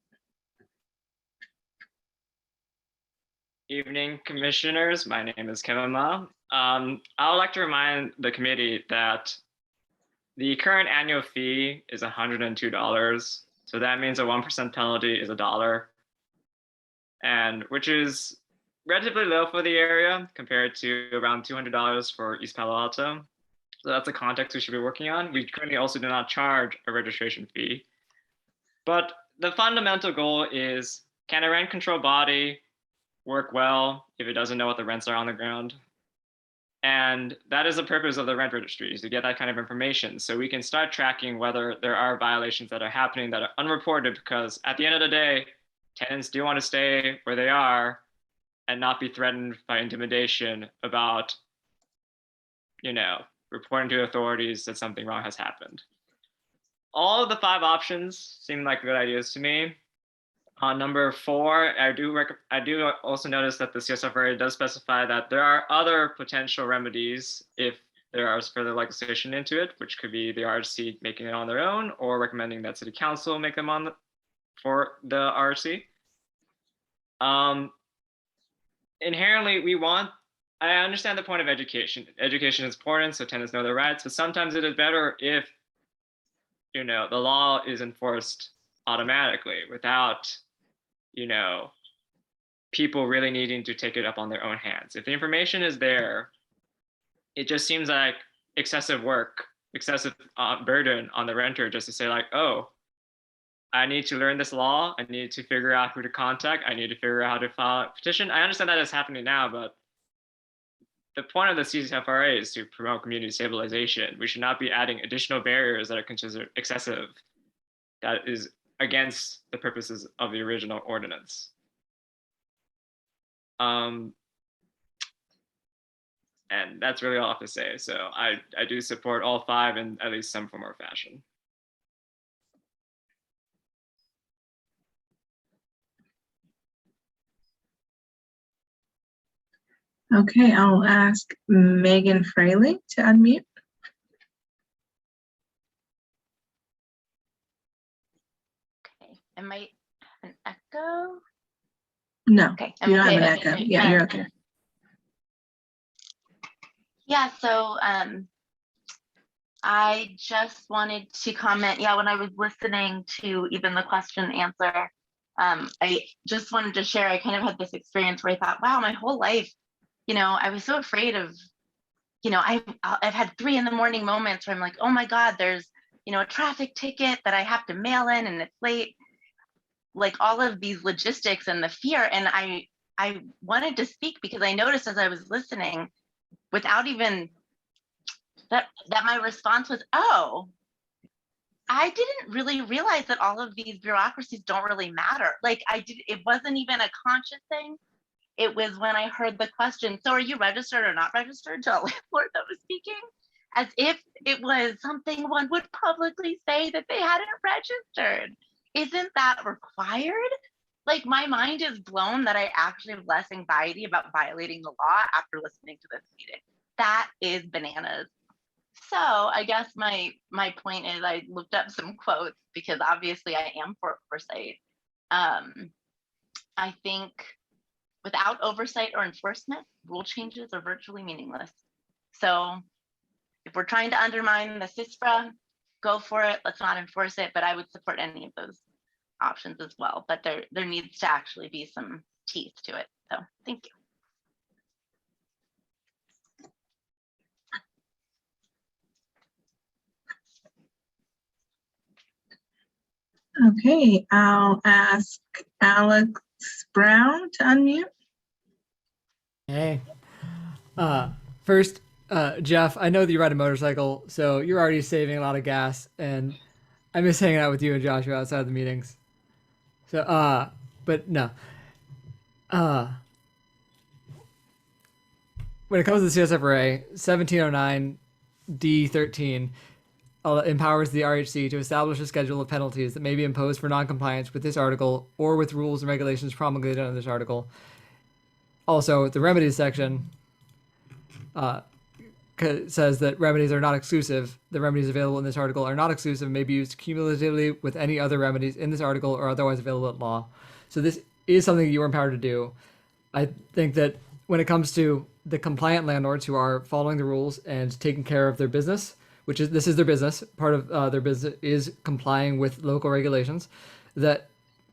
Evening, commissioners. My name is Kevin Ma. I would like to remind the committee that the current annual fee is $102. So that means a 1% penalty is $1, and which is relatively low for the area compared to around $200 for East Palo Alto. So that's the context we should be working on. We currently also do not charge a registration fee. But the fundamental goal is, can a rent control body work well if it doesn't know what the rents are on the ground? And that is the purpose of the rent registry, is to get that kind of information so we can start tracking whether there are violations that are happening that are unreported, because at the end of the day, tenants do want to stay where they are and not be threatened by intimidation about, reporting to authorities that something wrong has happened. All of the 5 options seem like good ideas to me. On number 4, I do also notice that the CSFRA does specify that there are other potential remedies if there is further legislation into it, which could be the RHC making it on their own or recommending that City Council make them for the RHC. Inherently, I understand the point of education. Education is important, so tenants know their rights, but sometimes it is better if, the law is enforced automatically without, people really needing to take it up on their own hands. If the information is there, it just seems like excessive work, excessive burden on the renter just to say like, oh, I need to learn this law. I need to figure out who to contact. I need to figure out how to file a petition. I understand that is happening now, but the point of the CSFRA is to promote community stabilization. We should not be adding additional barriers that are considered excessive. That is against the purposes of the original ordinance. And that's really all I have to say. So I do support all 5 in at least some form or fashion.
Okay, I'll ask Megan Fraley to unmute.
Okay, I might have an echo.
No,
Okay,
you don't have an
okay,
echo.
okay.
Yeah, you're okay.
Yeah, so I just wanted to comment. Yeah, when I was listening to even the question and answer, I just wanted to share, I kind of had this experience where I thought, wow, my whole life, I was so afraid of, I've had 3 in the morning moments where I'm like, oh my God, there's, a traffic ticket that I have to mail in and it's late. Like all of these logistics and the fear. And I wanted to speak because I noticed as I was listening, without even that my response was, oh, I didn't really realize that all of these bureaucracies don't really matter. Like it wasn't even a conscious thing. It was when I heard the question, so are you registered or not registered, to a landlord that was speaking, as if it was something one would publicly say that they hadn't registered. Isn't that required? Like my mind is blown that I actually have less anxiety about violating the law after listening to this meeting. That is bananas. So I guess my point is I looked up some quotes because obviously I am for oversight. I think without oversight or enforcement, rule changes are virtually meaningless. So if we're trying to undermine the CISPRA, go for it. Let's not enforce it, but I would support any of those options as well. But there needs to actually be some teeth to it. So thank you.
Okay, I'll ask Alex Brown to unmute.
Hey. First, Jeff, I know that you ride a motorcycle, so you're already saving a lot of gas, and I miss hanging out with you and Joshua outside of the meetings. So, but no. When it comes to the CSFRA, 1709 D13 empowers the RHC to establish a schedule of penalties that may be imposed for noncompliance with this article or with rules and regulations promulgated under this article. Also, the remedies section says that remedies are not exclusive. The remedies available in this article are not exclusive and may be used cumulatively with any other remedies in this article or otherwise available at law. So this is something you are empowered to do. I think that when it comes to the compliant landlords who are following the rules and taking care of their business, which is this is their business, part of their business is complying with local regulations, that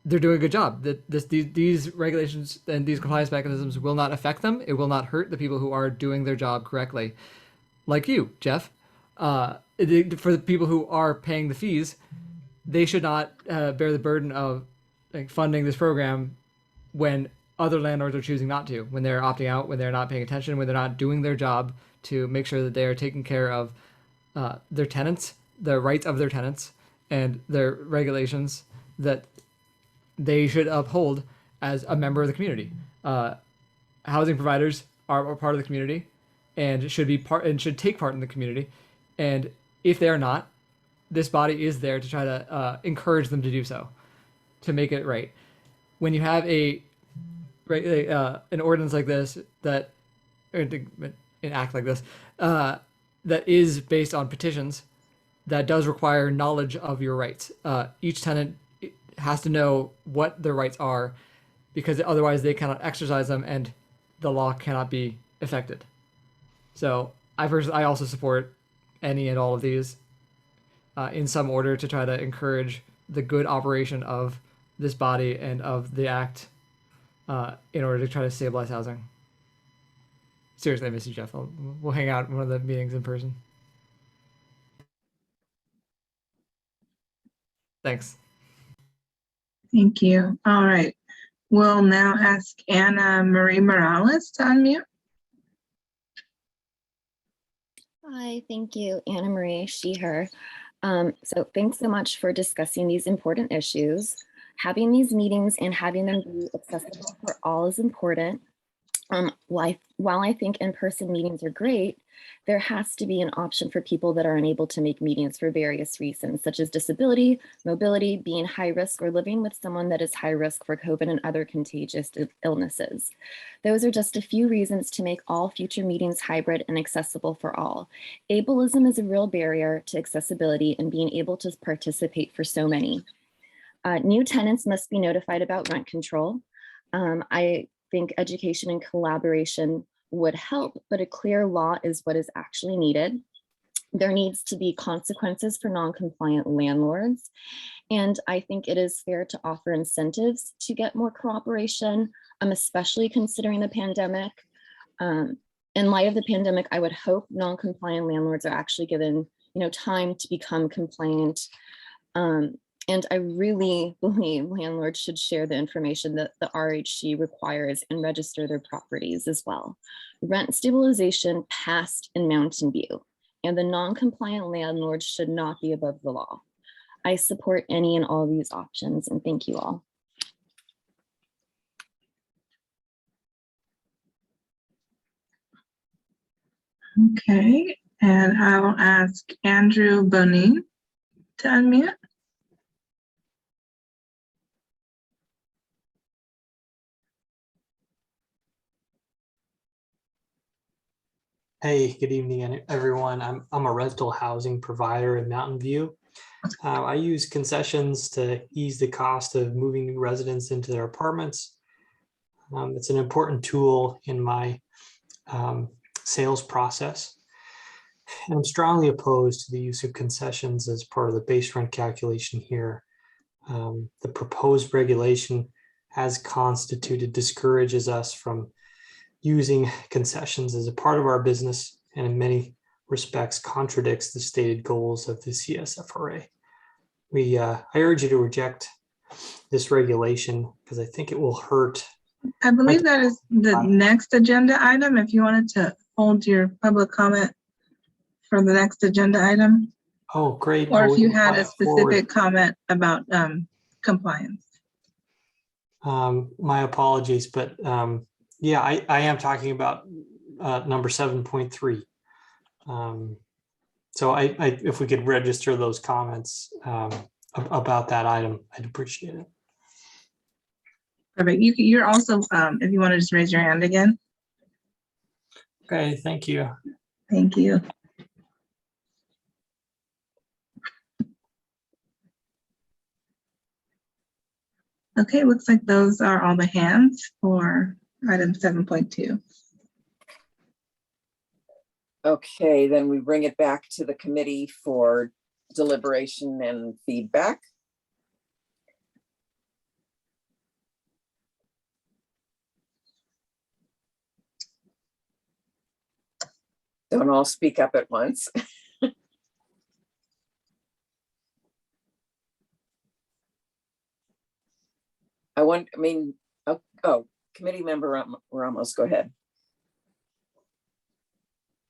they're doing a good job. That these regulations and these compliance mechanisms will not affect them. It will not hurt the people who are doing their job correctly, like you, Jeff. For the people who are paying the fees, they should not bear the burden of funding this program when other landlords are choosing not to, when they're opting out, when they're not paying attention, when they're not doing their job to make sure that they are taking care of their tenants, the rights of their tenants, and their regulations that they should uphold as a member of the community. Housing providers are part of the community and should be part and should take part in the community. And if they are not, this body is there to try to encourage them to do so, to make it right. When you have an ordinance like this that, or an act like this, that is based on petitions, that does require knowledge of your rights. Each tenant has to know what their rights are, because otherwise they cannot exercise them and the law cannot be affected. So I also support any and all of these in some order to try to encourage the good operation of this body and of the act in order to try to stabilize housing. Seriously, I miss you, Jeff. We'll hang out in one of the meetings in person. Thanks.
Thank you. All right. We'll now ask Anna Marie Morales to unmute.
Hi, thank you, Anna Marie, she, her. So thanks so much for discussing these important issues. Having these meetings and having them be accessible for all is important. While I think in-person meetings are great, there has to be an option for people that are unable to make meetings for various reasons, such as disability, mobility, being high risk, or living with someone that is high risk for COVID and other contagious illnesses. Those are just a few reasons to make all future meetings hybrid and accessible for all. Ableism is a real barrier to accessibility and being able to participate for so many. New tenants must be notified about rent control. I think education and collaboration would help, but a clear law is what is actually needed. There needs to be consequences for non-compliant landlords. And I think it is fair to offer incentives to get more cooperation, especially considering the pandemic. In light of the pandemic, I would hope non-compliant landlords are actually given, time to become compliant. And I really believe landlords should share the information that the RHC requires and register their properties as well. Rent stabilization passed in Mountain View, and the non-compliant landlords should not be above the law. I support any and all of these options, and thank you all.
Okay, and I will ask Andrew Bonin to unmute.
Hey, good evening, everyone. I'm a rental housing provider in Mountain View. I use concessions to ease the cost of moving new residents into their apartments. It's an important tool in my sales process. And I'm strongly opposed to the use of concessions as part of the base rent calculation here. The proposed regulation, as constituted, discourages us from using concessions as a part of our business, and in many respects contradicts the stated goals of the CSFRA. I urge you to reject this regulation because I think it will hurt.
I believe that is the next agenda item. If you wanted to hold your public comment for the next agenda item.
Oh, great.
Or
Well,
if you
we can
had
play
a
it forward.
specific comment about compliance.
My apologies, but yeah, I am talking about number 7.3. So if we could register those comments about that item, I'd appreciate it.
Perfect. You're also, if you want to just raise your hand again.
Okay, thank you.
Thank you. Okay, looks like those are all the hands for item 7.2.
Okay, then we bring it back to the committee for deliberation and feedback. Don't all speak up at once. Committee member Ramos, go ahead.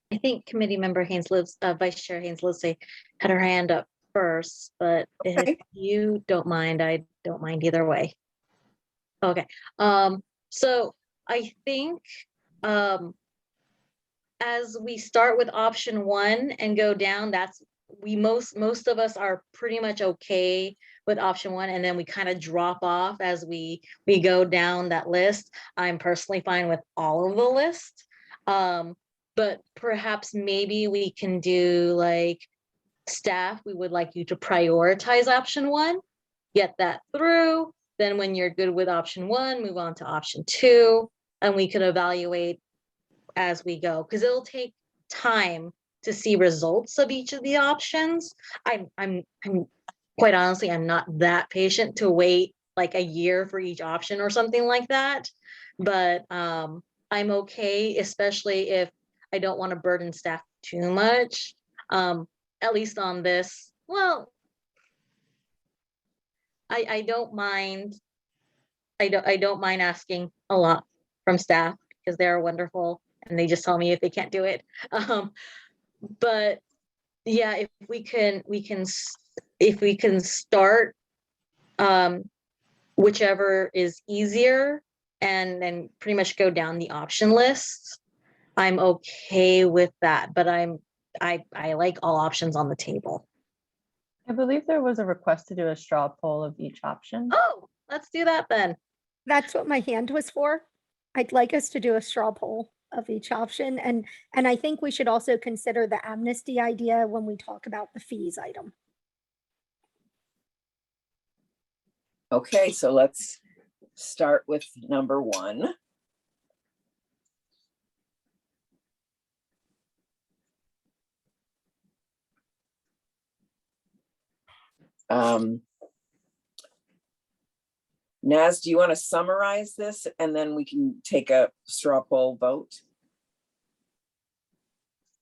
I think committee member Vice Chair Haynes Livesay had her hand up first, but if you don't mind, I don't mind either way. Okay, so I think as we start with option 1 and go down, most of us are pretty much okay with option 1, and then we kind of drop off as we go down that list. I'm personally fine with all of the list. But perhaps maybe we can do like staff, we would like you to prioritize option 1, get that through. Then when you're good with option 1, move on to option 2, and we can evaluate as we go, because it'll take time to see results of each of the options. I'm quite honestly, I'm not that patient to wait like a year for each option or something like that. But I'm okay, especially if I don't want to burden staff too much, at least on this. Well, I don't mind. I don't mind asking a lot from staff because they're wonderful and they just tell me if they can't do it. But yeah, if we can start whichever is easier and then pretty much go down the option list, I'm okay with that. But I like all options on the table.
I believe there was a request to do a straw poll of each option.
Oh, let's do that then.
That's what my hand was for. I'd like us to do a straw poll of each option. And I think we should also consider the amnesty idea when we talk about the fees item.
Okay, so let's start with number 1. Naz, do you want to summarize this and then we can take a straw poll vote?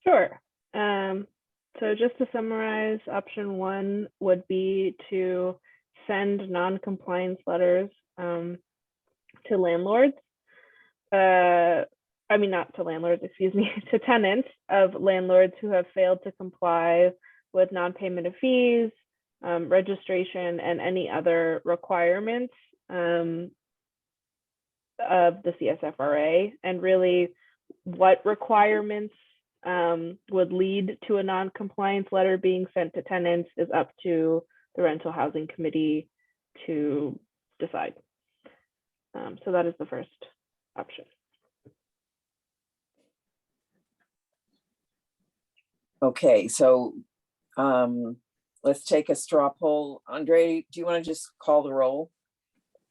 Sure. So just to summarize, option 1 would be to send non-compliance letters to landlords. I mean, not to landlords, excuse me, to tenants of landlords who have failed to comply with non-payment of fees, registration, and any other requirements of the CSFRA, and really what requirements would lead to a non-compliance letter being sent to tenants is up to the Rental Housing Committee to decide. So that is the first option.
Okay, so let's take a straw poll. Andre, do you want to just call the roll?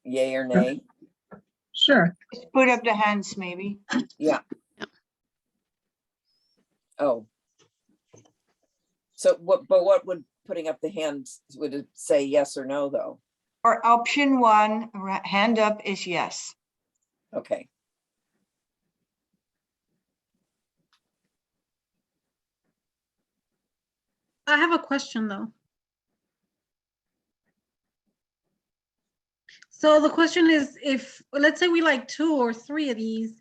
Yay or nay?
Sure.
Just put up the hands maybe.
Yeah. Oh. So what would putting up the hands, would it say yes or no though?
For option 1, hand up is yes.
Okay.
I have a question though. So the question is, if, let's say we like 2 or 3 of these,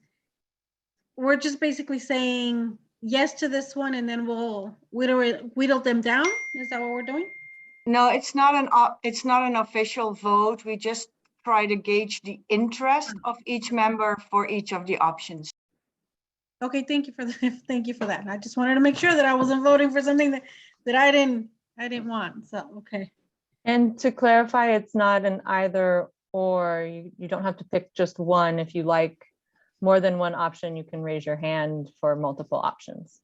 we're just basically saying yes to this one and then we'll whittle them down? Is that what we're doing?
No, it's not an official vote. We just try to gauge the interest of each member for each of the options.
Okay, thank you for that. Thank you for that. I just wanted to make sure that I wasn't voting for something that I didn't want. So, okay.
And to clarify, it's not an either or. You don't have to pick just one. If you like more than one option, you can raise your hand for multiple options.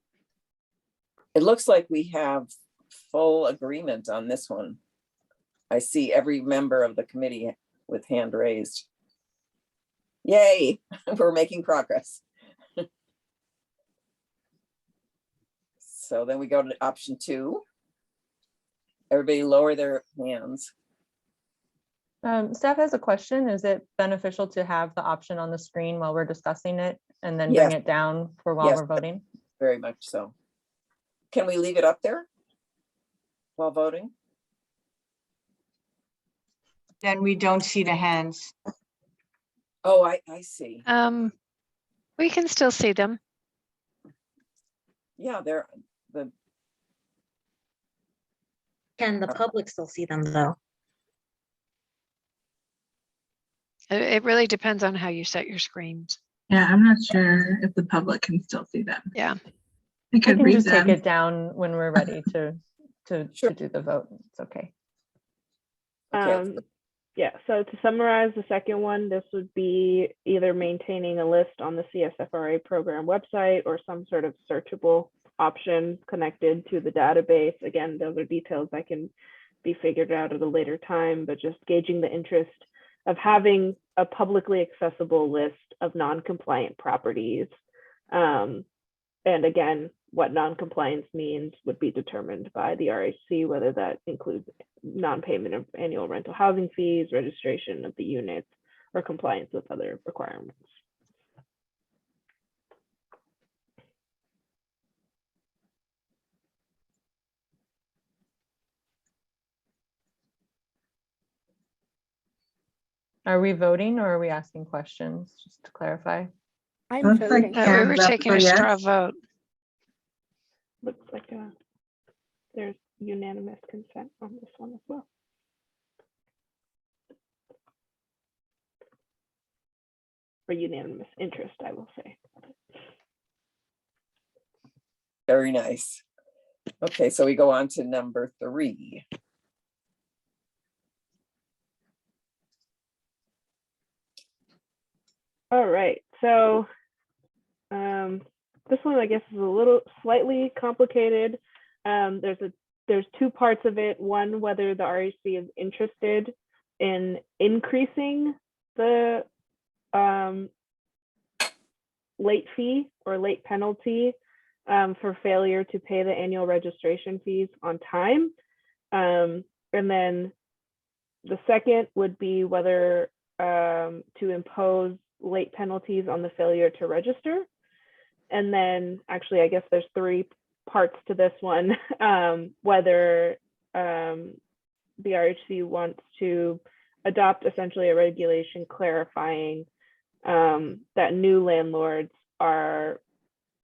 It looks like we have full agreement on this one. I see every member of the committee with hand raised. Yay, we're making progress. So then we go to option 2. Everybody lower their hands.
Staff has a question. Is it beneficial to have the option on the screen while we're discussing it and then
Yes.
bring it down for while
Yes,
we're voting?
very much so. Can we leave it up there while voting?
Then we don't see the hands.
Oh, I see.
We can still see them.
Yeah, they're the.
Can the public still see them though?
It really depends on how you set your screens.
Yeah, I'm not sure if the public can still see them.
Yeah.
I
I
could
can
read
just take
them.
it down when we're ready to do the vote. It's okay.
Yeah, so to summarize the second one, this would be either maintaining a list on the CSFRA program website or some sort of searchable option connected to the database. Again, those are details that can be figured out at a later time, but just gauging the interest of having a publicly accessible list of non-compliant properties. And again, what non-compliance means would be determined by the RHC, whether that includes non-payment of annual rental housing fees, registration of the units, or compliance with other requirements.
Are we voting or are we asking questions? Just to clarify.
I'm
Looks like
voting.
We
hands
were
up
taking
for
a straw
yes.
vote.
Looks like there's unanimous consent on this one as well. Or unanimous interest, I will say.
Very nice. Okay, so we go on to number 3.
All right, so this one I guess is a little slightly complicated. There's 2 parts of it. One, whether the RHC is interested in increasing the late fee or late penalty for failure to pay the annual registration fees on time. And then the second would be whether to impose late penalties on the failure to register. And then actually, I guess there's 3 parts to this one, whether the RHC wants to adopt essentially a regulation clarifying that new landlords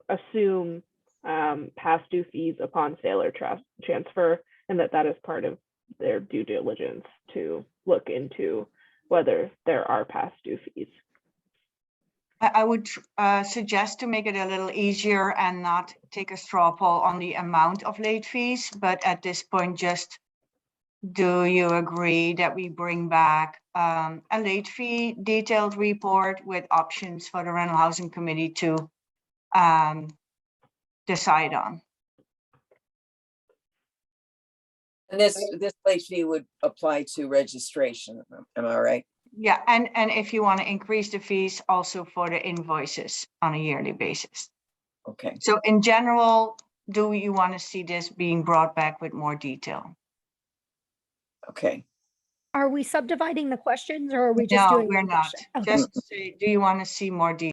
assume past due fees upon sale or transfer, and that is part of their due diligence to look into whether there are past due fees.
I would suggest to make it a little easier and not take a straw poll on the amount of late fees, but at this point, just do you agree that we bring back a late fee detailed report with options for the rental housing committee to decide on?
And this late fee would apply to registration, am I right?
Yeah, and if you want to increase the fees also for the invoices on a yearly basis.
Okay.
So in general, do you want to see this being brought back with more detail?
Okay.
Are we subdividing the questions or are we just
No,
doing?
we're
one
not.
question? Okay.
Just say, do you want to see more detail?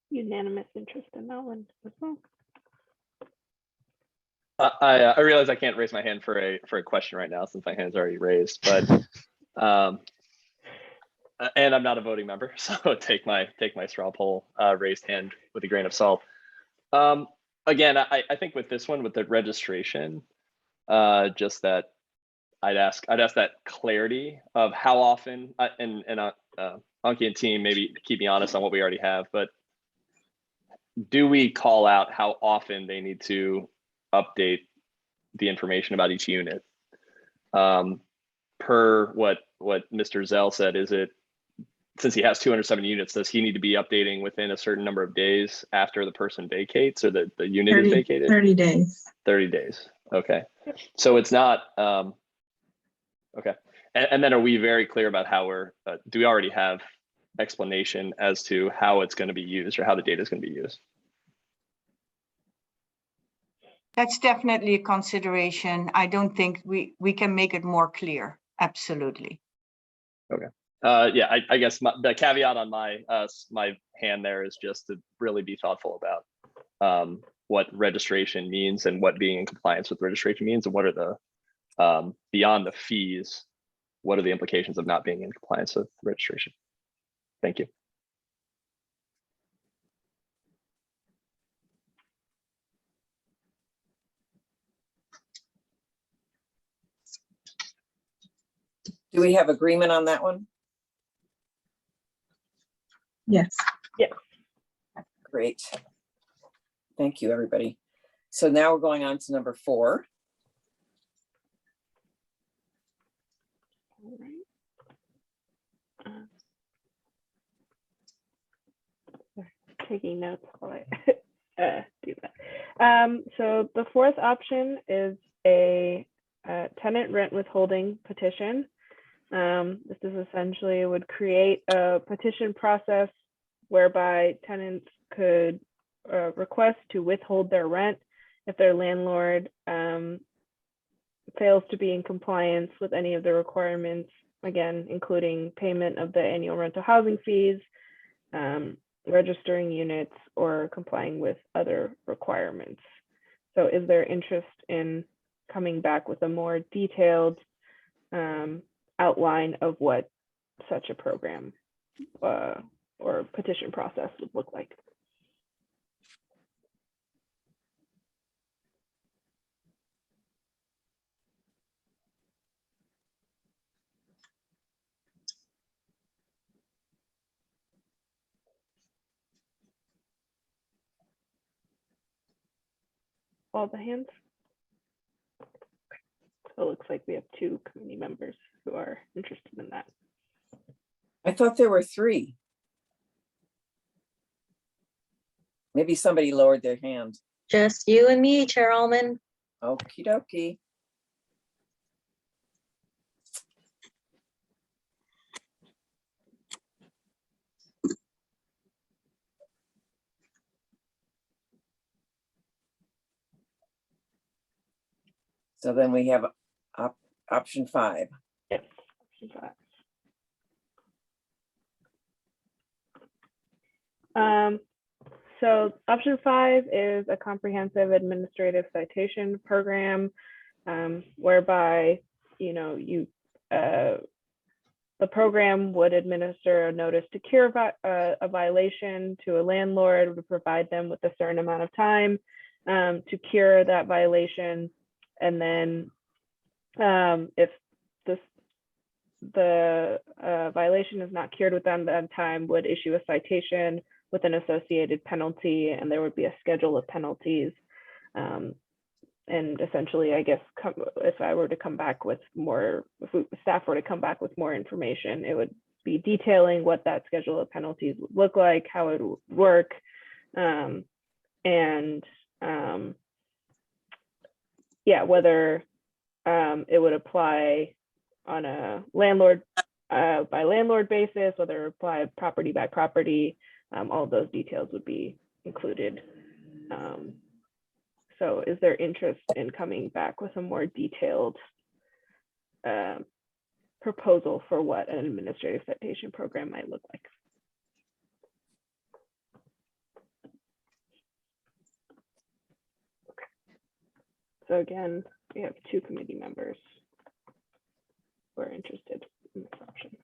Unanimous interest in that one as well.
I realize I can't raise my hand for a question right now since my hand's already raised, but and I'm not a voting member, so take my straw poll raised hand with a grain of salt. Again, I think with this one, with the registration, just that I'd ask that clarity of how often, and Anki and team, maybe keep me honest on what we already have, but do we call out how often they need to update the information about each unit? Per what Mr. Zell said, is it since he has 207 units, does he need to be updating within a certain number of days after the person vacates or the unit is vacated?
30 days.
30 days. Okay. So it's not, okay. And then are we very clear about how do we already have explanation as to how it's going to be used or how the data is going to be used?
That's definitely a consideration. I don't think we can make it more clear. Absolutely.
Okay. Yeah, I guess the caveat on my my hand there is just to really be thoughtful about what registration means and what being in compliance with registration means, and what are the beyond the fees, what are the implications of not being in compliance with registration? Thank you.
Do we have agreement on that one?
Yes.
Yes.
Great. Thank you, everybody. So now we're going on to number 4.
All right. Taking notes while I do that. So the 4th option is a tenant rent withholding petition. This is essentially would create a petition process whereby tenants could request to withhold their rent if their landlord fails to be in compliance with any of the requirements, again, including payment of the annual rental housing fees, registering units, or complying with other requirements. So is there interest in coming back with a more detailed outline of what such a program or petition process would look like? All the hands? So it looks like we have 2 committee members who are interested in that.
I thought there were 3. Maybe somebody lowered their hand.
Just you and me, Chair Allman.
Okie dokie. So then we have option 5.
Yes, option 5. So option 5 is a comprehensive administrative citation program, whereby the program would administer a notice to cure a violation to a landlord, would provide them with a certain amount of time to cure that violation, and then if the violation is not cured within that time, would issue a citation with an associated penalty, and there would be a schedule of penalties. And essentially, I guess, if I were to come back with more, if staff were to come back with more information, it would be detailing what that schedule of penalties would look like, how it would work, and whether it would apply on a landlord by landlord basis, whether it apply property by property. All of those details would be included. So is there interest in coming back with a more detailed proposal for what an administrative citation program might look like? Okay. So again, we have 2 committee members who are interested in this option.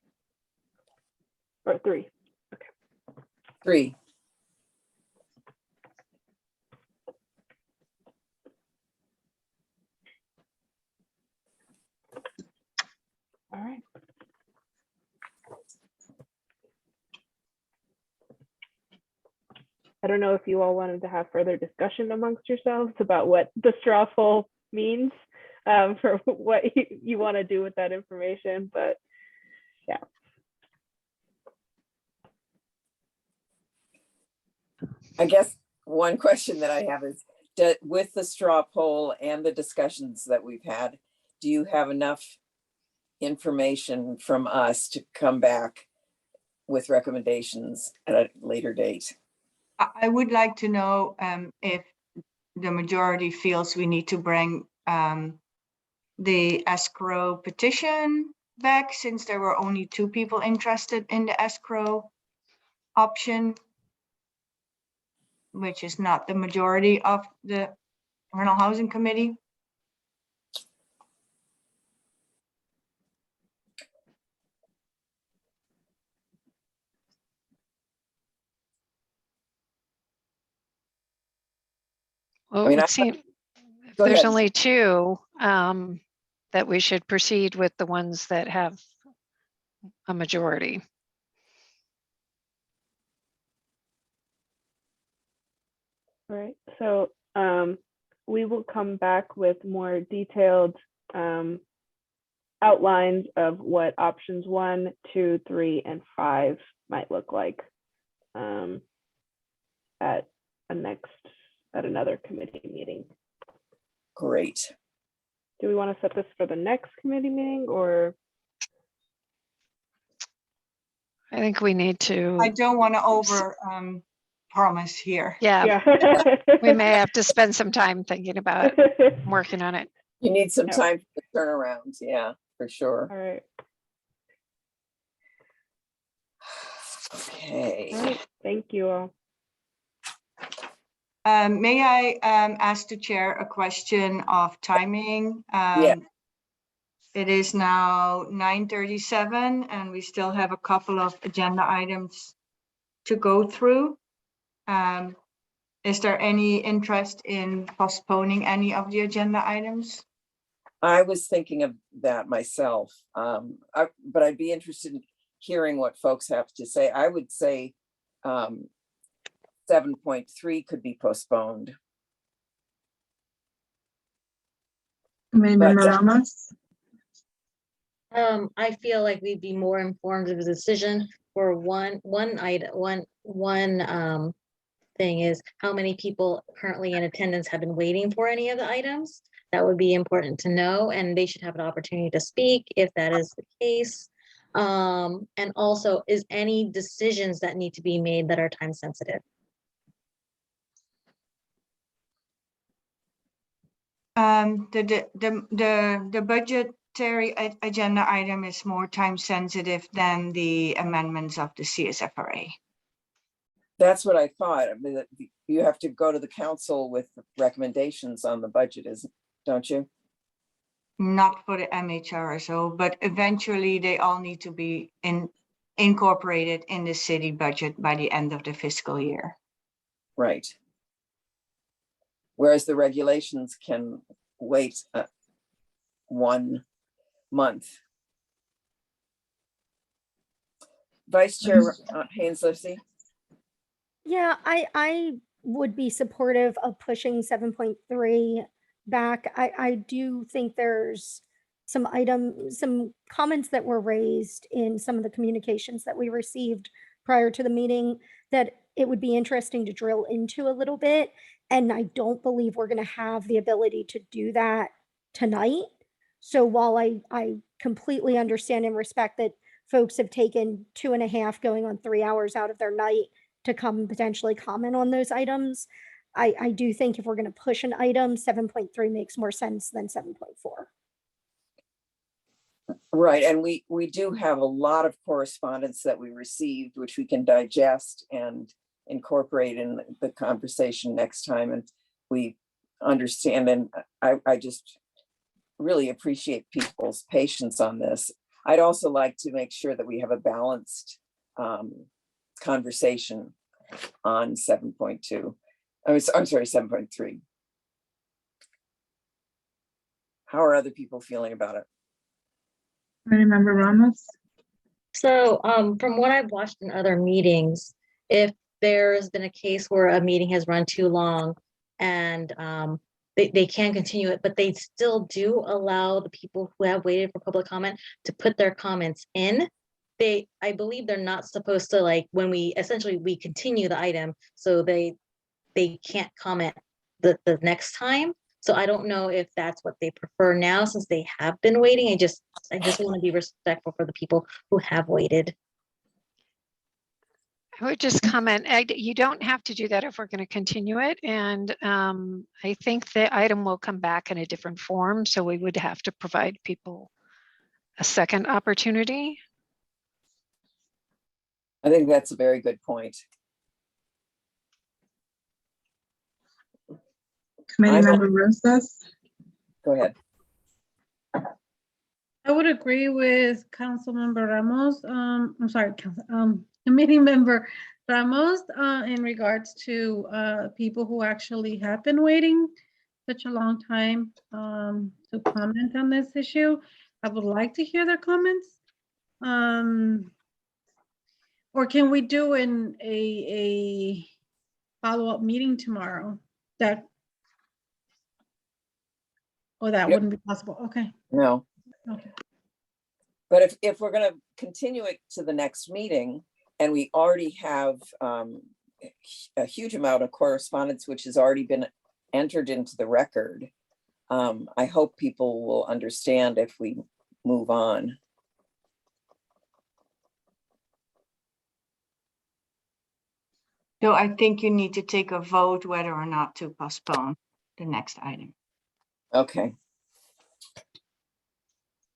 Or 3. Okay.
3.
All right. I don't know if you all wanted to have further discussion amongst yourselves about what the straw poll means for what you want to do with that information, but yeah.
I guess one question that I have is, with the straw poll and the discussions that we've had, do you have enough information from us to come back with recommendations at a later date?
I would like to know if the majority feels we need to bring the escrow petition back, since there were only 2 people interested in the escrow option, which is not the majority of the Rental Housing Committee.
Well,
I mean,
it would seem if
go
there's
ahead.
only 2, that we should proceed with the ones that have a majority.
All right, so we will come back with more detailed outlines of what options 1, 2, 3, and 5 might look like at another committee meeting.
Great.
Do we want to set this for the next committee meeting, or?
I think we need to.
I don't want to over promise here.
Yeah, we may have to spend some time thinking about working on it.
You need some time for the turnaround. Yeah, for sure.
All right.
Okay.
All right. Thank you all.
May I ask the chair a question of timing?
Yeah.
It is now 9:37 and we still have a couple of agenda items to go through. Is there any interest in postponing any of the agenda items?
I was thinking of that myself, but I'd be interested in hearing what folks have to say. I would say 7.3 could be postponed.
Member Ramos?
I feel like we'd be more informed of the decision for one thing is how many people currently in attendance have been waiting for any of the items. That would be important to know, and they should have an opportunity to speak if that is the case. And also, is any decisions that need to be made that are time sensitive?
The budgetary agenda item is more time sensitive than the amendments of the CSFRA.
That's what I thought. I mean, you have to go to the council with recommendations on the budget, don't you?
Not for the MHRSO, but eventually they all need to be incorporated in the city budget by the end of the fiscal year.
Right. Whereas the regulations can wait 1 month. Vice Chair Haynes-Lipsey.
Yeah, I would be supportive of pushing 7.3 back. I do think there's some comments that were raised in some of the communications that we received prior to the meeting that it would be interesting to drill into a little bit. And I don't believe we're going to have the ability to do that tonight. So while I completely understand and respect that folks have taken 2.5 going on 3 hours out of their night to come potentially comment on those items, I do think if we're going to push an item, 7.3 makes more sense than 7.4.
Right, and we do have a lot of correspondence that we received, which we can digest and incorporate in the conversation next time. And we understand, and I just really appreciate people's patience on this. I'd also like to make sure that we have a balanced conversation on 7.2. I'm sorry, 7.3. How are other people feeling about it?
Member Ramos?
So from what I've watched in other meetings, if there's been a case where a meeting has run too long and they can continue it, but they still do allow the people who have waited for public comment to put their comments in. I believe they're not supposed to, like, when we continue the item, so they they can't comment the next time. So I don't know if that's what they prefer now, since they have been waiting. I just want to be respectful for the people who have waited.
I would just comment, you don't have to do that if we're going to continue it. And I think the item will come back in a different form. So we would have to provide people a second opportunity.
I think that's a very good point.
Committee Member Rosas?
Go ahead.
I would agree with Councilmember Ramos. I'm sorry, Committee Member Ramos, in regards to people who actually have been waiting such a long time to comment on this issue. I would like to hear their comments. Or can we do a follow-up meeting tomorrow? That
Yep.
wouldn't be possible. Okay.
No.
Okay.
But if we're going to continue it to the next meeting, and we already have a huge amount of correspondence, which has already been entered into the record, I hope people will understand if we move on.
So I think you need to take a vote whether or not to postpone the next item.
Okay.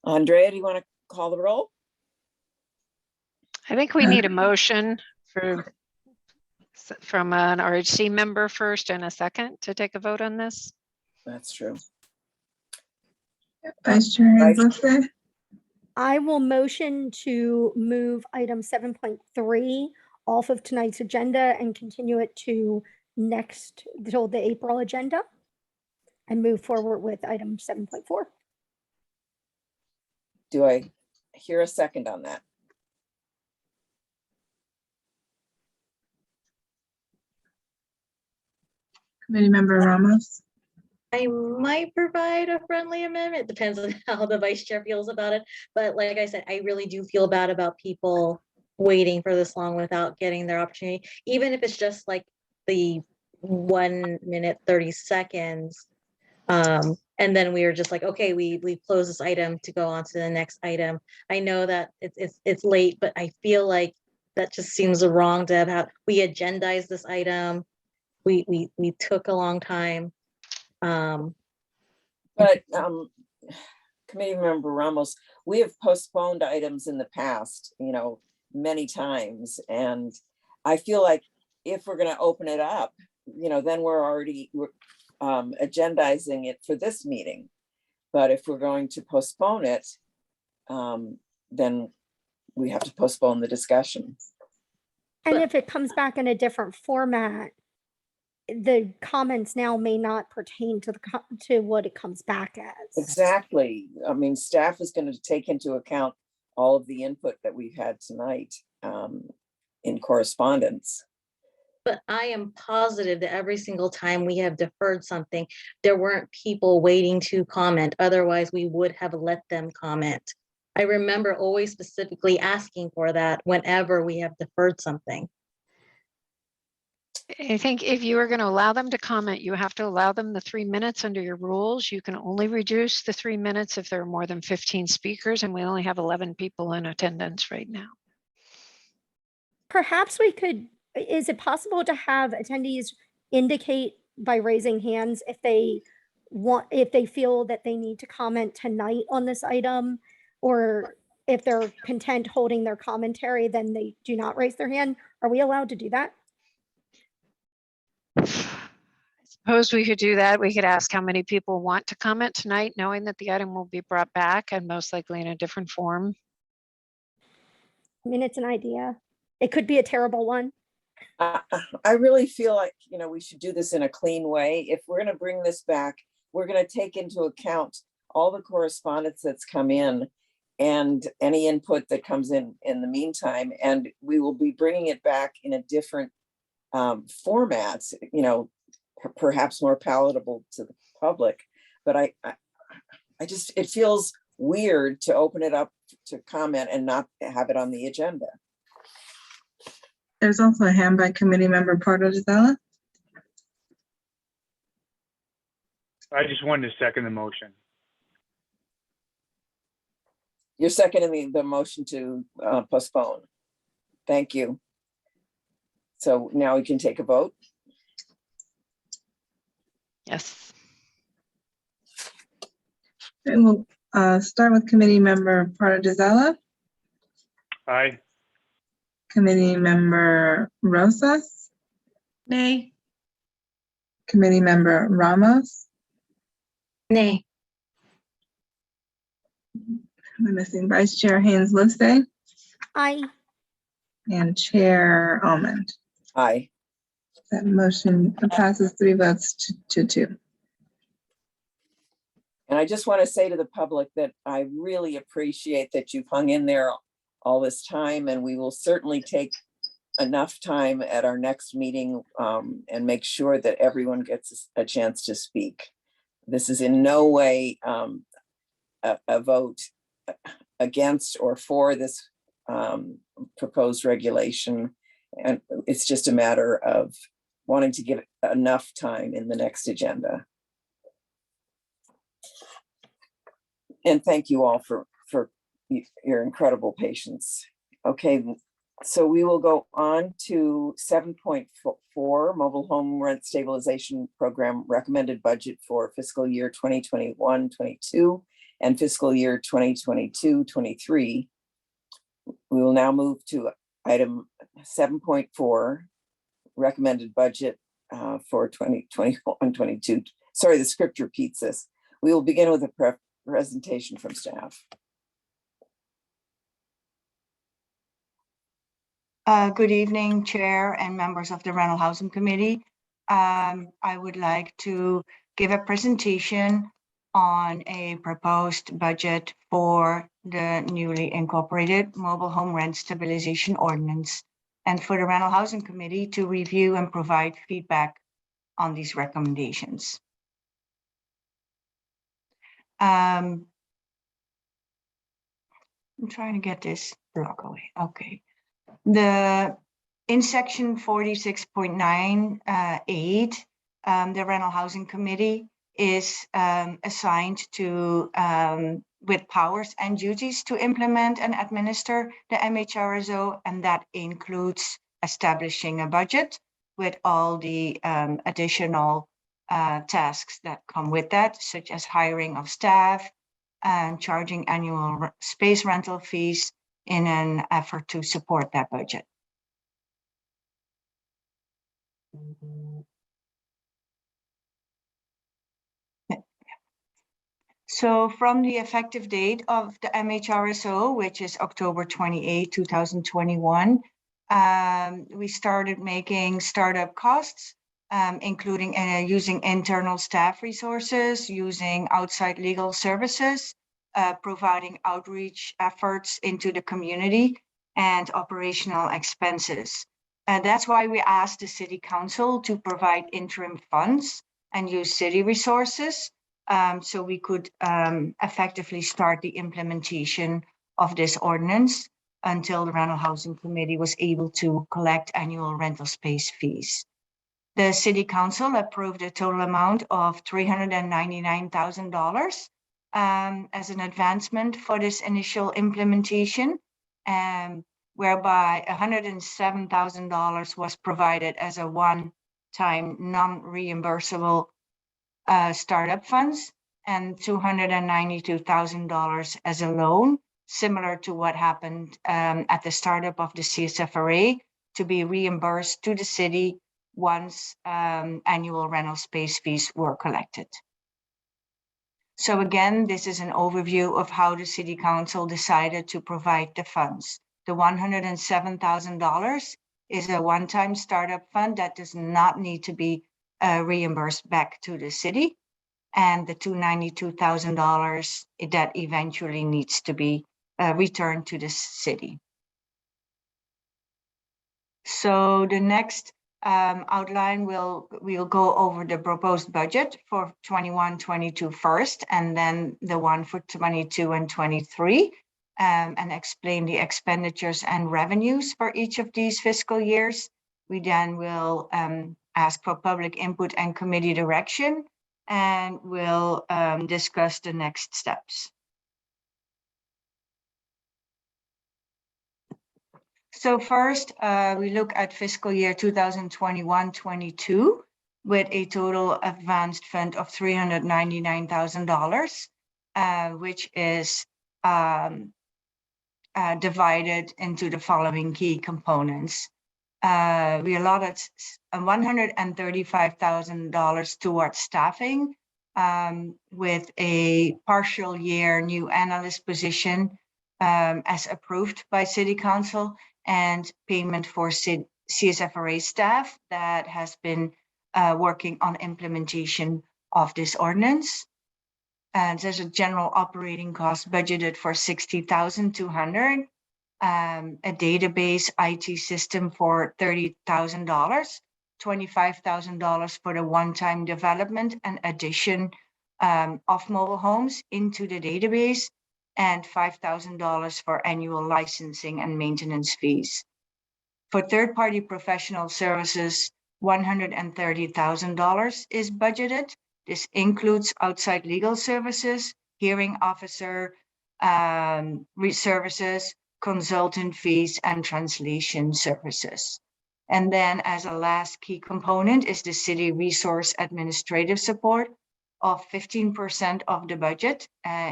Andrea, do you want to call the roll?
I think we need a motion from an RHC member first and a second to take a vote on this.
That's true.
Vice Chair Enrique?
I will motion to move item 7.3 off of tonight's agenda and continue it to till the April agenda and move forward with item 7.4.
Do I hear a second on that?
Committee Member Ramos?
I might provide a friendly amendment. Depends on how the vice chair feels about it. But like I said, I really do feel bad about people waiting for this long without getting their opportunity, even if it's just like the 1 minute, 30 seconds. And then we were just like, okay, we close this item to go on to the next item. I know that it's late, but I feel like that just seems wrong to have we agendized this item. We took a long time.
But Committee Member Ramos, we have postponed items in the past, many times. And I feel like if we're going to open it up, then we're already agendizing it for this meeting. But if we're going to postpone it, then we have to postpone the discussion.
And if it comes back in a different format, the comments now may not pertain to what it comes back as.
Exactly. I mean, staff is going to take into account all of the input that we've had tonight in correspondence.
But I am positive that every single time we have deferred something, there weren't people waiting to comment. Otherwise, we would have let them comment. I remember always specifically asking for that whenever we have deferred something.
I think if you are going to allow them to comment, you have to allow them the 3 minutes under your rules. You can only reduce the 3 minutes if there are more than 15 speakers, and we only have 11 people in attendance right now.
Perhaps is it possible to have attendees indicate by raising hands if they feel that they need to comment tonight on this item, or if they're content holding their commentary, then they do not raise their hand? Are we allowed to do that?
Suppose we could do that. We could ask how many people want to comment tonight, knowing that the item will be brought back and most likely in a different form.
I mean, it's an idea. It could be a terrible one.
I really feel like, we should do this in a clean way. If we're going to bring this back, we're going to take into account all the correspondence that's come in and any input that comes in the meantime. And we will be bringing it back in a different format, perhaps more palatable to the public. But I just, it feels weird to open it up to comment and not have it on the agenda.
There's also a hand by Committee Member Porter-Zella.
I just wanted to second the motion.
You're seconding the motion to postpone. Thank you. So now we can take a vote.
Yes.
Okay, we'll start with committee member Partidizella,
Aye.
committee member Rosas,
Nay.
committee member Ramos.
Nay.
I'm missing Vice Chair Haynes Livesay
Aye.
and Chair Almond.
Aye.
That motion passes 3 votes to 2.
And I just want to say to the public that I really appreciate that you've hung in there all this time, and we will certainly take enough time at our next meeting and make sure that everyone gets a chance to speak. This is in no way a vote against or for this proposed regulation. And it's just a matter of wanting to give enough time in the next agenda. And thank you all for your incredible patience. Okay, so we will go on to 7.4, Mobile Home Rent Stabilization Program recommended budget for fiscal year 2021-22 and fiscal year 2022-23. We will now move to item 7.4, recommended budget for 2021-22. Sorry, the script repeats this. We will begin with a presentation from staff.
Good evening, Chair and members of the Rental Housing Committee. I would like to give a presentation on a proposed budget for the newly incorporated Mobile Home Rent Stabilization Ordinance, and for the Rental Housing Committee to review and provide feedback on these recommendations. I'm trying to get this block away. Okay. In section 46.98, the Rental Housing Committee is assigned to with powers and duties to implement and administer the MHRSO, and that includes establishing a budget with all the additional tasks that come with that, such as hiring of staff and charging annual space rental fees in an effort to support that budget. So from the effective date of the MHRSO, which is October 28, 2021, we started making startup costs, including using internal staff resources, using outside legal services, providing outreach efforts into the community, and operational expenses. And that's why we asked the City Council to provide interim funds and use city resources so we could effectively start the implementation of this ordinance until the Rental Housing Committee was able to collect annual rental space fees. The City Council approved a total amount of $399,000 as an advancement for this initial implementation, whereby $107,000 was provided as a one-time non-reimbursable startup funds and $292,000 as a loan, similar to what happened at the startup of the CSFRA, to be reimbursed to the city once annual rental space fees were collected. So again, this is an overview of how the City Council decided to provide the funds. The $107,000 is a one-time startup fund that does not need to be reimbursed back to the city, and the $292,000 that eventually needs to be returned to the city. So the next outline we'll go over the proposed budget for 21-22 first, and then the one for 22 and 23, and explain the expenditures and revenues for each of these fiscal years. We then will ask for public input and committee direction and we'll discuss the next steps. So first, we look at fiscal year 2021-22 with a total advanced fund of $399,000, which is divided into the following key components. We allotted $135,000 towards staffing with a partial year new analyst position as approved by City Council, and payment for CSFRA staff that has been working on implementation of this ordinance. And there's a general operating cost budgeted for $60,200, a database IT system for $30,000, $25,000 for the one-time development and addition of mobile homes into the database, and $5,000 for annual licensing and maintenance fees. For third-party professional services, $130,000 is budgeted. This includes outside legal services, hearing officer services, consultant fees, and translation services. And then as a last key component is the city resource administrative support of 15% of the budget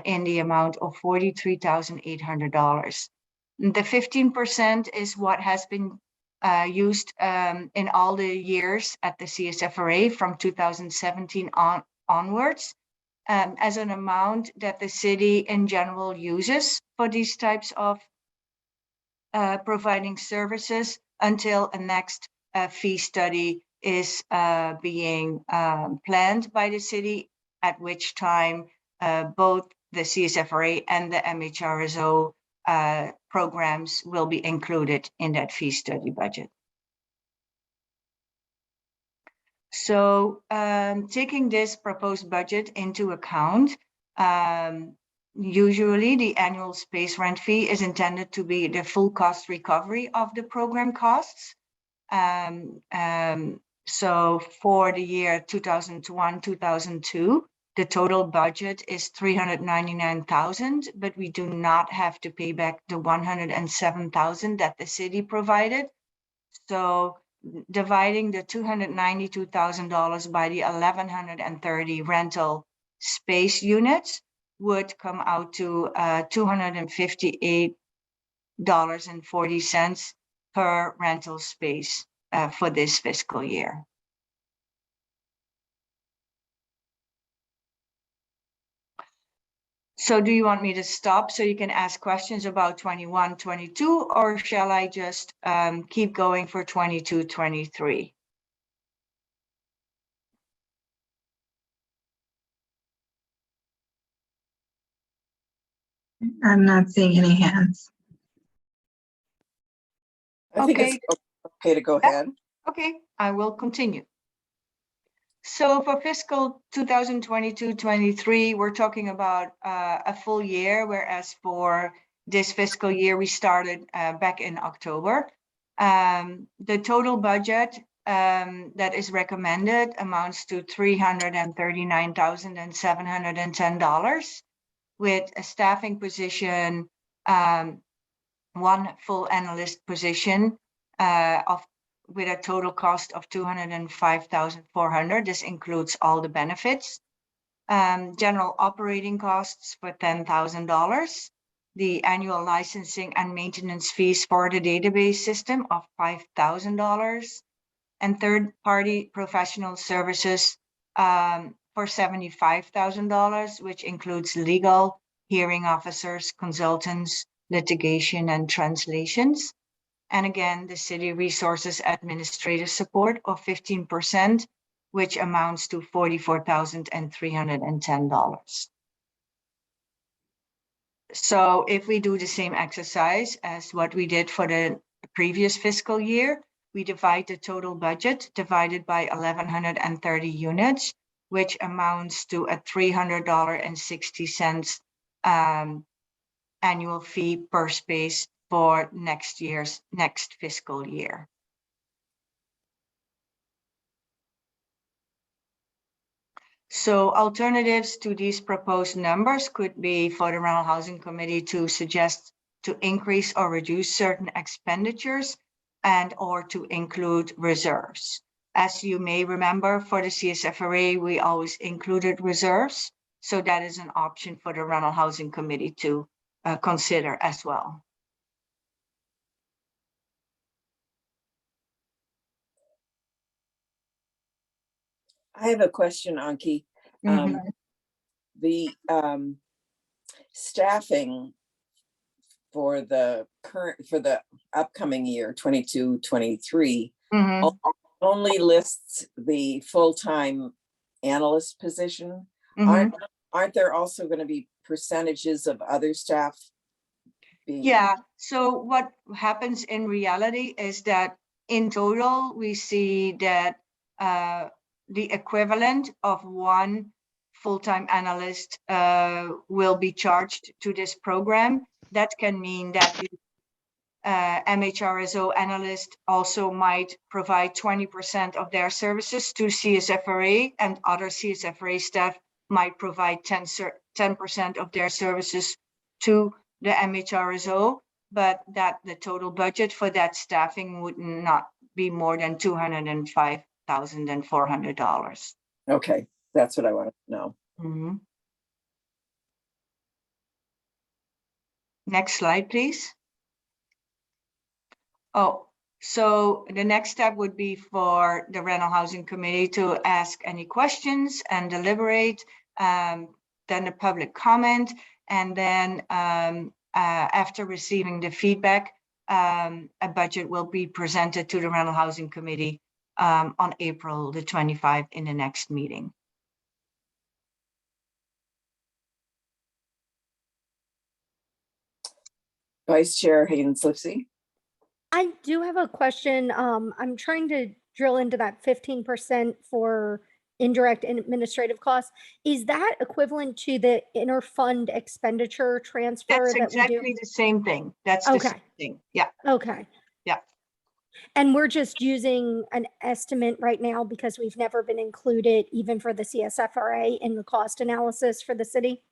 in the amount of $43,800. The 15% is what has been used in all the years at the CSFRA from 2017 onwards as an amount that the city in general uses for these types of providing services until a next fee study is being planned by the city, at which time both the CSFRA and the MHRSO programs will be included in that fee study budget. So taking this proposed budget into account, usually the annual space rent fee is intended to be the full cost recovery of the program costs. So for the year 2001-2002, the total budget is $399,000, but we do not have to pay back the $107,000 that the city provided. So dividing the $292,000 by the 1,130 rental space units would come out to $258.40 per rental space for this fiscal year. So do you want me to stop so you can ask questions about 21, 22, or shall I just keep going for 22, 23?
I'm not seeing any hands.
I think it's okay to go ahead.
Okay, I will continue. So for fiscal 2022-23, we're talking about a full year, whereas for this fiscal year, we started back in October. The total budget that is recommended amounts to $339,710, with a staffing position, one full analyst position with a total cost of $205,400. This includes all the benefits. General operating costs for $10,000. The annual licensing and maintenance fees for the database system of $5,000. And third-party professional services for $75,000, which includes legal, hearing officers, consultants, litigation, and translations. And again, the city resources administrative support of 15%, which amounts to $44,310. So if we do the same exercise as what we did for the previous fiscal year, we divide the total budget divided by 1,130 units, which amounts to a $300.60 annual fee per space for next fiscal year. So alternatives to these proposed numbers could be for the Rental Housing Committee to suggest to increase or reduce certain expenditures and or to include reserves. As you may remember, for the CSFRA, we always included reserves. So that is an option for the Rental Housing Committee to consider as well.
I have a question, Anki. The staffing for the upcoming year, 22-23, only lists the full-time analyst position. Aren't there also going to be percentages of other staff being?
Yeah, so what happens in reality is that in total, we see that the equivalent of one full-time analyst will be charged to this program. That can mean that the MHRSO analyst also might provide 20% of their services to CSFRA, and other CSFRA staff might provide 10% of their services to the MHRSO, but that the total budget for that staffing would not be more than $205,400.
Okay, that's what I want to know.
Next slide, please. Oh, so the next step would be for the Rental Housing Committee to ask any questions and deliberate, then the public comment, and then after receiving the feedback, a budget will be presented to the Rental Housing Committee on April the 25th in the next meeting.
Vice Chair Hayden-Slipsey.
I do have a question. I'm trying to drill into that 15% for indirect and administrative costs. Is that equivalent to the interfund expenditure transfer?
That's
that
exactly
we do?
the same thing. That's the same thing. Yeah.
Okay.
Yeah.
And we're just using an estimate right now because we've never been included, even for the CSFRA, in the cost analysis for the city?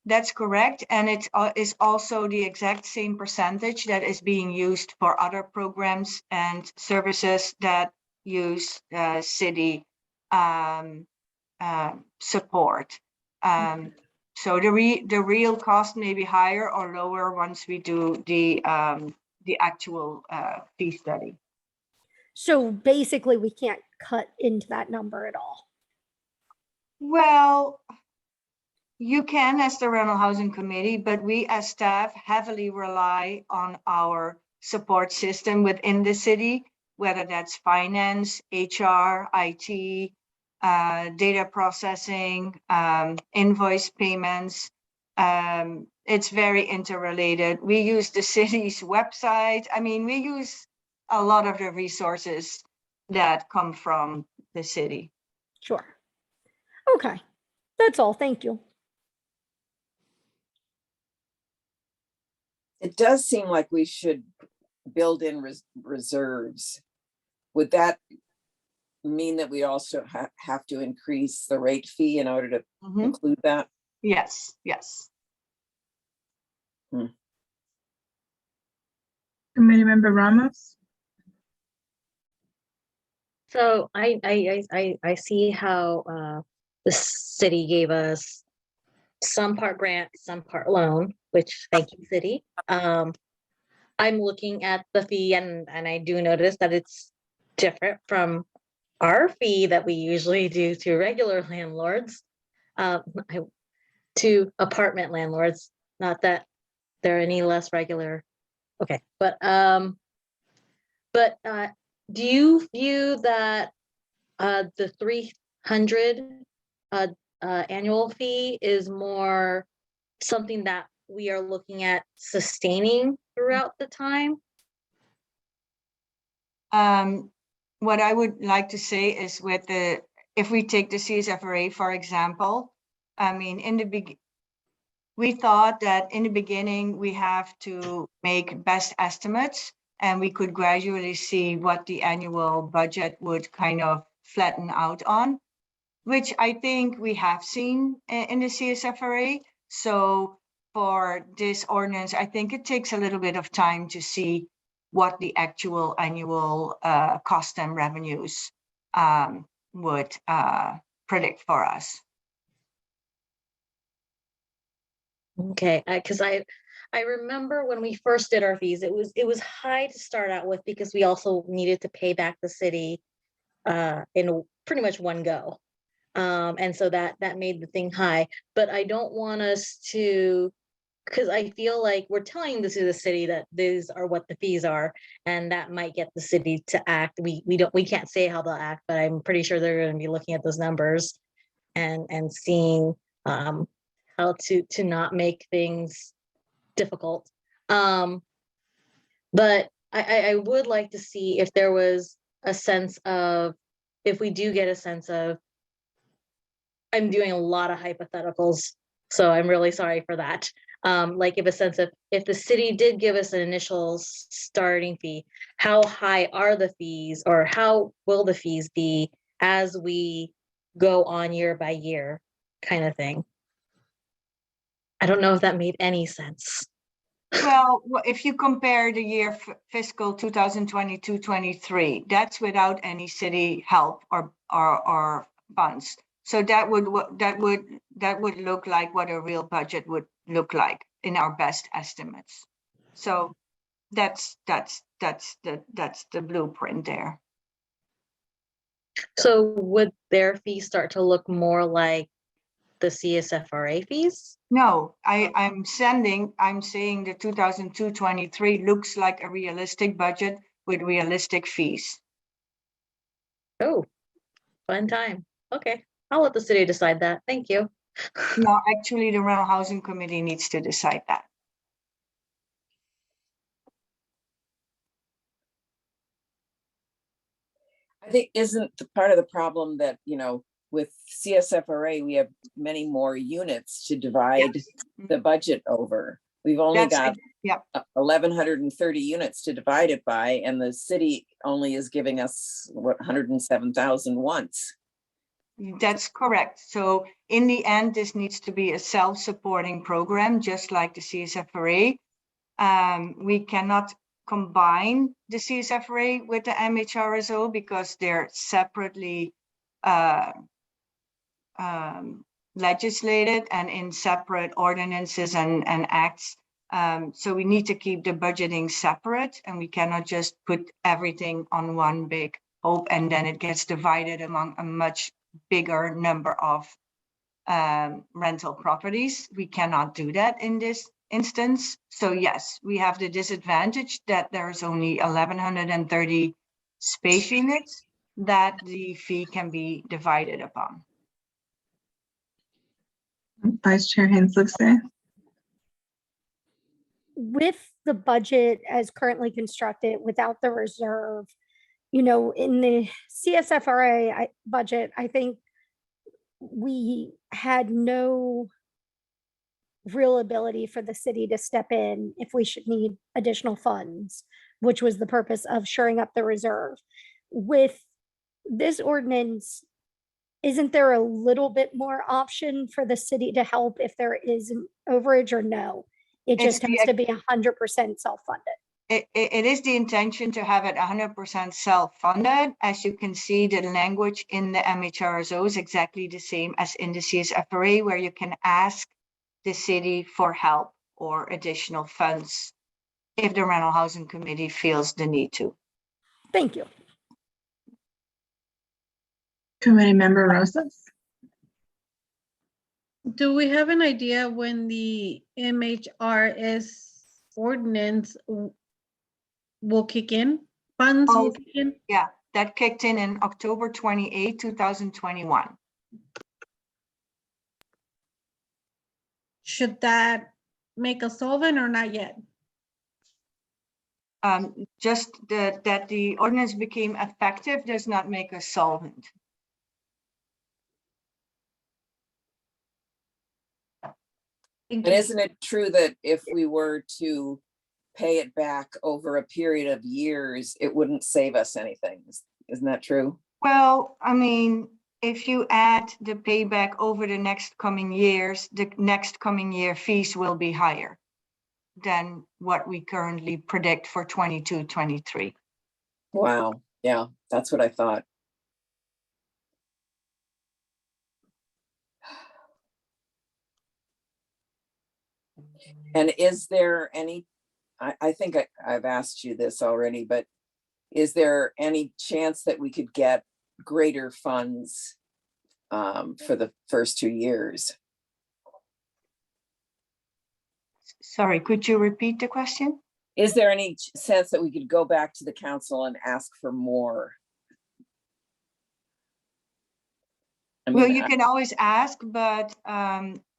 That's correct. And it is also the exact same percentage that is being used for other programs and services that use city support. So the real cost may be higher or lower once we do the actual fee study.
So basically, we can't cut into that number at all.
Well, you can as the Rental Housing Committee, but we as staff heavily rely on our support system within the city, whether that's finance, HR, IT, data processing, invoice payments. It's very interrelated. We use the city's website. I mean, we use a lot of the resources that come from the city.
Sure. Okay. That's all. Thank you.
It does seem like we should build in reserves. Would that mean that we also have to increase the rate fee in order to include that?
Yes, yes.
Committee Member Ramos.
So I see how the city gave us some part grant, some part loan, which thank you, city. I'm looking at the fee and I do notice that it's different from our fee that we usually do to regular landlords, to apartment landlords, not that they're any less regular. Okay, but do you view that the 300 annual fee is more something that we are looking at sustaining throughout the time?
What I would like to say is if we take the CSFRA, for example, I mean, we thought that in the beginning we have to make best estimates and we could gradually see what the annual budget would kind of flatten out on. which I think we have seen in the CSFRA. So for this ordinance, I think it takes a little bit of time to see what the actual annual cost and revenues would predict for us.
Okay, because I remember when we first did our fees, it was high to start out with because we also needed to pay back the city in pretty much one go. And so that made the thing high, but I don't want us to, because I feel like we're telling this to the city that these are what the fees are, and that might get the city to act. We can't say how they'll act, but I'm pretty sure they're going to be looking at those numbers and seeing how to not make things difficult. But I would like to see if there was a sense of, if we do get a sense of, I'm doing a lot of hypotheticals, so I'm really sorry for that. Like if a sense of, if the city did give us an initial starting fee, how high are the fees, or how will the fees be as we go on year by year, kind of thing. I don't know if that made any sense.
Well, if you compare the year fiscal 2022-23, that's without any city help or funds. So that would look like what a real budget would look like in our best estimates. So that's the blueprint there.
So would their fees start to look more like the CSFRA fees?
No, I'm saying the 2022-23 looks like a realistic budget with realistic fees.
Oh, fun time. Okay, I'll let the city decide that. Thank you.
No, actually, the rental housing committee needs to decide that.
I think isn't part of the problem that, with CSFRA, we have many more units to divide the budget over. We've only got 1,130 units to divide it by, and the city only is giving us 107,000 once.
That's correct. So in the end, this needs to be a self-supporting program, just like the CSFRA. We cannot combine the CSFRA with the MHRSO because they're separately legislated and in separate ordinances and acts. So we need to keep the budgeting separate, and we cannot just put everything on one big hope and then it gets divided among a much bigger number of rental properties. We cannot do that in this instance. So yes, we have the disadvantage that there's only 1,130 space units that the fee can be divided upon.
Vice Chair Haynes-Lixay.
With the budget as currently constructed without the reserve, in the CSFRA budget, I think we had no real ability for the city to step in if we should need additional funds, which was the purpose of shoring up the reserve. With this ordinance, isn't there a little bit more option for the city to help if there is an overage, or no? It just has to be 100% self-funded.
It is the intention to have it 100% self-funded. As you can see, the language in the MHRSO is exactly the same as in the CSFRA, where you can ask the city for help or additional funds if the rental housing committee feels the need to.
Thank you.
Committee Member Rosas.
Do we have an idea when the MHRS ordinance will kick in? Funds will kick in?
Yeah, that kicked in October 28, 2021.
Should that make us solvent or not yet?
Just that the ordinance became effective does not make us solvent.
And isn't it true that if we were to pay it back over a period of years, it wouldn't save us anything? Isn't that true?
Well, I mean, if you add the payback over the next coming years, the next coming year fees will be higher than what we currently predict for 22, 23.
Wow, yeah, that's what I thought. And is there any, I think I've asked you this already, but is there any chance that we could get greater funds for the first 2 years?
Sorry, could you repeat the question?
Is there any sense that we could go back to the council and ask for more? I
Well,
mean,
you can always ask, but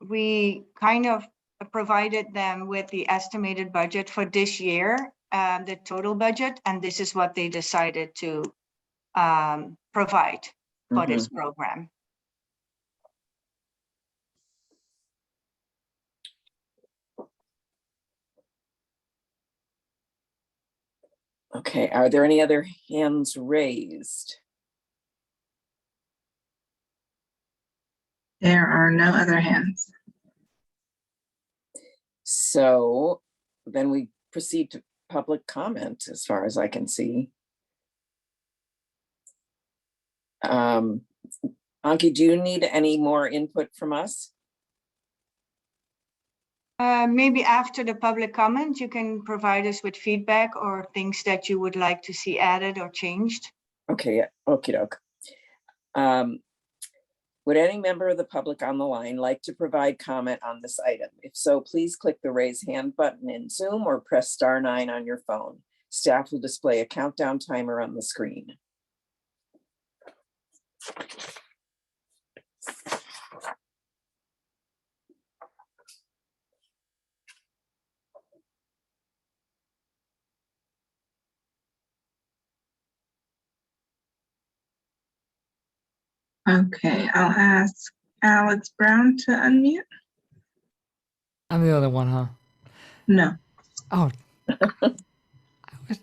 we kind of provided them with the estimated budget for this year, the total budget, and this is what they decided to provide for this program.
Okay, are there any other hands raised?
There are no other hands.
So then we proceed to public comment as far as I can see. Anki, do you need any more input from us?
Maybe after the public comment, you can provide us with feedback or things that you would like to see added or changed.
Okay, okie doke. Would any member of the public on the line like to provide comment on this item? If so, please click the raise hand button in Zoom or press *9 on your phone. Staff will display a countdown timer on the screen.
Okay, I'll ask Alex Brown to unmute.
I'm the other one, huh?
No.
Oh.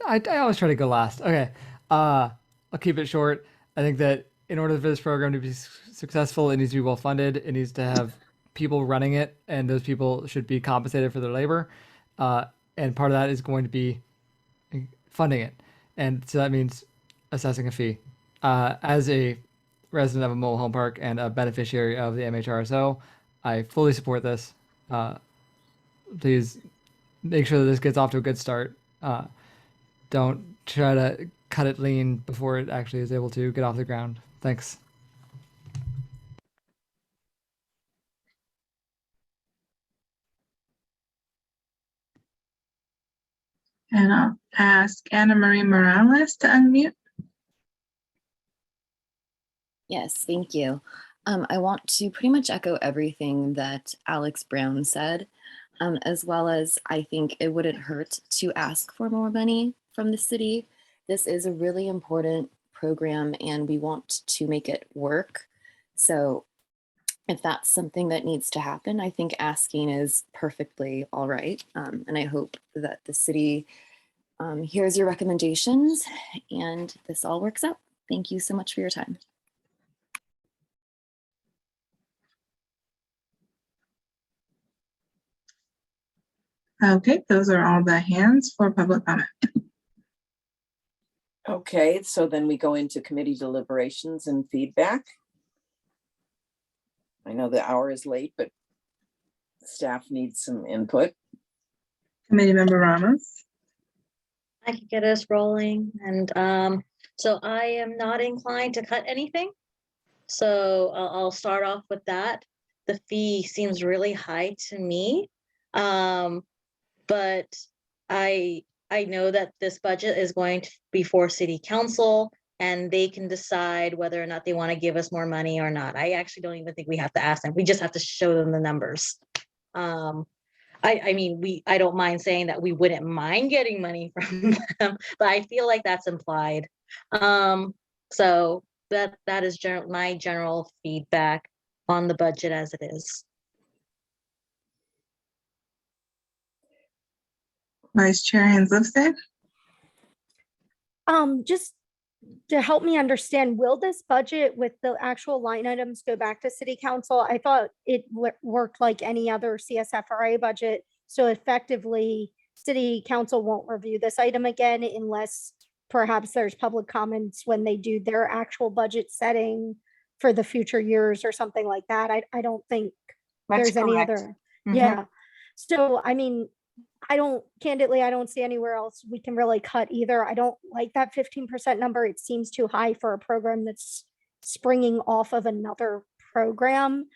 I always try to go last. Okay. I'll keep it short. I think that in order for this program to be successful, it needs to be well funded. It needs to have people running it, and those people should be compensated for their labor. And part of that is going to be funding it. And so that means assessing a fee. As a resident of a mobile home park and a beneficiary of the MHRSO, I fully support this. Please make sure that this gets off to a good start. Don't try to cut it lean before it actually is able to get off the ground. Thanks.
And I'll ask Anna Marie Morales to unmute.
Yes, thank you. I want to pretty much echo everything that Alex Brown said, as well as I think it wouldn't hurt to ask for more money from the city. This is a really important program and we want to make it work. So if that's something that needs to happen, I think asking is perfectly all right. And I hope that the city hears your recommendations and this all works out. Thank you so much for your time.
Okay, those are all the hands for public comment.
Okay, so then we go into committee deliberations and feedback. I know the hour is late, but staff needs some input.
Committee Member Ramos.
I can get us rolling. And so I am not inclined to cut anything. So I'll start off with that. The fee seems really high to me. But I know that this budget is going to be for city council and they can decide whether or not they want to give us more money or not. I actually don't even think we have to ask them. We just have to show them the numbers. I mean, I don't mind saying that we wouldn't mind getting money from them, but I feel like that's implied. So that is my general feedback on the budget as it is.
Vice Chair Hans Lipstadt.
Just to help me understand, will this budget with the actual line items go back to city council? I thought it worked like any other CSFRA budget. So effectively, city council won't review this item again unless perhaps there's public comments when they do their actual budget setting for the future years or something like that. I don't think
That's
there's any
correct.
other.
Mhm.
Yeah. So, I mean, I don't see anywhere else we can really cut either. I don't like that 15% number. It seems too high for a program that's springing off of another program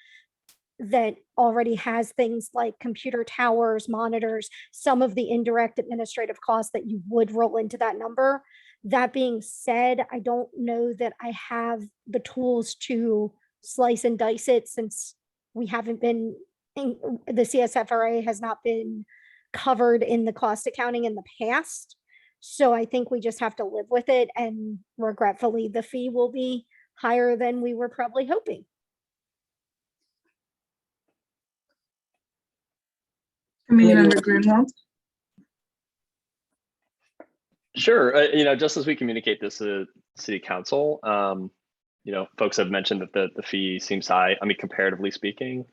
that already has things like computer towers, monitors, some of the indirect administrative costs that you would roll into that number. That being said, I don't know that I have the tools to slice and dice it since we haven't been, the CSFRA has not been covered in the cost accounting in the past. So I think we just have to live with it, and regretfully, the fee will be higher than we were probably hoping.
Committee Member Greenwald.
Sure. Just as we communicate this to city council, folks have mentioned that the fee seems high. I mean, comparatively speaking,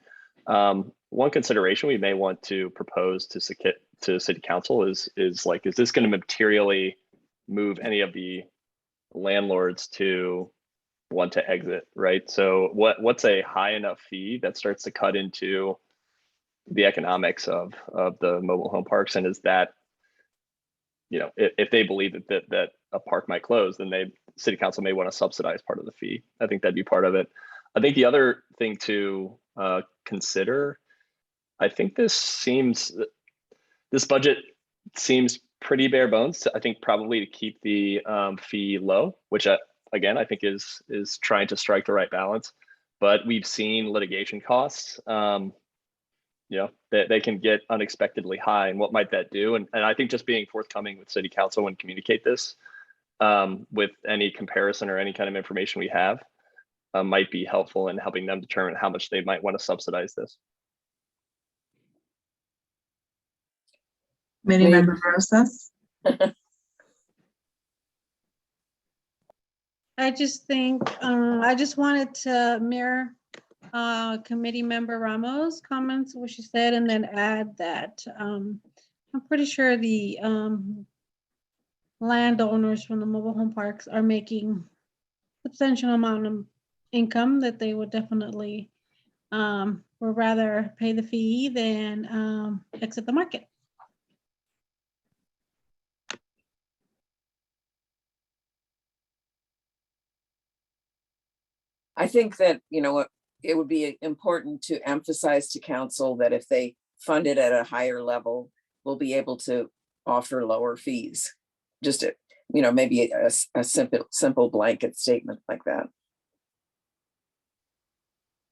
one consideration we may want to propose to city council is this going to materially move any of the landlords to want to exit, right? So what's a high enough fee that starts to cut into the economics of the mobile home parks? And is that, if they believe that a park might close, then city council may want to subsidize part of the fee. I think that'd be part of it. I think the other thing to consider, I think this budget seems pretty bare bones. I think probably to keep the fee low, which again, I think is trying to strike the right balance. But we've seen litigation costs, they can get unexpectedly high. And what might that do? And I think just being forthcoming with city council when communicate this with any comparison or any kind of information we have might be helpful in helping them determine how much they might want to subsidize this.
Committee Member Rosas.
I just think, I just wanted to mirror Committee Member Ramos' comments, what she said, and then add that I'm pretty sure the landowners from the mobile home parks are making substantial amount of income that they would definitely would rather pay the fee than exit the market.
I think that, it would be important to emphasize to council that if they fund it at a higher level, we'll be able to offer lower fees. Just, maybe a simple blanket statement like that.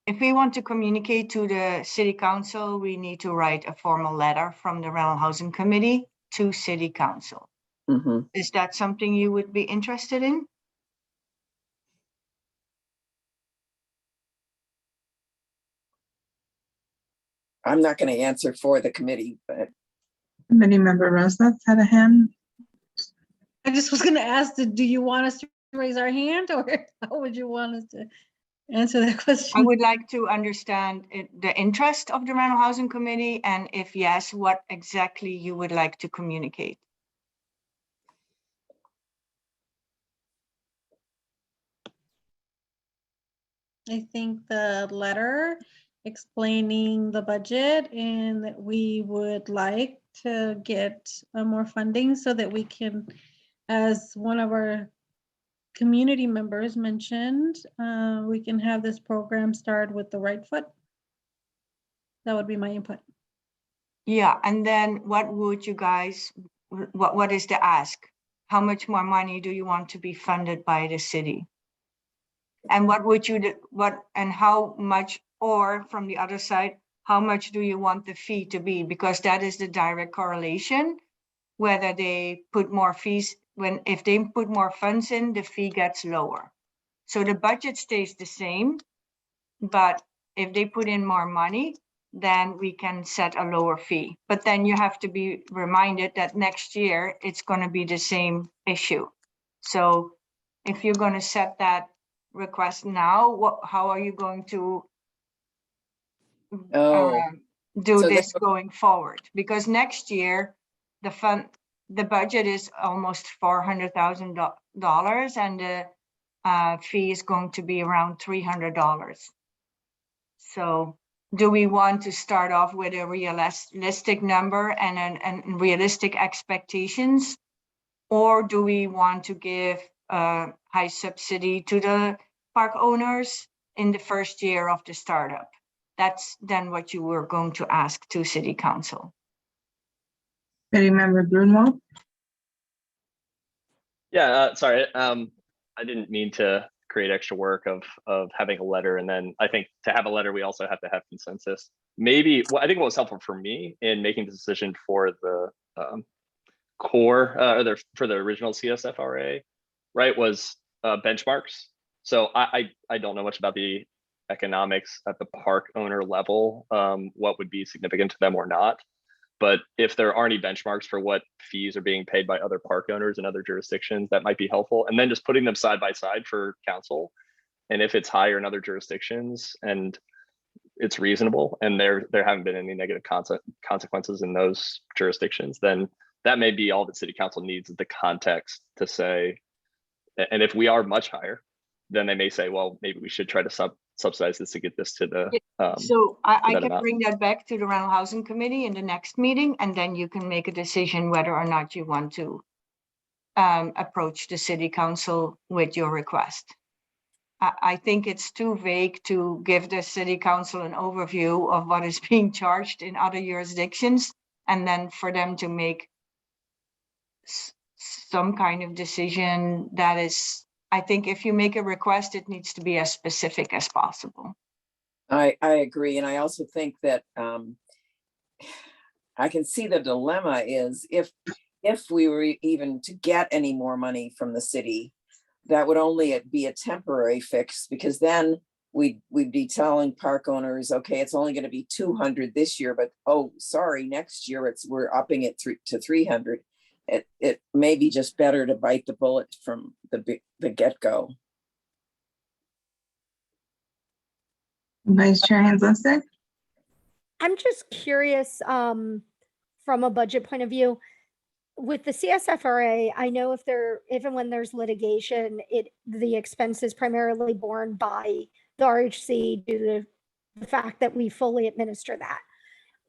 If we want to communicate to the city council, we need to write a formal letter from the Rental Housing Committee to city council.
Mm-hmm.
Is that something you would be interested in?
I'm not going to answer for the committee, but.
Committee Member Rosas had a hand.
I just was going to ask, do you want us to raise our hand, or how would you want us to answer that question?
I would like to understand the interest of the Rental Housing Committee, and if yes, what exactly you would like to communicate.
I think the letter explaining the budget and that we would like to get more funding so that we can, as one of our community members mentioned, we can have this program start with the right foot. That would be my input.
Yeah, and then what would you guys, what is the ask? How much more money do you want to be funded by the city? And what would you do, and how much, or from the other side, how much do you want the fee to be? Because that is the direct correlation, whether they put more fees, if they put more funds in, the fee gets lower. So the budget stays the same, but if they put in more money, then we can set a lower fee. But then you have to be reminded that next year it's going to be the same issue. So if you're going to set that request now, how are you going to
Oh,
do
so
this
that-
going forward? Because next year, the budget is almost $400,000 and the fee is going to be around $300. So do we want to start off with a realistic number and realistic expectations? Or do we want to give high subsidy to the park owners in the first year of the startup? That's then what you were going to ask to City Council.
Committee Member Grunwald.
Yeah, sorry. I didn't mean to create extra work of having a letter, and then I think to have a letter, we also have to have consensus. Maybe, well, I think what was helpful for me in making the decision for the core or for the original CSFRA, right, was benchmarks. So I don't know much about the economics at the park owner level, what would be significant to them or not. But if there aren't any benchmarks for what fees are being paid by other park owners in other jurisdictions, that might be helpful. And then just putting them side by side for council. And if it's higher in other jurisdictions and it's reasonable and there haven't been any negative consequences in those jurisdictions, then that may be all that city council needs is the context to say. And if we are much higher, then they may say, well, maybe we should try to subsidize this to get this to the
so I can
amount.
bring that back to the Rental Housing Committee in the next meeting, and then you can make a decision whether or not you want to approach the City Council with your request. I think it's too vague to give the City Council an overview of what is being charged in other jurisdictions, and then for them to make some kind of decision that is, I think if you make a request, it needs to be as specific as possible.
I agree. And I also think that I can see the dilemma is if we were even to get any more money from the city, that would only be a temporary fix, because then we'd be telling park owners, okay, it's only going to be 200 this year, but oh, sorry, next year we're upping it to 300. It may be just better to bite the bullet from the get-go.
Vice Chair Hands-Listed.
I'm just curious, from a budget point of view, with the CSFRA, I know if and when there's litigation, the expense is primarily borne by the RHC due to the fact that we fully administer that.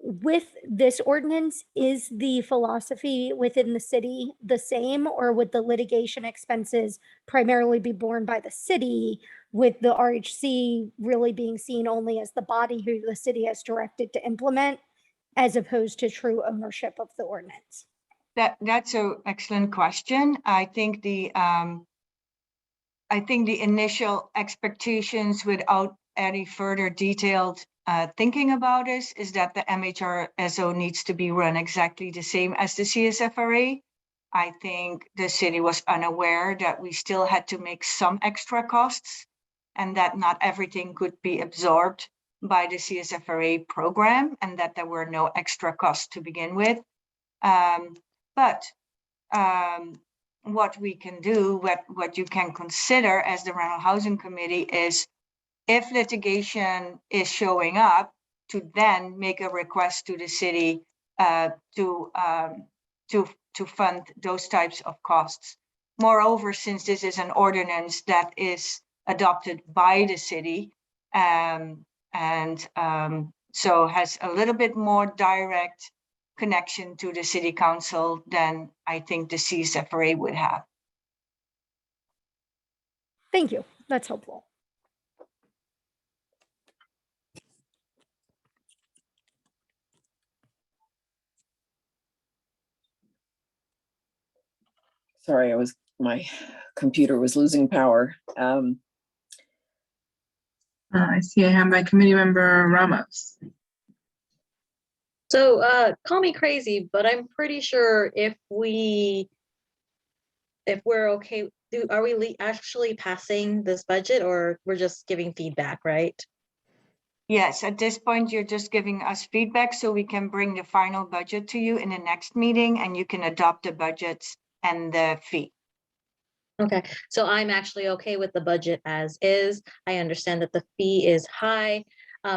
With this ordinance, is the philosophy within the city the same, or would the litigation expenses primarily be borne by the city, with the RHC really being seen only as the body who the city has directed to implement, as opposed to true ownership of the ordinance?
That's an excellent question. I think the initial expectations, without any further detailed thinking about this, is that the MHRSO needs to be run exactly the same as the CSFRA. I think the city was unaware that we still had to make some extra costs and that not everything could be absorbed by the CSFRA program, and that there were no extra costs to begin with. But what we can do, what you can consider as the Rental Housing Committee, is if litigation is showing up, to then make a request to the city to fund those types of costs. Moreover, since this is an ordinance that is adopted by the city so has a little bit more direct connection to the City Council than I think the CSFRA would have.
Thank you. That's helpful.
Sorry, my computer was losing power.
I see a hand by Committee Member Ramos.
So call me crazy, but I'm pretty sure if we're okay, are we actually passing this budget, or we're just giving feedback, right?
Yes, at this point, you're just giving us feedback so we can bring the final budget to you in the next meeting, and you can adopt the budgets and the fee.
Okay, so I'm actually okay with the budget as is. I understand that the fee is high.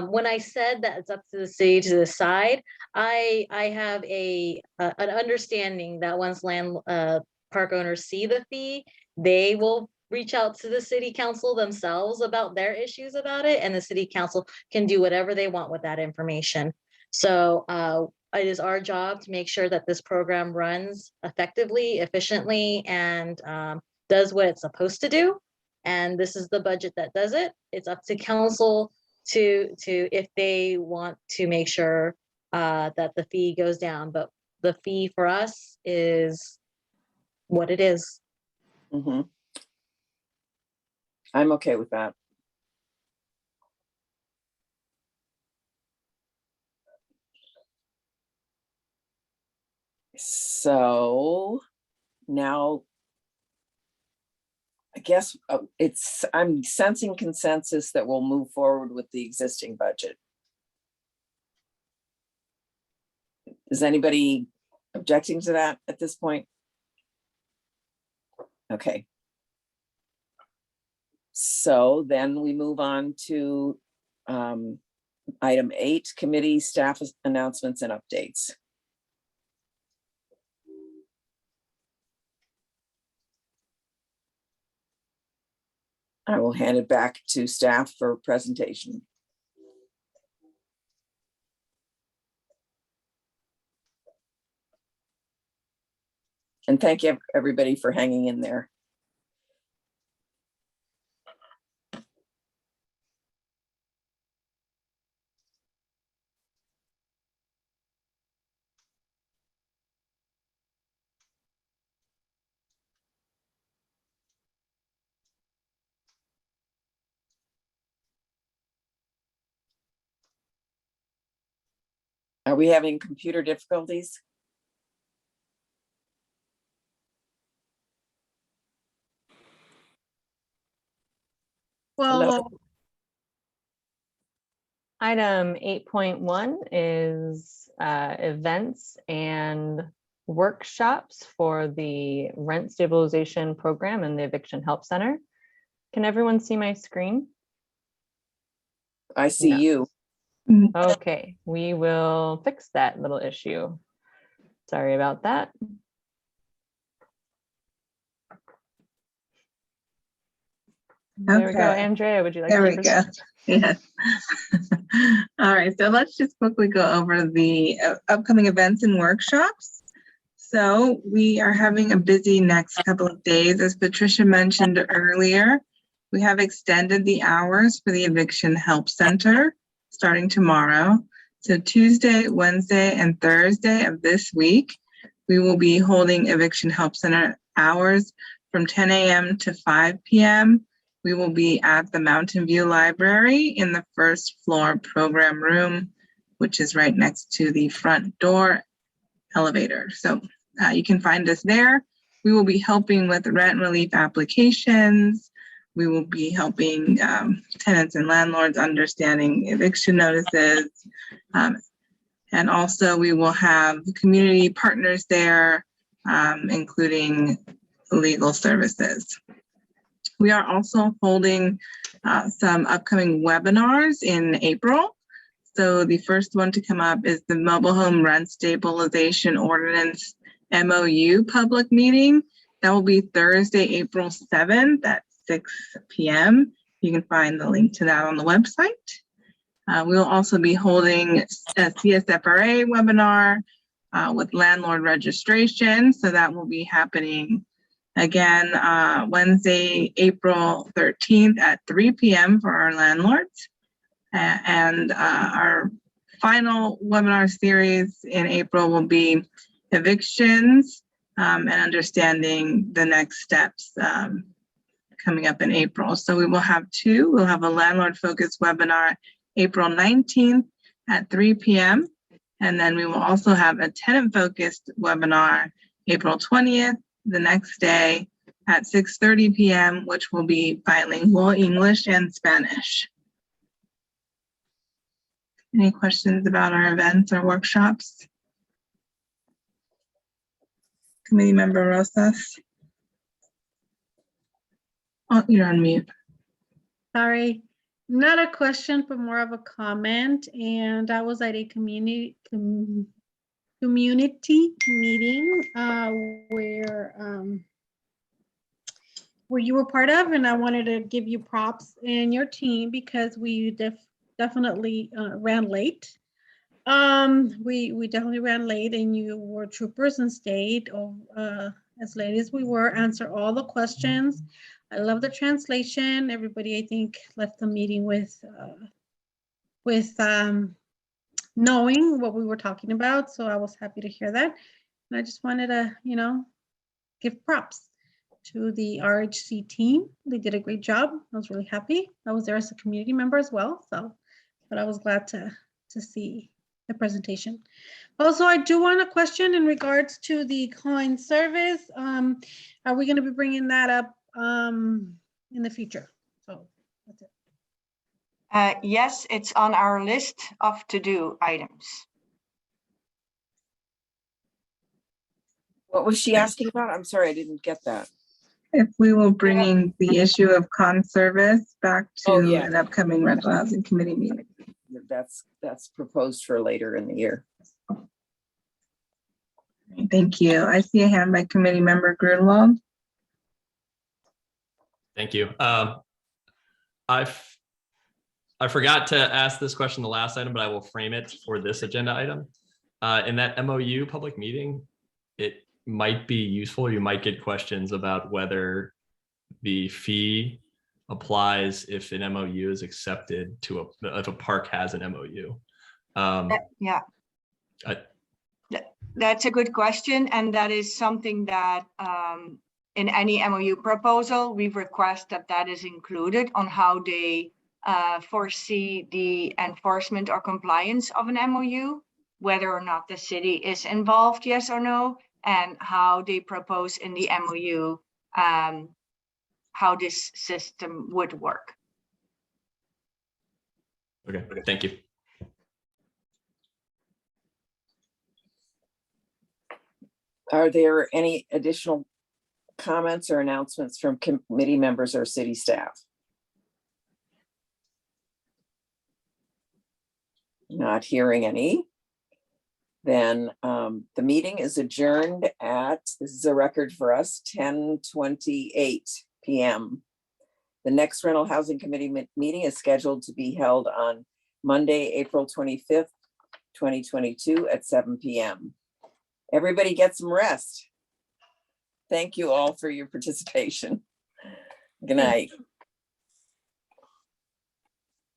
When I said that it's up to the city to decide, I have an understanding that once park owners see the fee, they will reach out to the city council themselves about their issues about it, and the city council can do whatever they want with that information. So it is our job to make sure that this program runs effectively, efficiently, and does what it's supposed to do. And this is the budget that does it. It's up to council to if they want to make sure that the fee goes down. But the fee for us is what it is.
Mm-hmm. I'm okay with that. So now, I guess I'm sensing consensus that we'll move forward with the existing budget. Is anybody objecting to that at this point? Okay. So then we move on to item 8, committee staff announcements and updates. I will hand it back to staff for presentation. And thank you everybody for hanging in there. Are we having computer difficulties?
Well,
Hello?
Item 8.1 is events and workshops for the rent stabilization program and the eviction help center. Can everyone see my screen?
I see
No.
you.
Okay, we will fix that little issue. Sorry about that. There we go.
Okay.
Andrea, would you like
There
to
we go.
present?
Yes. All right, so let's just quickly go over the upcoming events and workshops. So we are having a busy next couple of days. As Patricia mentioned earlier, we have extended the hours for the Eviction Help Center starting tomorrow. So Tuesday, Wednesday, and Thursday of this week, we will be holding Eviction Help Center hours from 10 a.m. to 5 p.m. We will be at the Mountain View Library in the first floor program room, which is right next to the front door elevator. So you can find us there. We will be helping with rent relief applications. We will be helping tenants and landlords understanding eviction notices. And also we will have community partners there, including legal services. We are also holding some upcoming webinars in April. So the first one to come up is the Mobile Home Rent Stabilization Ordinance MOU public meeting. That will be Thursday, April 7th at 6 p.m. You can find the link to that on the website. We'll also be holding a CSFRA webinar with landlord registration. So that will be happening again, Wednesday, April 13th at 3 p.m. for our landlords. And our final webinar series in April will be evictions and understanding the next steps coming up in April. So we will have two. We'll have a landlord-focused webinar April 19th at 3 p.m. And then we will also have a tenant-focused webinar April 20th, the next day at 6:30 p.m., which will be bilingual English and Spanish. Any questions about our events or workshops? Committee Member Rosas? Oh, you're on mute.
Sorry, not a question, but more of a comment. And I was at a community meeting where you were part of, and I wanted to give you props and your team because we definitely ran late. We definitely ran late, and you were troopers and stayed as late as we were, answer all the questions. I love the translation. Everybody, I think, left the meeting with knowing what we were talking about. So I was happy to hear that. And I just wanted to, give props to the RHC team. They did a great job. I was really happy. I was there as a community member as well. So, but I was glad to see the presentation. Also, I do want a question in regards to the coin service. Are we going to be bringing that up in the future? So that's it.
Yes, it's on our list of to-do items.
What was she asking about? I'm sorry, I didn't get that.
If we will bringing the issue of con service back to
Oh, yeah.
an upcoming rental housing committee meeting.
That's proposed for later in the year.
Thank you. I see a hand by committee member Grunwald.
Thank you. I forgot to ask this question the last item, but I will frame it for this agenda item. In that MOU public meeting, it might be useful. You might get questions about whether the fee applies if an MOU is accepted to if a park has an MOU.
Yeah. That's a good question. And that is something that in any MOU proposal, we request that is included on how they foresee the enforcement or compliance of an MOU, whether or not the city is involved, yes or no, and how they propose in the MOU how this system would work.
Okay, thank you.
Are there any additional comments or announcements from committee members or city staff? Not hearing any. Then the meeting is adjourned at, this is a record for us, 10:28 p.m. The next rental housing committee meeting is scheduled to be held on Monday, April 25th, 2022 at 7 p.m. Everybody get some rest. Thank you all for your participation. Good night.